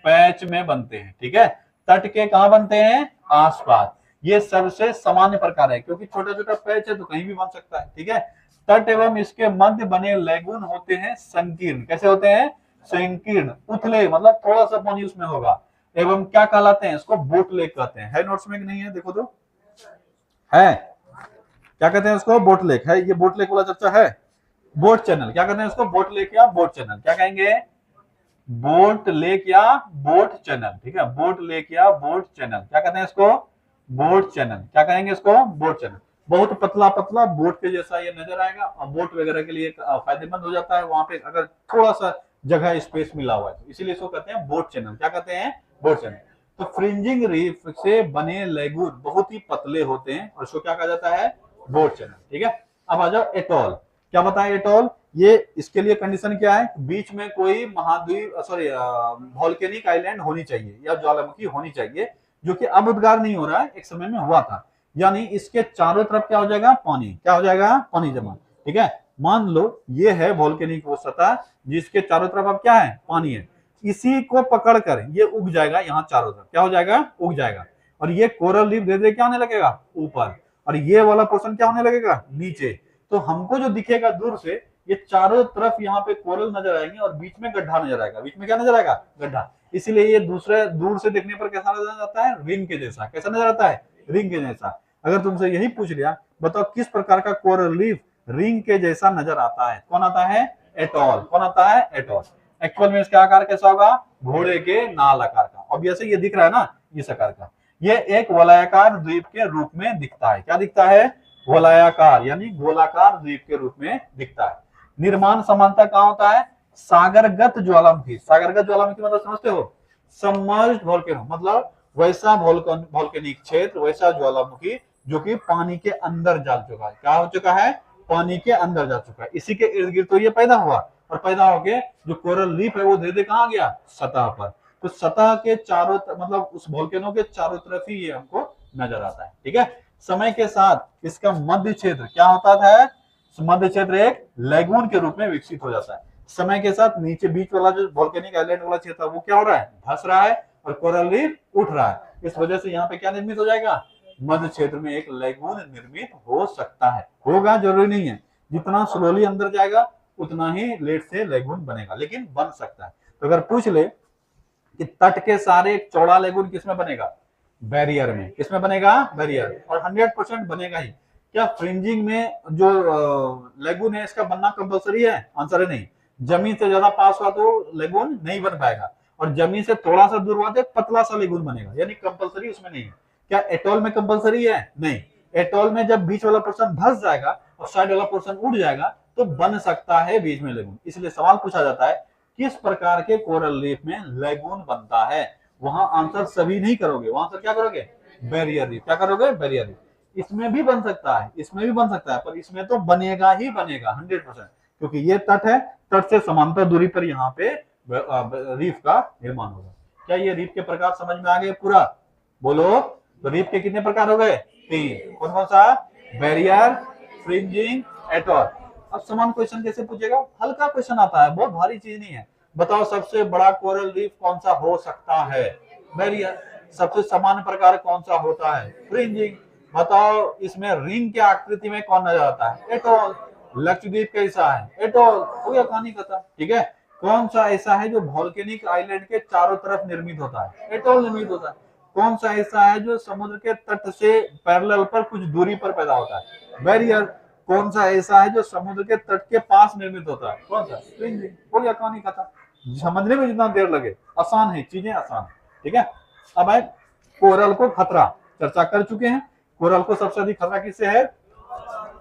पैच में बनते हैं, ठीक है। तट के कहां बनते हैं, आसपास। ये सबसे सामान्य प्रकार है, क्योंकि छोटा छोटा पैच है तो कहीं भी बन सकता है, ठीक है। तट एवं इसके मध्य बने लेगून होते हैं संकीर्ण। कैसे होते हैं, संकीर्ण, उथले, मतलब थोड़ा सा पानी उसमें होगा। एवं क्या कहलाते हैं, इसको बोट लेक कहते हैं। है नोट्स में कि नहीं है, देखो तो है, क्या कहते हैं उसको, बोट लेक है। ये बोट लेक वाला चर्चा है। बोट चैनल, क्या कहते हैं उसको, बोट लेक या बोट चैनल। क्या कहेंगे, बोट लेक या बोट चैनल, ठीक है। बोट लेक या बोट चैनल, क्या कहते हैं इसको, बोट चैनल। क्या कहेंगे इसको, बोट चैनल। बहुत पतला पतला बोट के जैसा ये नजर आएगा, और बोट वगैरह के लिए फायदेमंद हो जाता है वहां पे अगर थोड़ा सा जगह स्पेस मिला हुआ है, तो इसीलिए इसको कहते हैं बोट चैनल। क्या कहते हैं, बोट चैनल। तो फ्रिंजिंग रीफ से बने लेगून बहुत ही पतले होते हैं और इसको क्या कहा जाता है, बोट चैनल। ठीक है, अब आ जाओ एटॉल। क्या बताएं एटॉल, ये इसके लिए कंडीशन क्या है, बीच में कोई महाद्वीप सॉरी वॉल्केनिक आइलैंड होनी चाहिए या ज्वालामुखी होनी चाहिए, जो कि अब उद्गार नहीं हो रहा है, एक समय में हुआ था। यानी इसके चारों तरफ क्या हो जाएगा, पानी, क्या हो जाएगा, पानी जमा। ठीक है, मान लो ये है वॉल्केनिक वो सतह जिसके चारों तरफ अब क्या है, पानी है। इसी को पकड़कर ये उग जाएगा, यहाँ चारों तरफ क्या हो जाएगा, उग जाएगा। और ये कोरल रीफ धीरे धीरे क्या होने लगेगा, ऊपर, और ये वाला पोर्शन क्या होने लगेगा, नीचे। तो हमको जो दिखेगा दूर से, ये चारों तरफ यहाँ पे कोरल नजर आएंगे और बीच में गड्ढा नजर आएगा। बीच में क्या नजर आएगा, गड्ढा। इसीलिए ये दूसरे दूर से देखने पर कैसा नजर आता है, रिंग के जैसा। कैसा नजर आता है, रिंग के जैसा। अगर तुमसे यही पूछ लिया, बताओ किस प्रकार का कोरल रीफ रिंग के जैसा नजर आता है, कौन आता है, एटॉल। कौन आता है, एटॉल। एक्चुअल में इसका आकार कैसा होगा, घोड़े के नाल आकार का। अब जैसे ये दिख रहा है ना, इस आकार का। ये एक वलयाकार द्वीप के रूप में दिखता है। क्या दिखता है, वलयाकार, यानी गोलाकार द्वीप के रूप में दिखता है। निर्माण समानता कहां होता है, सागरगत ज्वालामुखी। सागरगत ज्वालामुखी मतलब समझते हो, सबमर्ज्ड वोल्केनो, मतलब वैसा वोल्केनिक क्षेत्र, वैसा ज्वालामुखी जो कि पानी के अंदर जा चुका है। क्या हो चुका है, पानी के अंदर जा चुका है। इसी के इर्द गिर्द तो ये पैदा हुआ, और पैदा होके जो कोरल रीफ है वो धीरे धीरे कहां गया, सतह पर। तो सतह के चारों मतलब उस वोल्केनो के चारों तरफ ही ये हमको नजर आता है। ठीक है, समय के साथ इसका मध्य क्षेत्र क्या होता है, मध्य क्षेत्र एक लेगून के रूप में विकसित हो जाता है। समय के साथ नीचे बीच वाला जो वोल्केनिक आइलैंड वाला क्षेत्र वो क्या हो रहा है, धस रहा है, और कोरल रीफ उठ रहा है। इस वजह से यहाँ पे क्या निर्मित हो जाएगा, मध्य क्षेत्र में एक लेगून निर्मित हो सकता है। होगा जरूरी नहीं है, जितना स्लोली अंदर जाएगा उतना ही लेट से लेगून बनेगा, लेकिन बन सकता है। तो अगर पूछ ले कि तट के सारे एक चौड़ा लेगून किसमें बनेगा, बैरियर में। किसमें बनेगा, बैरियर। और 100% बनेगा ही। क्या फ्रिंजिंग में जो लेगून है इसका बनना कंपलसरी है, आंसर है नहीं। जमीन से ज्यादा पास हुआ तो लेगून नहीं बन पाएगा, और जमीन से थोड़ा सा दूर हुआ तो पतला सा लेगून बनेगा, यानी कंपलसरी उसमें नहीं है। क्या एटॉल में कंपलसरी है, नहीं। एटॉल में जब बीच वाला पोर्शन धस जाएगा और साइड वाला पोर्शन उड़ जाएगा तो बन सकता है बीच में लेगून। इसलिए सवाल पूछा जाता है किस प्रकार के कोरल रीफ में लेगून बनता है, वहां आंसर सभी नहीं करोगे, वहां आंसर क्या करोगे, बैरियर रीफ। क्या करोगे, बैरियर रीफ। इसमें भी बन सकता है, इसमें भी बन सकता है, पर इसमें तो बनेगा ही बनेगा 100%, क्योंकि ये तट है, तट से समांतर दूरी पर यहाँ पे रीफ का निर्माण होगा। क्या ये रीफ के प्रकार समझ में आ गए पूरा, बोलो। तो रीफ के कितने प्रकार हो गए, 3। कौन कौन सा, बैरियर, फ्रिंजिंग, एटॉल। अब समान क्वेश्चन कैसे पूछेगा, हल्का क्वेश्चन आता है, बहुत भारी चीज नहीं है। बताओ सबसे बड़ा कोरल रीफ कौन सा हो सकता है, बैरियर। सबसे समान प्रकार कौन सा होता है, फ्रिंजिंग। बताओ इसमें रिंग के आकृति में कौन नजर आता है, एटॉल। लक्षद्वीप कैसा है, एटॉल। हो गया कहानी खत्म। ठीक है, कौन सा ऐसा है जो वोल्केनिक आइलैंड के चारों तरफ निर्मित होता है, एटॉल निर्मित होता है। कौन सा ऐसा है जो समुद्र के तट से पैरेलल पर कुछ दूरी पर पैदा होता है, बैरियर। कौन सा ऐसा है जो समुद्र के तट के पास निर्मित होता है, कौन सा, फ्रिंजिंग। हो गया कहानी खत्म। समझने में जितना देर लगे, आसान है, चीजें आसान है। ठीक है, अब आए कोरल को खतरा, चर्चा कर चुके हैं। कोरल को सबसे अधिक खतरा किससे है,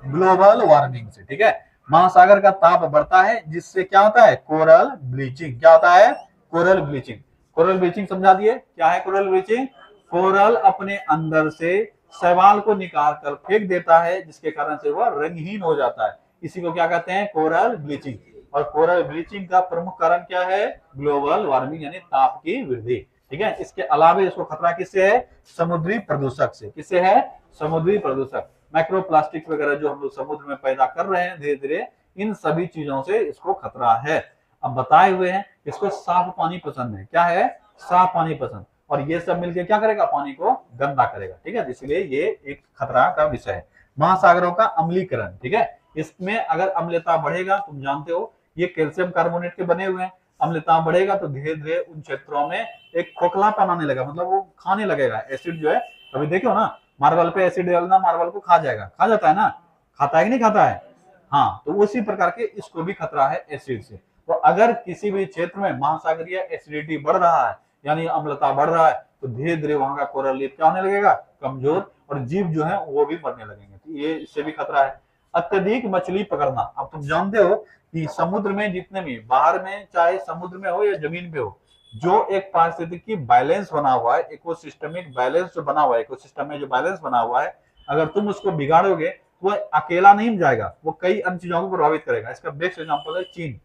ग्लोबल वार्मिंग से। ठीक है, महासागर का ताप बढ़ता है जिससे क्या होता है, कोरल ब्लीचिंग। क्या होता है, कोरल ब्लीचिंग। कोरल ब्लीचिंग समझा दिए, क्या है कोरल ब्लीचिंग। कोरल अपने अंदर से शैवाल को निकाल कर फेंक देता है, जिसके कारण से वह रंगहीन हो जाता है। इसी को क्या कहते हैं, कोरल ब्लीचिंग। और कोरल ब्लीचिंग का प्रमुख कारण क्या है, ग्लोबल वार्मिंग, यानी ताप की वृद्धि। ठीक है, इसके अलावा इसको खतरा किससे है, समुद्री प्रदूषक से। किससे है, समुद्री प्रदूषक। माइक्रोप्लास्टिक वगैरह जो हम लोग समुद्र में पैदा कर रहे हैं धीरे धीरे, इन सभी चीजों से इसको खतरा है। अब बताए हुए हैं इसको साफ पानी पसंद है। क्या है, साफ पानी पसंद। और ये सब मिलकर क्या करेगा, पानी को गंदा करेगा। ठीक है, इसलिए ये एक खतरा का विषय है। महासागरों का अम्लीकरण, ठीक है, इसमें अगर अम्लता बढ़ेगा, तुम जानते हो ये कैल्शियम कार्बोनेट के बने हुए हैं, अम्लता बढ़ेगा तो धीरे धीरे उन क्षेत्रों में एक खोखलापन आने लगा, मतलब वो खाने लगेगा एसिड जो है। अभी देखो ना, मार्बल पे एसिड डालना मार्बल को खा जाएगा, खा जाता है ना, खाता है कि नहीं खाता है, हाँ। तो उसी प्रकार के इसको भी खतरा है एसिड से। तो अगर किसी भी क्षेत्र में महासागरीय एसिडिटी बढ़ रहा है, यानी अम्लता बढ़ रहा है, तो धीरे धीरे वहां का कोरल रीफ क्या होने लगेगा, कमजोर, और जीव जो है वो भी मरने लगेंगे। तो ये इससे भी खतरा है। अत्यधिक मछली पकड़ना, अब तुम जानते हो कि समुद्र में जितने भी, बाहर में चाहे समुद्र में हो या जमीन पे हो, जो एक पारिस्थितिकी बैलेंस बना हुआ है, इकोसिस्टमिक बैलेंस जो बना हुआ है, इकोसिस्टम में जो बैलेंस बना हुआ है, अगर तुम उसको बिगाड़ोगे तो वह अकेला नहीं जाएगा, वो कई अन्य चीजों को प्रभावित करेगा। इसका बेस्ट एग्जांपल है चीन।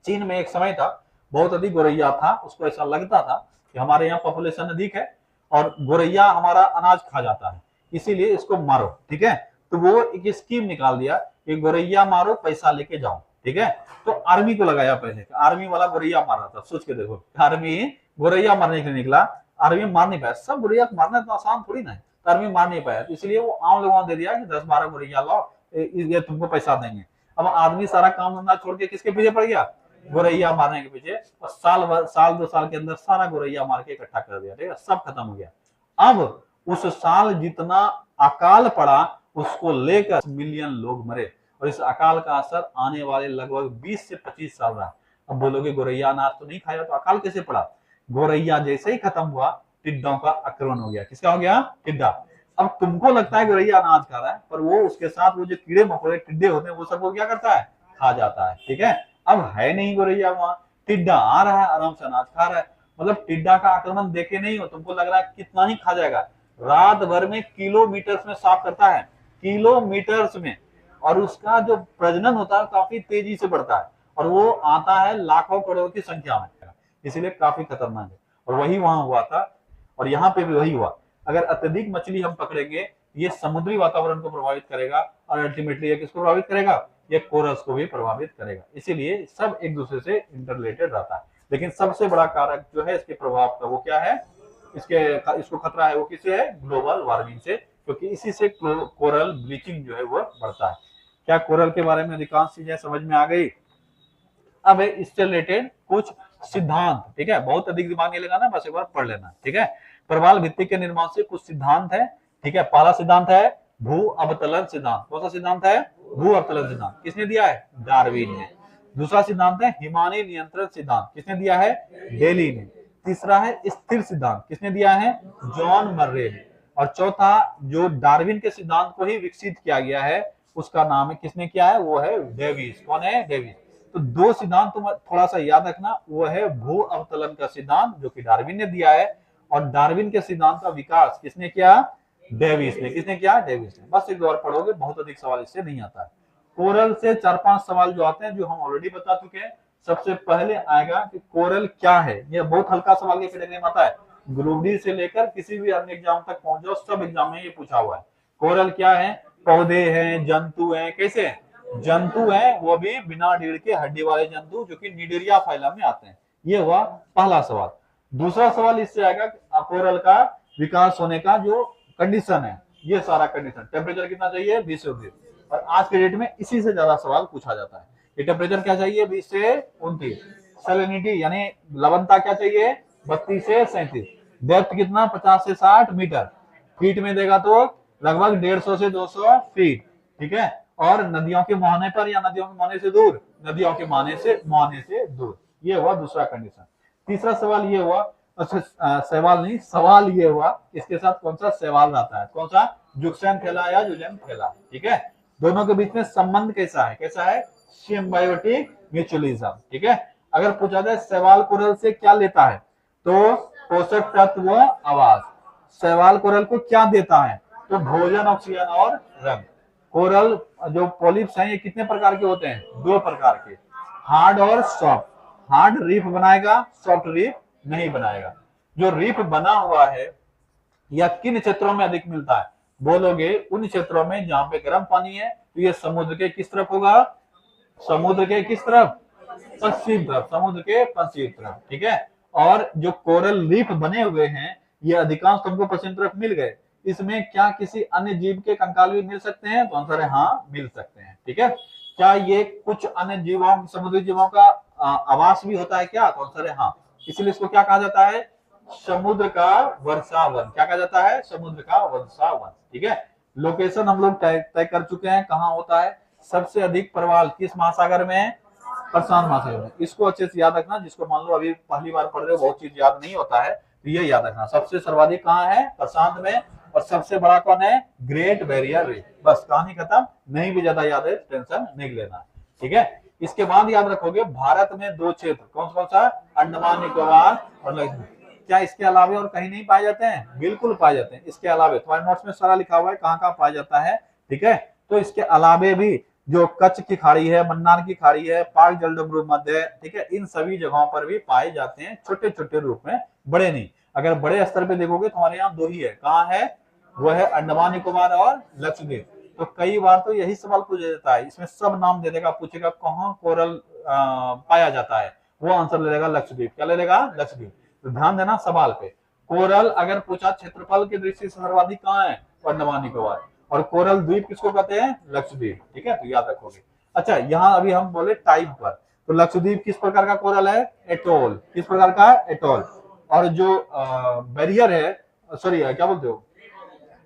चीन में एक समय था, बहुत अधिक गोरैया था, उसको ऐसा लगता था कि हमारे यहाँ पॉपुलेशन अधिक है और गोरैया हमारा अनाज खा जाता है, इसीलिए इसको मारो, ठीक है। तो वो एक स्कीम निकाल दिया कि गोरैया मारो, पैसा लेके जाओ, ठीक है। तो आर्मी को लगाया, पहले आर्मी वाला गोरैया मार रहा था, सोच के देखो, आर्मी गोरैया मारने के लिए निकला, आर्मी मार नहीं पाया, सब गोरैया को मारना तो आसान थोड़ी ना है, तो आर्मी मार नहीं पाया, तो इसलिए वो आम लोगों ने दे दिया कि 10-12 गोरैया लाओ, ये तुमको पैसा देंगे। अब आदमी सारा काम धंधा छोड़ के किसके पीछे पड़ गया, गोरैया मारने के पीछे, और साल 2 साल के अंदर सारा गोरैया मार के इकट्ठा कर दिया, ठीक है, सब खत्म हो गया। अब उस साल जितना अकाल पड़ा उसको लेकर मिलियन लोग मरे, और इस अकाल का असर आने वाले लगभग 20 से 25 साल रहा। अब बोलोगे गोरैया अनाज तो नहीं खाया, तो अकाल कैसे पड़ा? गोरैया जैसे ही खत्म हुआ, टिड्डों का आक्रमण हो गया। किसका हो गया? टिड्डा। अब तुमको लगता है गोरैया अनाज खा रहा है, पर वो उसके साथ वो जो कीड़े मकोड़े टिड्डे होते हैं वो सब वो क्या करता है? खा जाता है, ठीक है। अब है नहीं गोरैया वहां, टिड्डा आ रहा है, आराम से अनाज खा रहा है। मतलब टिड्डा का आक्रमण देखे नहीं हो, तुमको लग रहा है कितना ही खा जाएगा, रात भर में किलोमीटर्स में साफ करता है, किलोमीटर्स में, और उसका जो प्रजनन होता है काफी तेजी से बढ़ता है, और वो आता है लाखों करोड़ की संख्या में, इसलिए काफी खतरनाक है। और वही वहां हुआ था, और यहाँ पे भी वही हुआ। अगर अत्यधिक मछली हम पकड़ेंगे, ये समुद्री वातावरण को प्रभावित करेगा, और अल्टीमेटली ये किसको प्रभावित करेगा? ये कोरल्स को भी प्रभावित करेगा। इसीलिए सब एक दूसरे से इंटररिलेटेड रहता है। लेकिन सबसे बड़ा कारक जो है इसके प्रभाव का, वो क्या है? इसको खतरा है, वो किससे है? ग्लोबल वार्मिंग से, क्योंकि इसी से कोरल ब्लीचिंग जो है वो बढ़ता है। क्या कोरल के बारे में अधिकांश चीजें समझ में आ गई? अब इससे रिलेटेड कुछ सिद्धांत, ठीक है, बहुत अधिक दिमाग नहीं लगाना, बस एक बार पढ़ लेना, ठीक है। प्रवाल भित्ति के निर्माण से कुछ सिद्धांत है, ठीक है। पहला सिद्धांत है भू अवतलन सिद्धांत। कौन सा सिद्धांत है? भू अवतलन सिद्धांत। किसने दिया है? डार्विन ने। दूसरा सिद्धांत है हिमानी नियंत्रण सिद्धांत। किसने दिया है? डेली ने। तीसरा है स्थिर सिद्धांत। किसने दिया है? जॉन मर्रे ने। और चौथा जो डार्विन के सिद्धांत को ही विकसित किया गया है, उसका नाम है, किसने किया है? वो है डेविस। कौन है? डेविस। तो दो सिद्धांत तुम थोड़ा सा याद रखना, वो है भू अवतलन का सिद्धांत जो कि डार्विन ने दिया है, और डार्विन के सिद्धांत का विकास किसने किया? डेविस ने। किसने किया? डेविस ने। बस एक दो बार पढ़ोगे, बहुत अधिक सवाल इससे नहीं आता है। कोरल से 4-5 सवाल जो आते हैं, जो हम ऑलरेडी बता चुके हैं। सबसे पहले आएगा कि कोरल क्या है। ये बहुत हल्का सवाल के कैटेगरी में आता है, ग्रुप डी से लेकर किसी भी अन्य एग्जाम तक पहुंच जाओ, सब एग्जाम में ये पूछा हुआ है। कोरल क्या है? पौधे हैं, जंतु हैं। कैसे जंतु हैं? वो भी बिना रीढ़ के हड्डी वाले जंतु, जो कि निडेरिया फाइलम में आते हैं। ये हुआ पहला सवाल। दूसरा सवाल इससे आएगा कोरल का विकास होने का जो कंडीशन है, ये सारा कंडीशन। टेम्परेचर कितना चाहिए? 20 से 29। और आज के डेट में इसी से ज्यादा सवाल पूछा जाता है। ये टेम्परेचर क्या चाहिए? 20 से 29। सैलिनिटी यानी लवणता क्या चाहिए? 32 से 37। डेप्थ कितना? 50 से 60 मीटर। फीट में देगा तो लगभग 150 से 200 फीट, ठीक है। और नदियों के मुहाने पर या नदियों के मुहाने से दूर? नदियों के मुहाने से दूर। ये हुआ दूसरा कंडीशन। तीसरा सवाल ये हुआ, अच्छा सवाल ये हुआ, इसके साथ कौन सा सवाल रहता है? कौन सा? जुक्सेन थैला या जुजेन थैला, ठीक है। दोनों के बीच में संबंध कैसा है? कैसा है? सिम्बायोटिक म्यूचुअलिज्म, ठीक है। अगर पूछा जाए सवाल कोरल से क्या लेता है, तो पोषक तत्व, आवास। सवाल कोरल को क्या देता है? तो भोजन, ऑक्सीजन और रंग। कोरल जो पॉलिप्स हैं, ये कितने प्रकार के होते हैं? 2 प्रकार के, हार्ड और सॉफ्ट। हार्ड रीफ बनाएगा, सॉफ्ट रीफ नहीं बनाएगा। जो रीफ बना हुआ है या किन क्षेत्रों में अधिक मिलता है? बोलोगे उन क्षेत्रों में जहां पे गर्म पानी है, तो ये समुद्र के किस तरफ होगा? समुद्र के किस तरफ? पश्चिम तरफ, समुद्र के पश्चिम तरफ, ठीक है। और जो कोरल रीफ बने हुए हैं, ये अधिकांश तुमको पश्चिम तरफ मिल गए। इसमें क्या किसी अन्य जीव के कंकाल भी मिल सकते हैं? तो आंसर है हाँ, मिल सकते हैं, ठीक है। क्या ये कुछ अन्य जीवों, समुद्री जीवों का आवास भी होता है क्या? तो आंसर है हाँ। इसलिए इसको क्या कहा जाता है? समुद्र का वर्षावन। क्या कहा जाता है? समुद्र का वर्षावन, ठीक है। लोकेशन हम लोग तय कर चुके हैं, कहाँ होता है। सबसे अधिक प्रवाल किस महासागर में है? प्रशांत महासागर में। इसको अच्छे से याद रखना, जिसको मान लो अभी पहली बार पढ़ रहे हो, बहुत चीज याद नहीं होता है, तो ये याद रखना। सबसे सर्वाधिक कहाँ है? प्रशांत में। और सबसे बड़ा कौन है? Great barrier reef. बस कहानी खत्म। नहीं भी ज्यादा याद है, टेंशन नहीं लेना, ठीक है। इसके बाद याद रखोगे भारत में दो क्षेत्र, कौन सा, अंडमान निकोबार और लक्षद्वीप। क्या इसके अलावे और कहीं नहीं पाए जाते हैं? बिल्कुल पाए जाते हैं। इसके अलावे तुम्हारे नोट्स में सारा लिखा हुआ है कहाँ कहाँ पाया जाता है, ठीक है। तो इसके अलावे भी जो कच्छ की खाड़ी है, मन्नार की खाड़ी है, पाक जलडमरू मध्य, ठीक है, इन सभी जगहों पर भी पाए जाते हैं, छोटे छोटे रूप में, बड़े नहीं। अगर बड़े स्तर पे देखोगे तो हमारे यहाँ दो ही है, कहाँ है, वो है अंडमान निकोबार और लक्षद्वीप। तो कई बार तो यही सवाल पूछा जाता है, इसमें सब नाम दे देगा, पूछेगा कहाँ कोरल पाया जाता है, वो आंसर ले लेगा लक्षद्वीप। क्या ले लेगा? लक्षद्वीप। तो ध्यान देना सवाल पे, कोरल अगर पूछा क्षेत्रफल की दृष्टि से सर्वाधिक कहाँ है, अंडमान निकोबार, और कोरल द्वीप किसको कहते हैं? लक्षद्वीप, ठीक है, तो याद रखोगे। अच्छा, यहाँ अभी हम बोले टाइप पर, तो लक्षद्वीप किस प्रकार का कोरल है? एटोल। किस प्रकार का? एटोल। और जो बैरियर है, सॉरी क्या बोलते हो,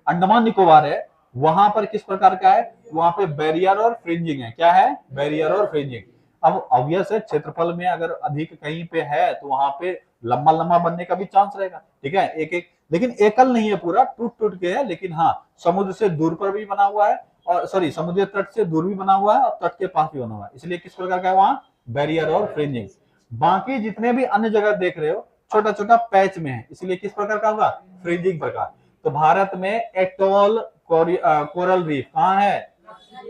अंडमान निकोबार है, वहां पर किस प्रकार का है? वहां पे बैरियर और फ्रिंजिंग है। क्या है? बैरियर और फ्रिंजिंग। अब ऑब्वियस है, क्षेत्रफल में अगर अधिक कहीं पे है तो वहां पे लंबा लंबा बनने का भी चांस रहेगा, ठीक है, एक एक, लेकिन एकल नहीं है, पूरा टूट टूट के है, लेकिन हाँ समुद्र से दूर पर भी बना हुआ है, और सॉरी समुद्री तट से दूर भी बना हुआ है और तट के पास भी बना हुआ है, इसलिए किस प्रकार का है वहां? बैरियर और फ्रिंजिंग। बाकी जितने भी अन्य जगह देख रहे हो छोटा छोटा पैच में है, इसलिए किस प्रकार का होगा? फ्रिंजिंग प्रकार। तो भारत में एटोल कोरल रीफ कहाँ है?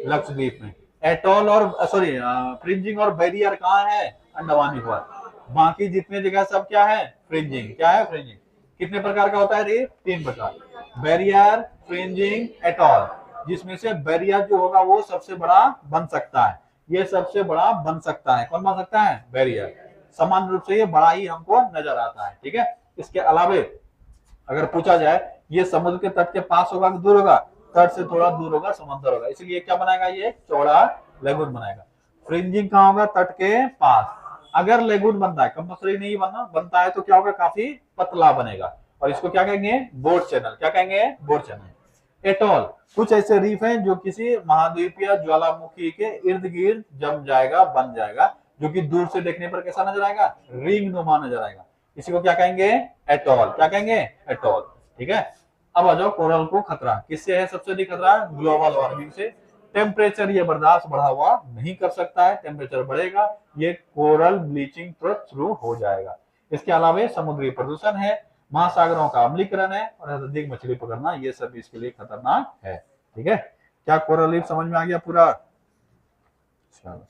लक्षद्वीप में। एटोल और सॉरी फ्रिंजिंग और बैरियर कहाँ है? अंडमान निकोबार। बाकी जितने जगह सब क्या है? फ्रिंजिंग। क्या है? फ्रिंजिंग। कितने प्रकार का होता है रीफ? 3 प्रकार, बैरियर, फ्रिंजिंग, एटोल, जिसमें से बैरियर जो होगा वो सबसे बड़ा बन सकता है, ये सबसे बड़ा बन सकता है। कौन बन सकता है? बैरियर। समान रूप से ये बड़ा ही हमको नजर आता है, ठीक है। इसके अलावे अगर पूछा जाए ये समुद्र के तट के पास होगा कि दूर होगा? तट से थोड़ा दूर होगा, समंदर होगा, इसलिए क्या बनाएगा? ये चौड़ा लेगून बनाएगा। फ्रिंजिंग कहाँ होगा? तट के पास। अगर लेगून बनता है, कंपल्सरी नहीं बनता है, तो क्या होगा? काफी पतला बनेगा, और इसको क्या कहेंगे? Board channel. क्या कहेंगे? Board channel. एटोल कुछ ऐसे रीफ हैं जो किसी महाद्वीपीय ज्वालामुखी के इर्द गिर्द जम जाएगा, बन जाएगा, जो कि दूर से देखने पर कैसा नजर आएगा? रिंग नुमा नजर आएगा, इसी को क्या कहेंगे? एटोल। क्या कहेंगे? एटोल, ठीक है। अब आ जाओ कोरल को खतरा किससे है? सबसे अधिक खतरा ग्लोबल वार्मिंग से। टेम्परेचर ये बर्दाश्त बढ़ा हुआ नहीं कर सकता है, टेम्परेचर बढ़ेगा, ये कोरल ब्लीचिंग तुरंत शुरू हो जाएगा। इसके अलावा समुद्री प्रदूषण है, महासागरों का अम्लीकरण है, और अधिक मछली पकड़ना, ये सब इसके लिए खतरनाक है, ठीक है। क्या कोरल रीफ समझ में आ गया पूरा? चलो।